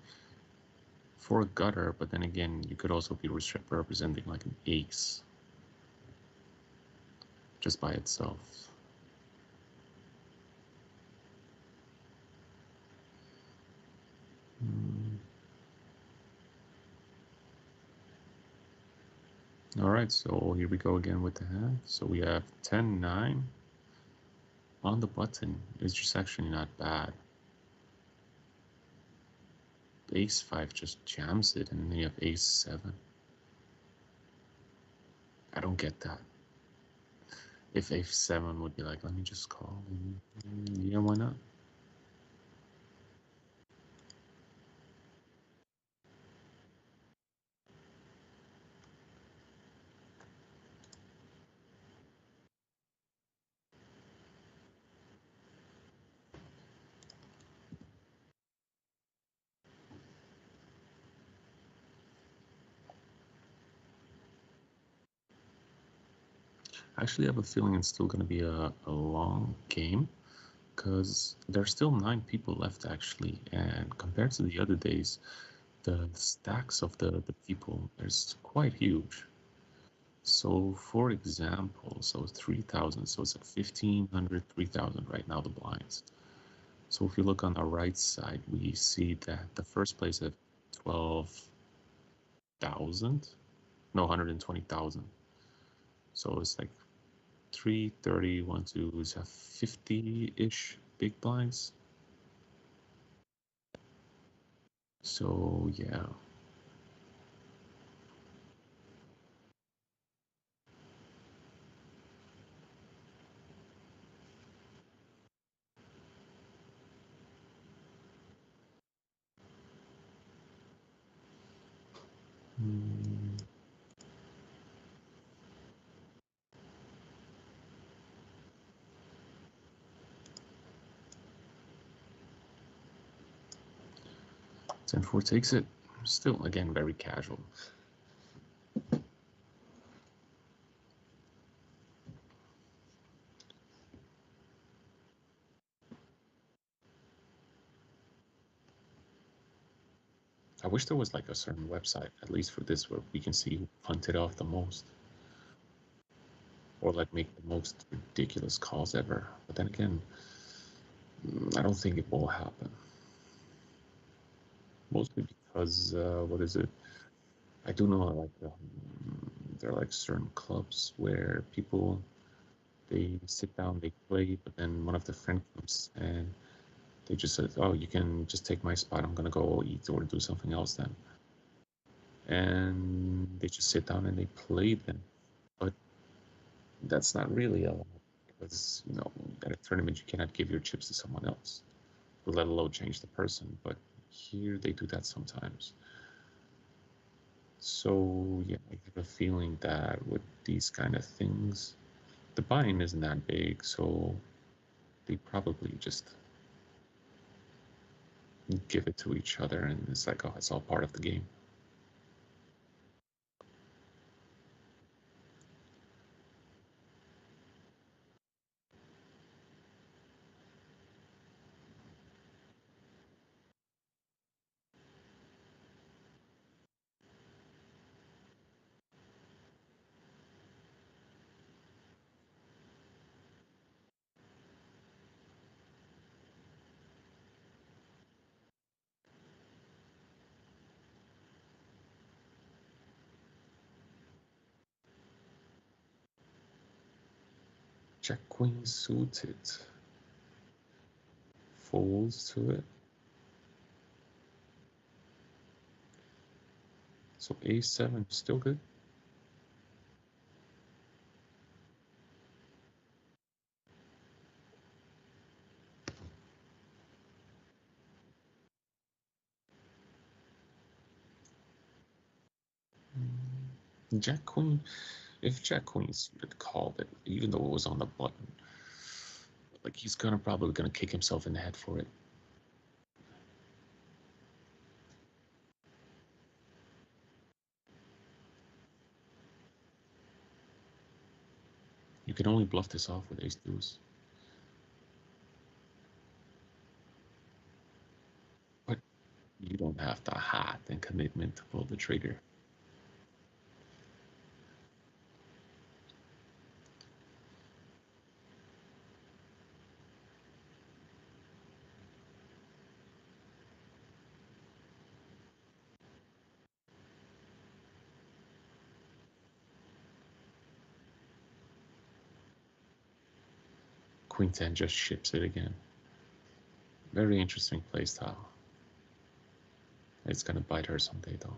For a gutter, but then again, you could also be representing like an ace just by itself. All right, so here we go again with the hand. So we have 10-9 on the button. It's just actually not bad. Ace 5 just jams it, and then you have ace 7. I don't get that. If ace 7 would be like, let me just call, yeah, why not? Actually, I have a feeling it's still going to be a long game, because there's still 9 people left, actually, and compared to the other days, the stacks of the people is quite huge. So for example, so 3,000, so it's at 1,500, 3,000 right now, the blinds. So if you look on the right side, we see that the first place at 12,000, no, 120,000. So it's like 330, 1, 2, is have 50-ish big blinds. So yeah. Hmm. 10-4 takes it. Still, again, very casual. I wish there was like a certain website, at least for this, where we can see who punted off the most. Or like make the most ridiculous calls ever. But then again, I don't think it will happen. Mostly because, what is it? I do know, like, there are like certain clubs where people, they sit down, they play, but then one of their friends comes and they just said, oh, you can just take my spot, I'm gonna go eat or do something else then. And they just sit down and they play them. But that's not really a, because, you know, at a tournament you cannot give your chips to someone else, let alone change the person. But here they do that sometimes. So yeah, I have a feeling that with these kind of things, The buy-in isn't that big, so they probably just give it to each other, and it's like, oh, it's all part of the game. Jack Queen suited. Folds to it. So A7 still good. Jack Queen, if Jack Queen's called it, even though it was on the button, like he's probably gonna kick himself in the head for it. You can only bluff this off with ace deuce. But you don't have the heart and commitment to pull the trigger. Queen 10 just ships it again. Very interesting playstyle. It's gonna bite her someday though.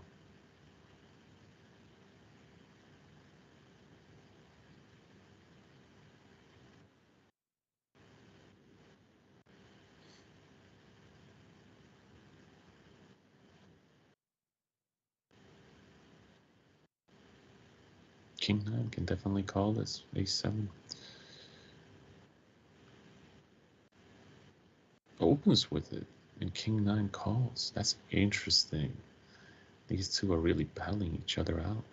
King 9 can definitely call this. Ace 7. Opens with it, and King 9 calls. That's interesting. These two are really battling each other out.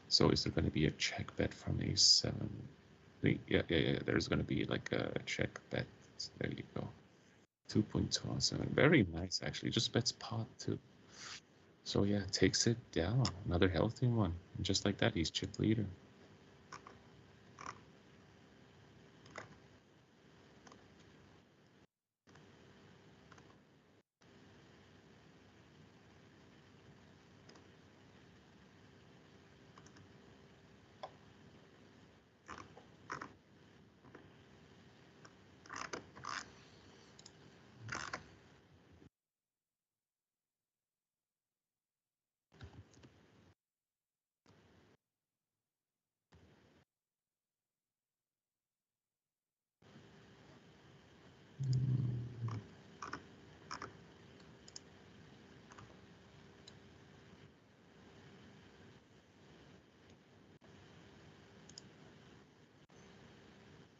So is there going to be a check bet from A7? Yeah. There's going to be like a check bet. There you go. 2.27. Very nice, actually. Just bets pot too. So yeah, takes it down. Another healthy one. And just like that, he's chip leader.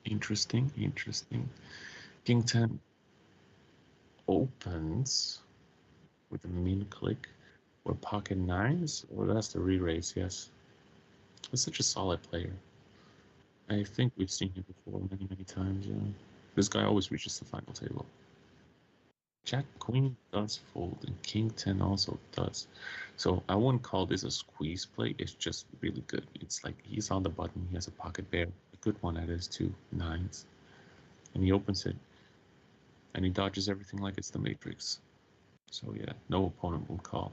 Interesting. King 10 opens with a min click or pocket nines. Well, that's the re-raise, yes. He's such a solid player. I think we've seen him before many times. Yeah. This guy always reaches the final table. Jack Queen does fold, and King 10 also does. So I wouldn't call this a squeeze play. It's just really good. It's like he's on the button. He has a pocket pair, a good one at his 2 nines, and he opens it, and he dodges everything like it's the Matrix. So yeah, no opponent will call.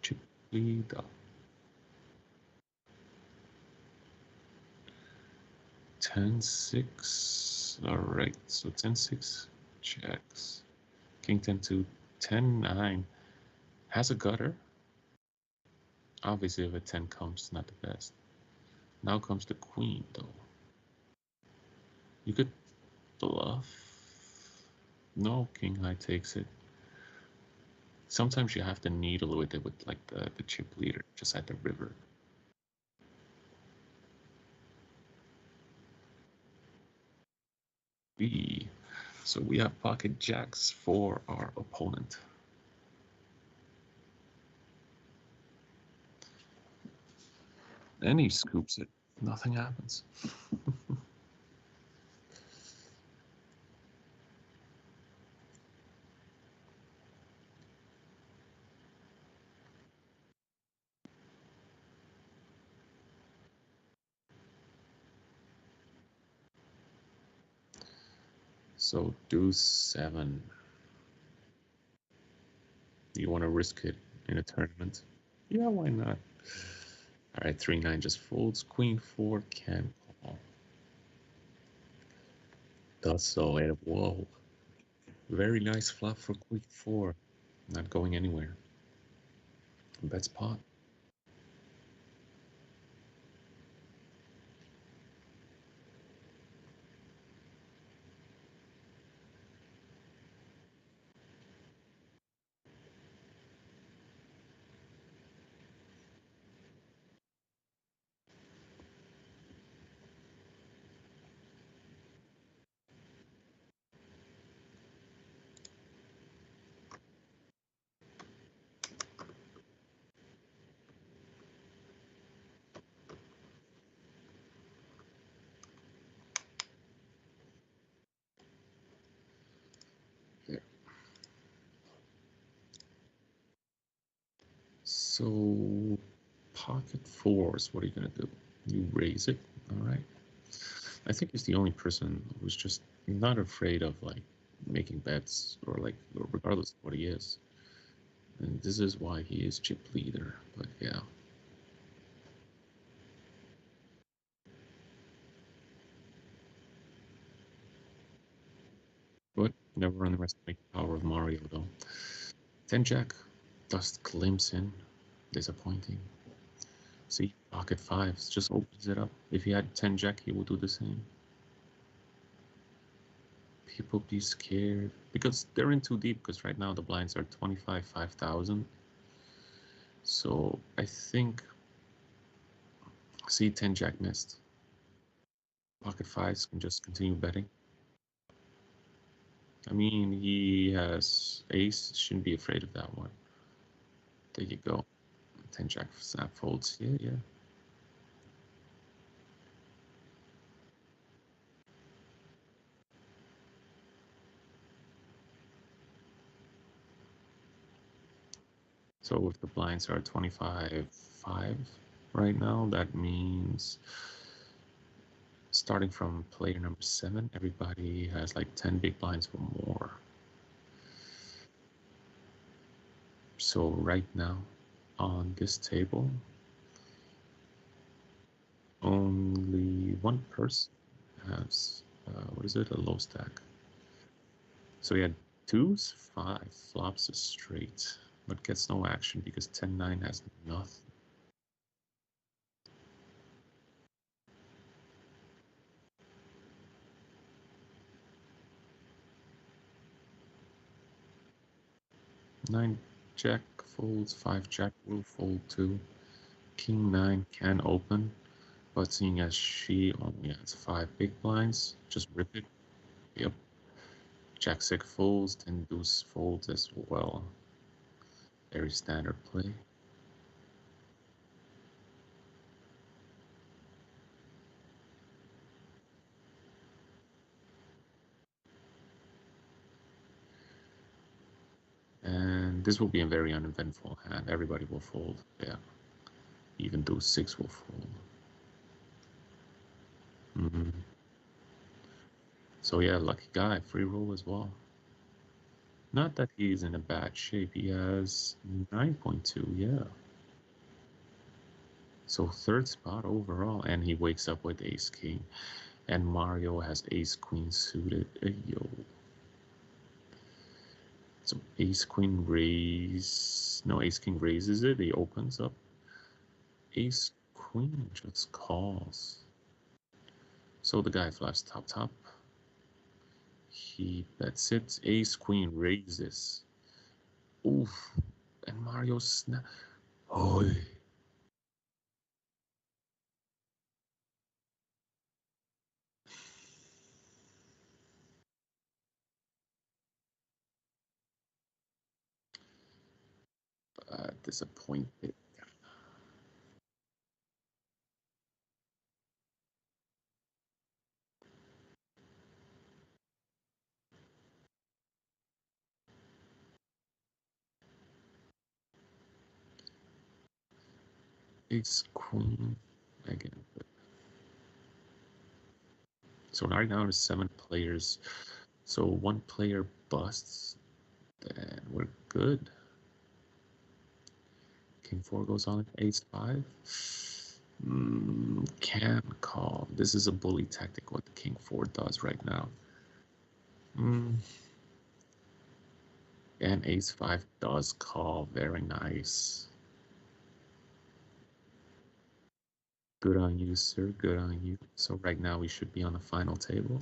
Chip lead up. 10-6. All right, so 10-6 checks. King 10-2, 10-9. Has a gutter. Obviously, if a 10 comes, not the best. Now comes the queen, though. You could bluff. No, king high takes it. Sometimes you have to needle with it with like the chip leader just at the river. So we have pocket jacks for our opponent. And he scoops it. Nothing happens. So deuce 7. Do you want to risk it in a tournament? Yeah, why not? All right, 3-9 just folds. Queen 4 can call. Does so. And whoa. Very nice flop for queen 4. Not going anywhere. Bets pot. There. So pocket 4s, what are you gonna do? You raise it, all right? I think he's the only person who's just not afraid of like making bets or like regardless of what he is. And this is why he is chip leader. But yeah. But never underestimate the power of Mario though. 10 Jack, dust glimpse in. Disappointing. See, pocket 5s just opens it up. If he had 10 Jack, he would do the same. People be scared because they're in too deep because right now the blinds are 25, 5,000. So I think, see 10 Jack missed. Pocket 5s can just continue betting. I mean, he has ace, shouldn't be afraid of that one. There you go. 10 Jack snap folds. Yeah, yeah. So if the blinds are 25-5 right now, that means starting from player number 7, everybody has like 10 big blinds or more. So right now on this table, only one person has, what is it, a low stack. So he had 2s, 5 flops straight, but gets no action because 10-9 has nothing. Nine Jack folds, 5 Jack will fold too. King 9 can open, but seeing as she only has 5 big blinds, just rip it. Yep. Jack 6 folds, 10 deuce folds as well. Very standard play. And this will be a very uneventful hand. Everybody will fold. Yeah. Even deuce 6 will fold. So yeah, lucky guy, free roll as well. Not that he's in a bad shape. He has 9.2, yeah. So third spot overall, and he wakes up with ace king. And Mario has ace queen suited. Yo. So ace queen raise. No, ace king raises it. He opens up. Ace queen just calls. So the guy flips top top. He bets it. Ace queen raises. Oof. And Mario snap. Oh. disappointed. Ace queen again. So right now there's 7 players. So 1 player busts, then we're good. King 4 goes on. Ace 5. Can call. This is a bully tactic. What the King 4 does right now. And Ace 5 does call. Very nice. Good on you, sir. Good on you. So right now we should be on the final table.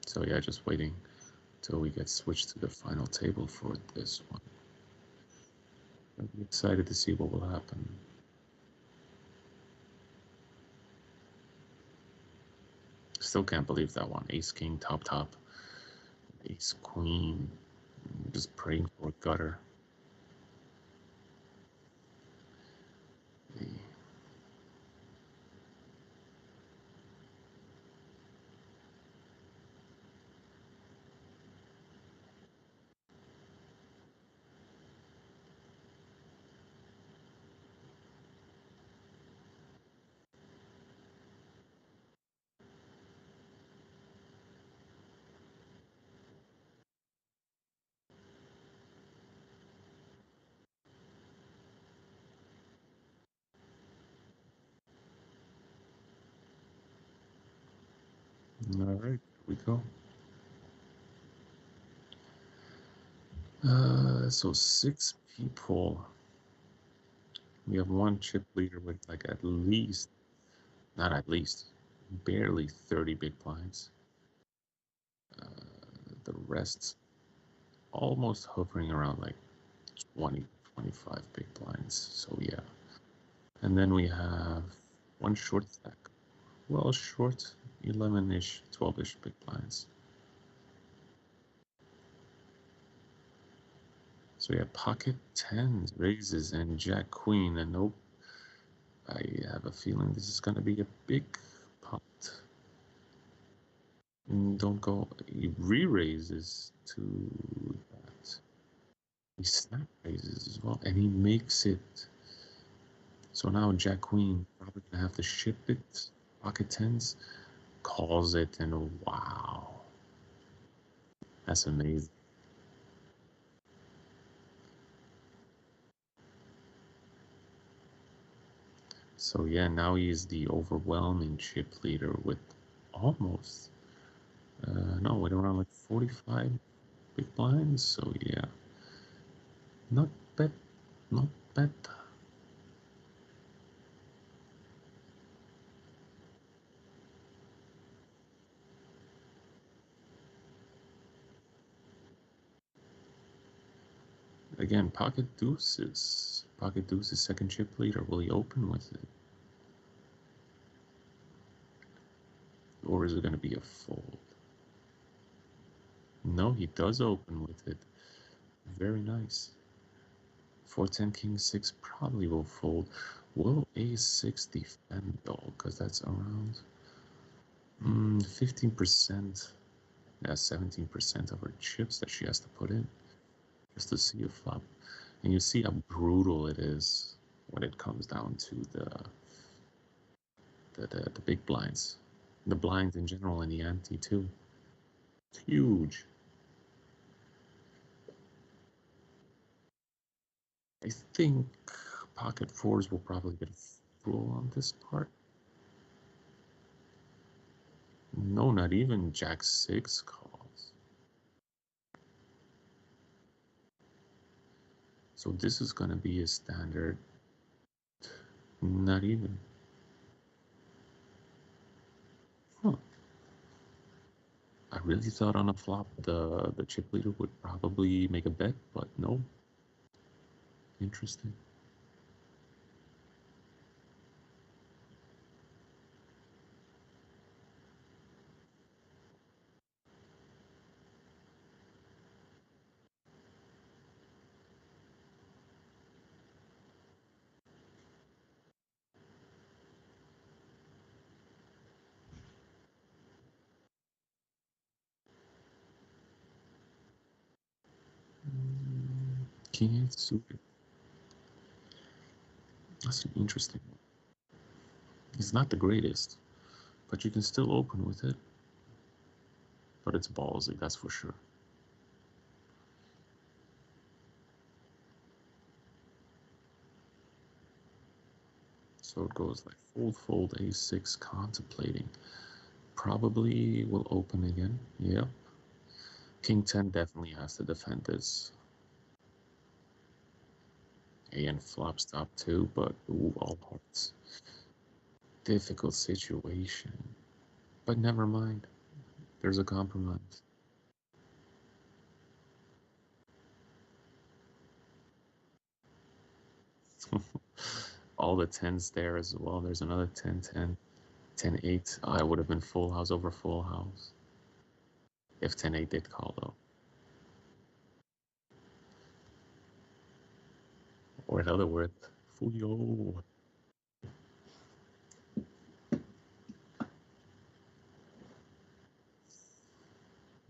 So yeah, just waiting till we get switched to the final table for this one. I'm excited to see what will happen. Still can't believe that one. Ace King top, Ace Queen. Just praying for a gutter. All right, here we go. So 6 people. We have 1 chip leader with like at least, not at least, barely 30 big blinds. The rest almost hovering around like 20, 25 big blinds. So yeah. And then we have 1 short stack. Well, short, 11-ish, 12-ish big blinds. So yeah, pocket 10s, raises, and jack queen. And nope, I have a feeling this is going to be a big pot. Don't go, he re-raises to that. He snap raises as well, and he makes it. So now jack queen, probably going to have to ship it. Pocket 10s, calls it, and wow. That's amazing. So yeah, now he is the overwhelming chip leader with almost, no, with around like 45 big blinds. So yeah, not bad, not bad. Again, pocket deuces, second chip leader. Will he open with it? Or is it going to be a fold? No, he does open with it. Very nice. 4-10 king 6 probably will fold. Will a6 defend though? Because that's around 15%. Yeah, 17% of her chips that she has to put in just to see a flop. And you see how brutal it is when it comes down to the big blinds. The blinds in general and the ante too. It's huge. I think pocket 4s will probably get a full on this part. No, not even jack 6 calls. So this is going to be a standard. Not even. Huh. really thought on a flop the chip leader would probably make a bet, but no. Interesting. King 8 suited. That's an interesting one. It's not the greatest, but you can still open with it. But it's ballsy, that's for sure. So it goes like fold, fold, a6, contemplating. Probably will open again. Yep. King 10 definitely has to defend this. And flop stop too, but ooh, all hearts. Difficult situation. But never mind. There's a compromise. All the 10s there as well. There's another 10, 10, 10, 8. Oh, it would have been full house over full house. If 10, 8 did call though. Or in other words, Fuyo.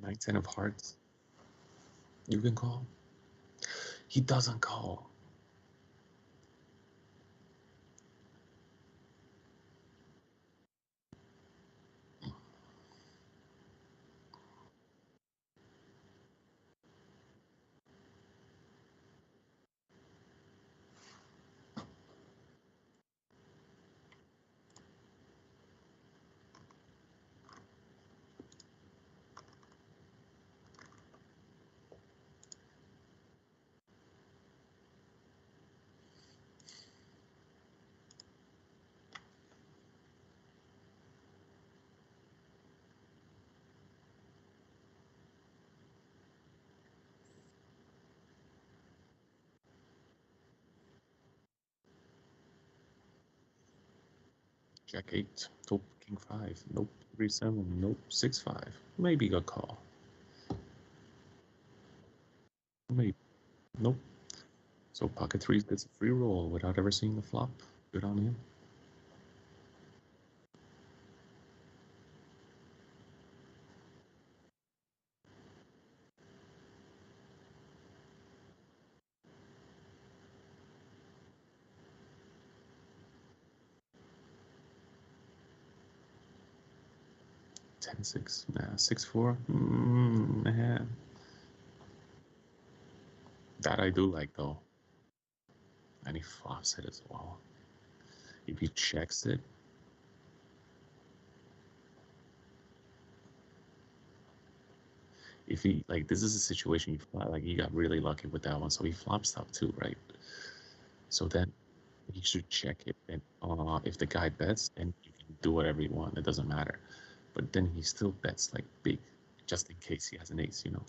9, 10 of hearts. You can call. He doesn't call. Jack 8. Nope. King 5. Nope. 3, 7. Nope. 6, 5. Maybe a call. Maybe. Nope. So pocket 3 gets a free roll without ever seeing the flop. Good on him. Ten six, nah, 6 4. Nah. That I do like though. And he flops it as well. If he checks it, if he like, this is a situation you flat, like he got really lucky with that one, so he flops top too, right? So then he should check it, and if the guy bets, then you can do whatever you want. It doesn't matter. But then he still bets like big, just in case he has an ace, you know.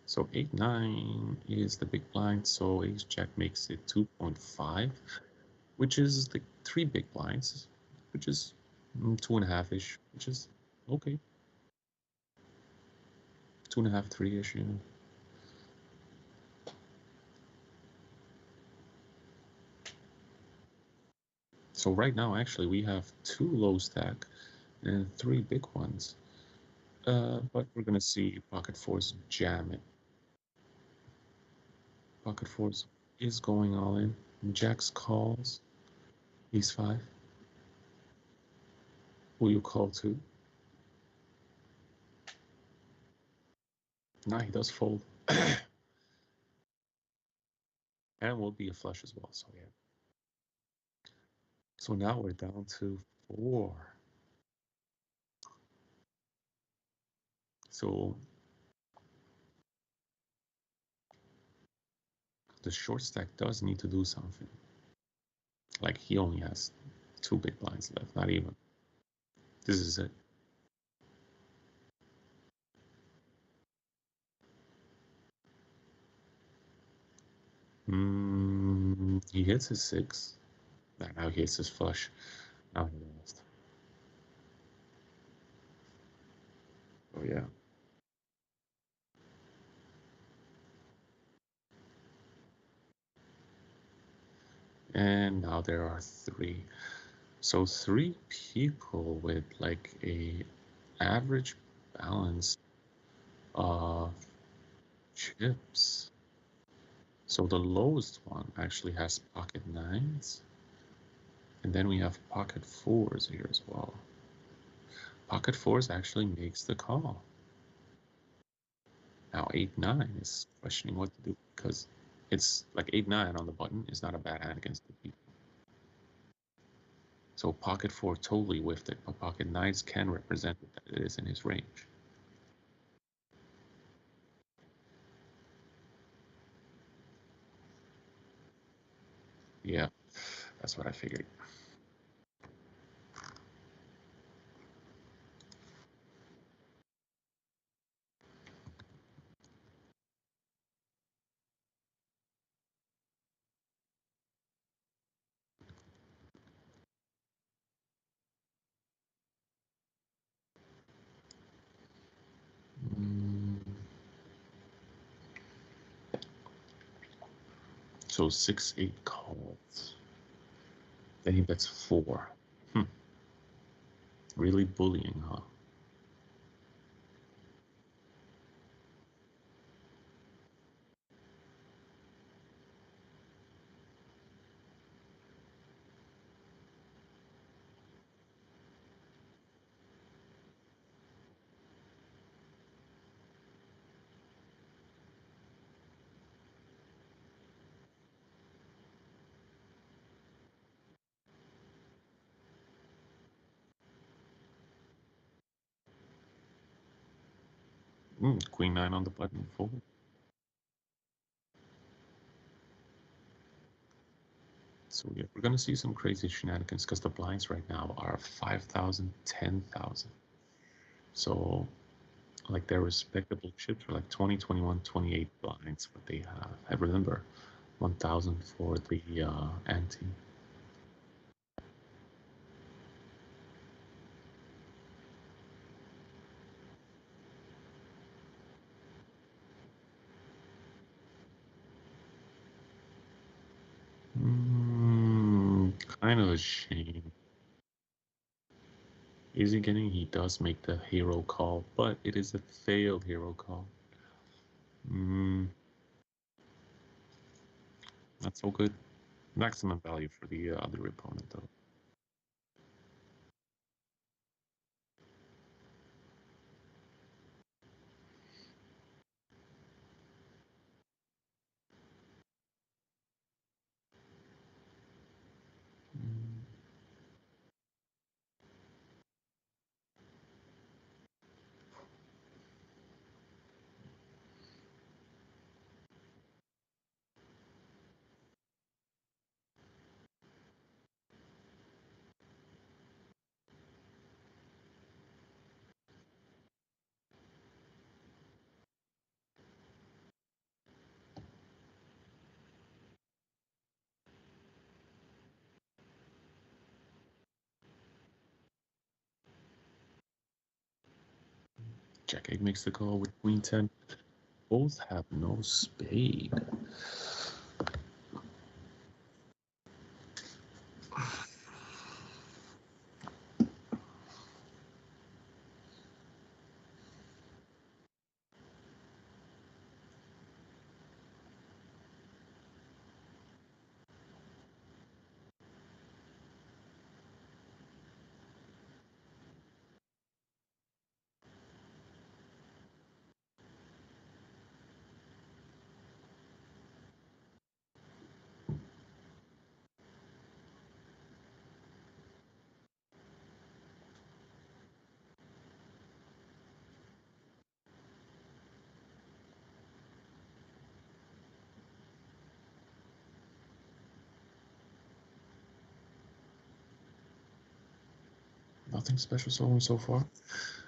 So 8 9 is the big blind, so ace jack makes it 2.5, which is the 3 big blinds, which is 2.5 ish, which is okay. 2.5, 3 ish, you know. So right now, actually, we have 2 low stack and 3 big ones. But we're gonna see pocket fours jam it. Pocket fours is going all in. Jacks calls. Ace 5. Will you call too? Nah, he does fold. And will be a flush as well, so yeah. So now we're down to 4. So the short stack does need to do something. Like he only has 2 big blinds left, not even. This is it. He hits his 6. Now he hits his flush. Now he lost. Oh yeah. And now there are 3. So 3 people with like a average balance of chips. So the lowest one actually has pocket 9s. And then we have pocket 4s here as well. Pocket 4s actually makes the call. Now 8-9 is questioning what to do because it's like 8-9 on the button is not a bad hand against the people. So pocket 4 totally whiffed it, but pocket 9s can represent that it is in his range. Yeah, that's what I figured. So 6-8 calls. Then he bets 4. Really bullying, huh? Queen 9 on the button, fold. So yeah, we're gonna see some crazy shenanigans because the blinds right now are 5,000, 10,000. So like their respectable chips are like 20, 21, 28 blinds, what they have. I remember 1,000 for the ante. Kind of a shame. Is he getting? He does make the hero call, but it is a failed hero call. Not so good. Maximum value for the other opponent, though. Jack 8 makes the call with Queen 10. Both have no spade. nothing special so far.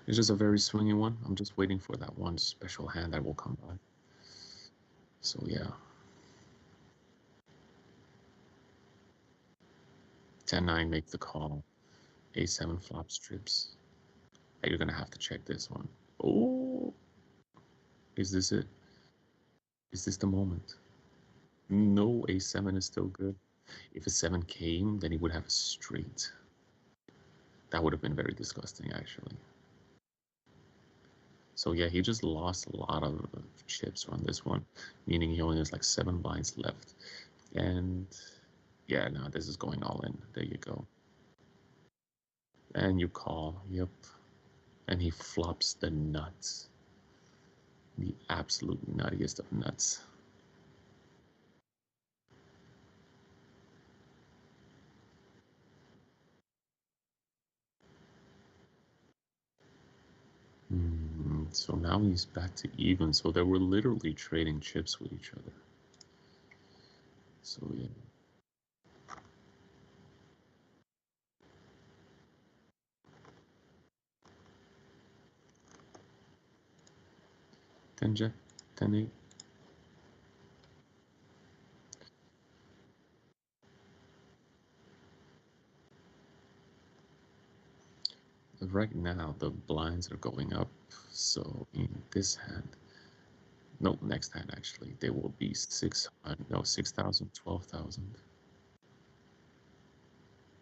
It's just a very swingy one. I'm just waiting for that one special hand that will come by. So yeah. 10-9 make the call. A7 flop strips. Hey, you're gonna have to check this one. Oh, is this it? Is this the moment? No, A7 is still good. If a 7 came, then he would have a straight. That would have been very disgusting, actually. So yeah, he just lost a lot of chips on this one, meaning he only has like 7 blinds left. And yeah, no, this is going all in. There you go. And you call, yep. And he flops the nuts. The absolute nuttiest of nuts. So now he's back to even. So they were literally trading chips with each other. So yeah. Ten jack, 10-8. Right now the blinds are going up. So in this hand, no, next hand actually, they will be 600, no, 6,000, 12,000.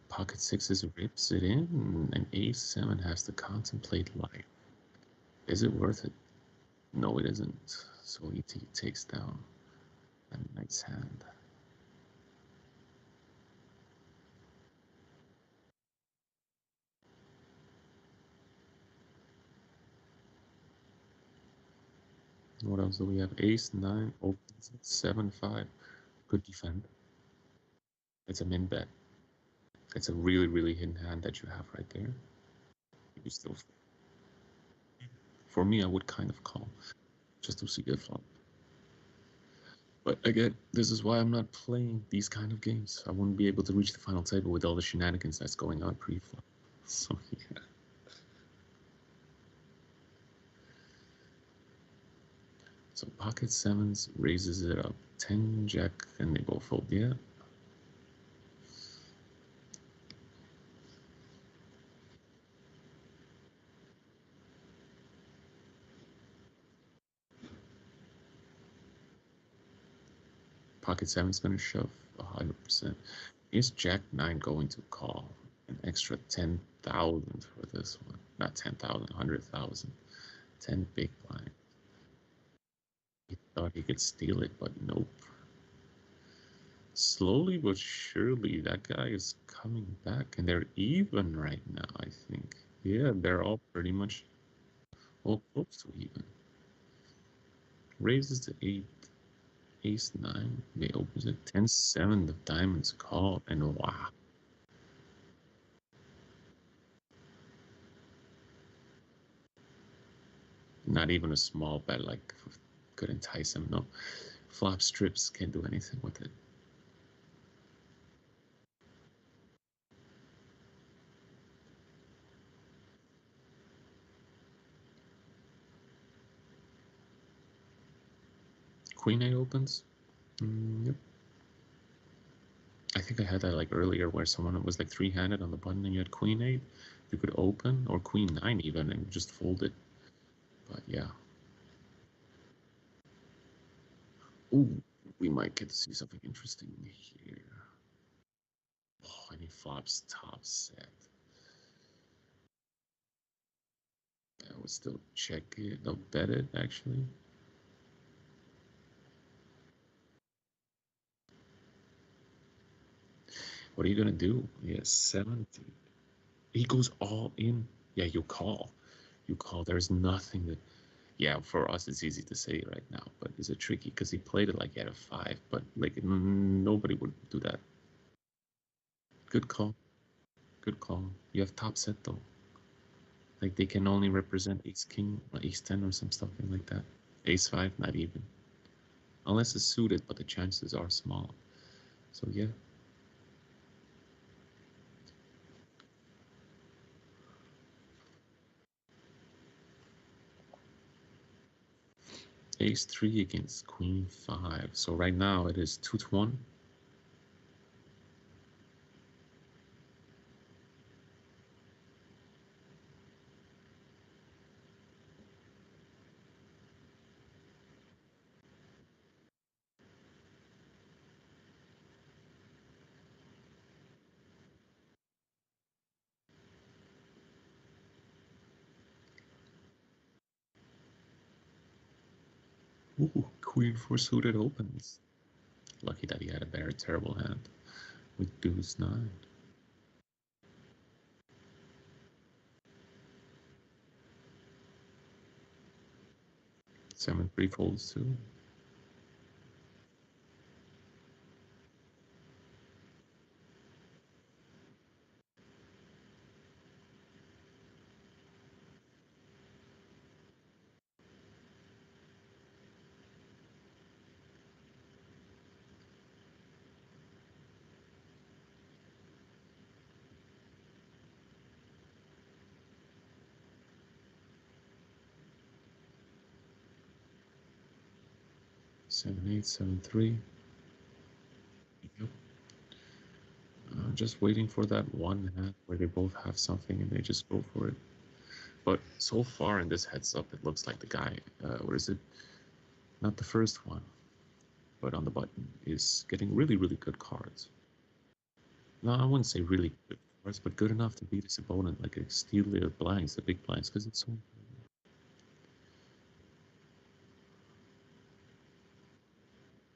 Pocket sixes rips it in, and A7 has to contemplate life. Is it worth it? No, it isn't. So he takes down a nice hand. What else do we have? Ace 9 opens 7-5. Good defend. It's a min bet. It's a really, really hidden hand that you have right there. You still, for me, I would kind of call just to see it flop. But again, this is why I'm not playing these kind of games. I wouldn't be able to reach the final table with all the shenanigans that's going on pre-flop. So yeah. So pocket sevens raises it up. 10 jack, and they both fold. Yeah. Pocket seven's gonna shove 100%. Is jack 9 going to call? An extra 10,000 for this one. Not 10,000, 100,000. 10 big blind. He thought he could steal it, but nope. Slowly but surely, that guy is coming back, and they're even right now, I think. Yeah, they're all pretty much all close to even. Raises to 8, ace 9, they opens it, 10-7, the diamonds call, and wow. Not even a small bet like could entice him, no. Flop strips, can't do anything with it. Queen 8 opens. Yep. I think I had that like earlier where someone was like 3-handed on the button and you had Queen 8. You could open, or Queen 9 even, and just fold it. But yeah. Ooh, we might get to see something interesting here. Oh, and he flops top set. I would still check it. I'll bet it, actually. What are you gonna do? He has 70. He goes all in. Yeah, you call. You call. There's nothing that... Yeah, for us it's easy to say right now, but is it tricky? Because he played it like he had a 5, but like nobody would do that. Good call. Good call. You have top set though. Like they can only represent ace king or ace 10 or something like that. Ace 5, not even. Unless it's suited, but the chances are small. So yeah. Ace 3 against Queen 5. So right now it is 2-1. Ooh, Queen 4 suited opens. Lucky that he had a very terrible hand with deuce 9. 7-3 folds too. Seven, 8, 7-3. Yep. Just waiting for that one hand where they both have something and they just go for it. But so far in this heads up, it looks like the guy, what is it? Not the first one, but on the button is getting really, really good cards. No, I wouldn't say really good cards, but good enough to beat his opponent, like steal the blinds, the big blinds, because it's so.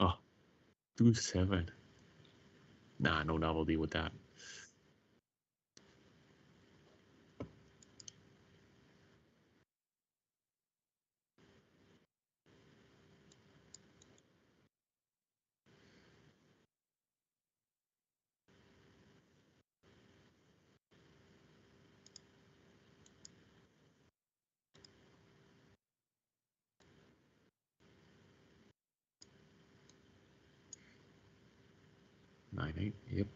Oh, 2-7. Nah, no novelty with that. Nine, 8, yep.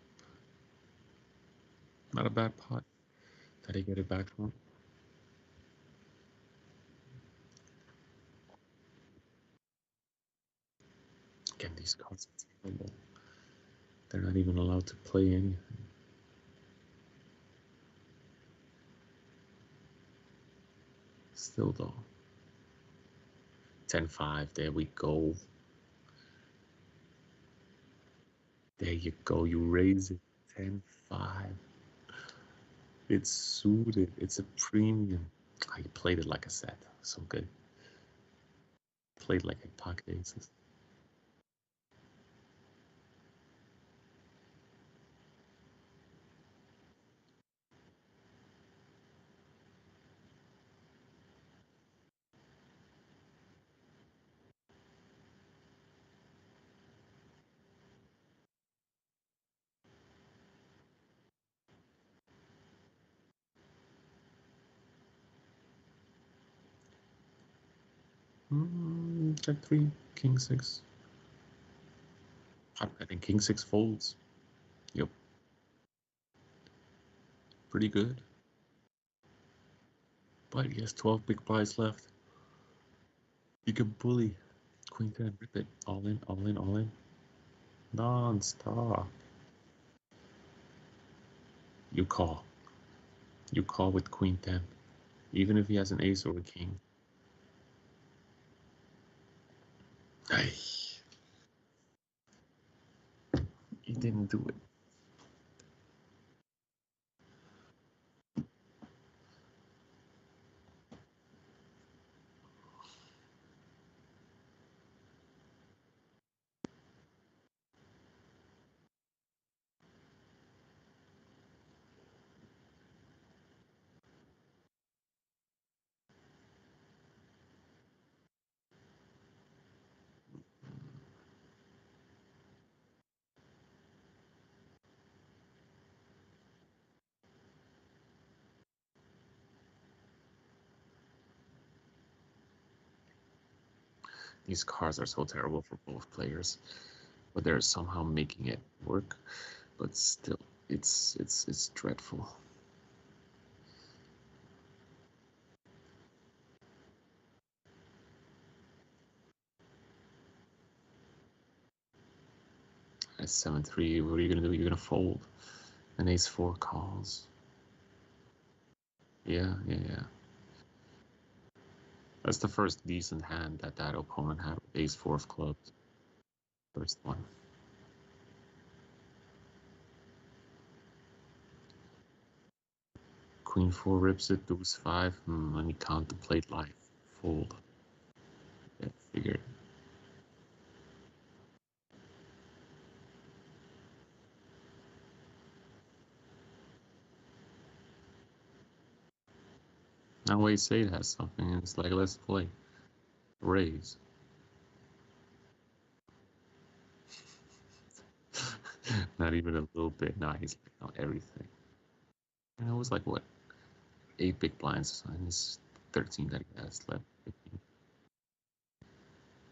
Not a bad pot. Did he get it back to him? Again, these cards are terrible. They're not even allowed to play anything. Still though. 10-5, there we go. There you go, you raise it. 10-5. It's suited, it's a premium. I played it like a set, so good. Played like a pocket aces. Jack 3, King 6. I think King 6 folds. Yep. Pretty good. But he has 12 big blinds left. You can bully. Queen 10, rip it. All in, all in, all in. Non-stop. You call. You call with Queen 10. Even if he has an ace or a king. Ay. He didn't do it. These cards are so terrible for both players, but they're somehow making it work. But still, it's dreadful. 7-3. What are you gonna do? You're gonna fold. An ace-4 calls. Yeah. That's the first decent hand that opponent had with ace-4 of clubs. First one. Queen-4 rips it, deuce-5. Let me contemplate life. Fold. Yeah, figured. Now wait, say it has something. It's like, let's play. Raise. Not even a little bit. Nah, he's like, no, everything. And it was like, what? 8 big blinds, and it's 13 that he has left.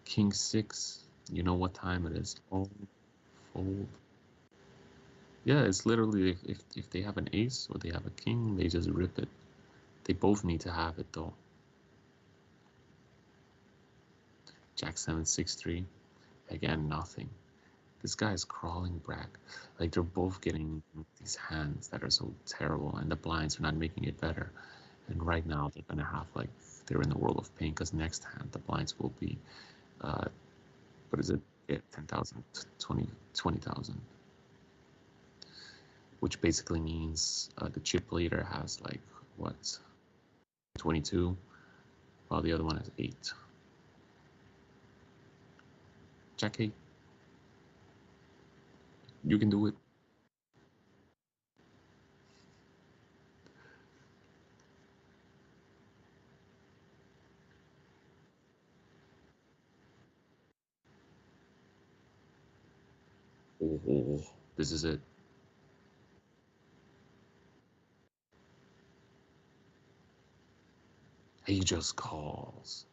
King 6. You know what time it is. Fold. Yeah, it's literally if they have an ace or they have a king, they just rip it. They both need to have it though. Jack 7, 6, 3. Again, nothing. This guy is crawling back. Like, they're both getting these hands that are so terrible, and the blinds are not making it better. And right now, they're gonna have, like, they're in the world of pain, because next hand, the blinds will be, what is it? Yeah, 10,000, 20,000. Which basically means the chip leader has, like, what? 22, while the other one has 8. Jack 8. You can do it. Oh, this is it. He just calls.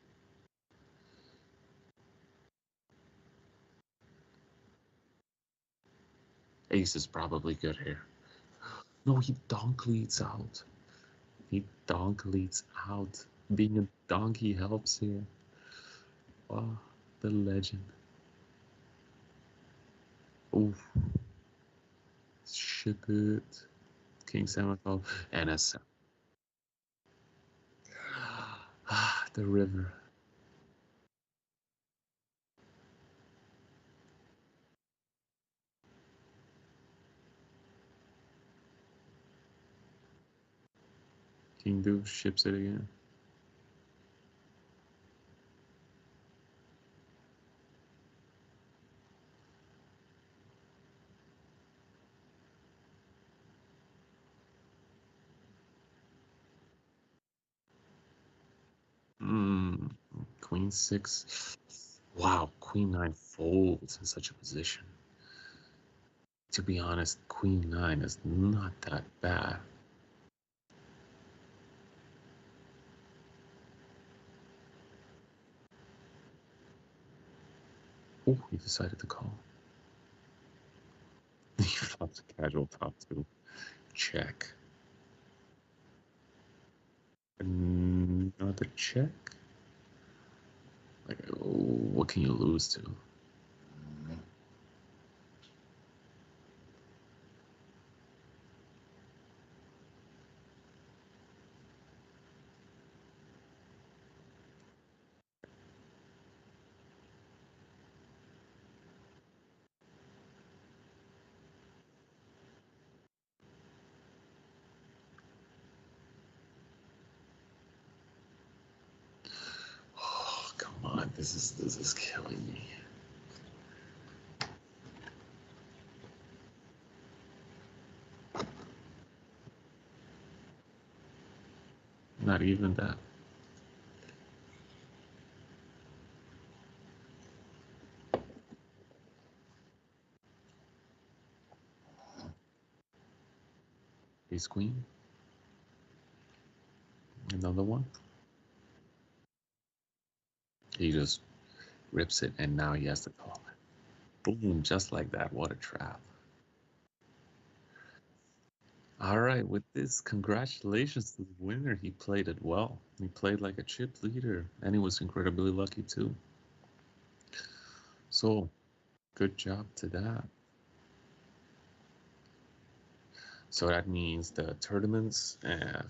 Ace is probably good here. No, he donk leads out. He donk leads out. Being a donkey helps here. Wow, the legend. Oof. Ship it. King 7 call. And a 7. The river. King deuce ships it again. Queen 6. Wow, Queen 9 folds in such a position. To be honest, Queen 9 is not that bad. Oh, he decided to call. He flops a casual top 2. Check. Another check? Like, oh, what can you lose to? Oh, come on, this is killing me. Not even that. Ace Queen. Another one. He just rips it, and now he has to call it. Boom, just like that. What a trap. All right, with this, congratulations to the winner. He played it well. He played like a chip leader, and he was incredibly lucky too. So, good job to that. So that means the tournaments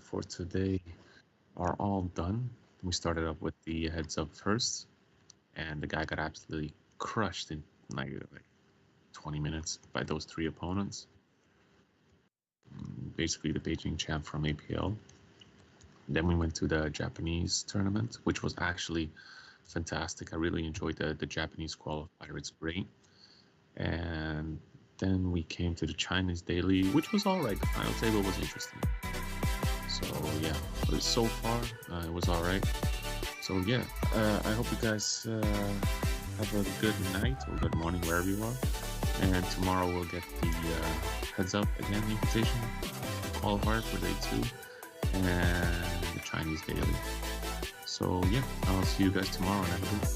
for today are all done. We started up with the heads up first, and the guy got absolutely crushed in like 20 minutes by those three opponents. Basically the Beijing champ from APL. Then we went to the Japanese tournament, which was actually fantastic. I really enjoyed the Japanese qualifier. It's great. And then we came to the Chinese daily, which was all right. The final table was interesting. So yeah, but so far it was all right. So yeah, I hope you guys have a good night or good morning wherever you are. And tomorrow we'll get the heads up again, the invitation qualifier for day 2 and the Chinese daily. So yeah, I'll see you guys tomorrow and have a good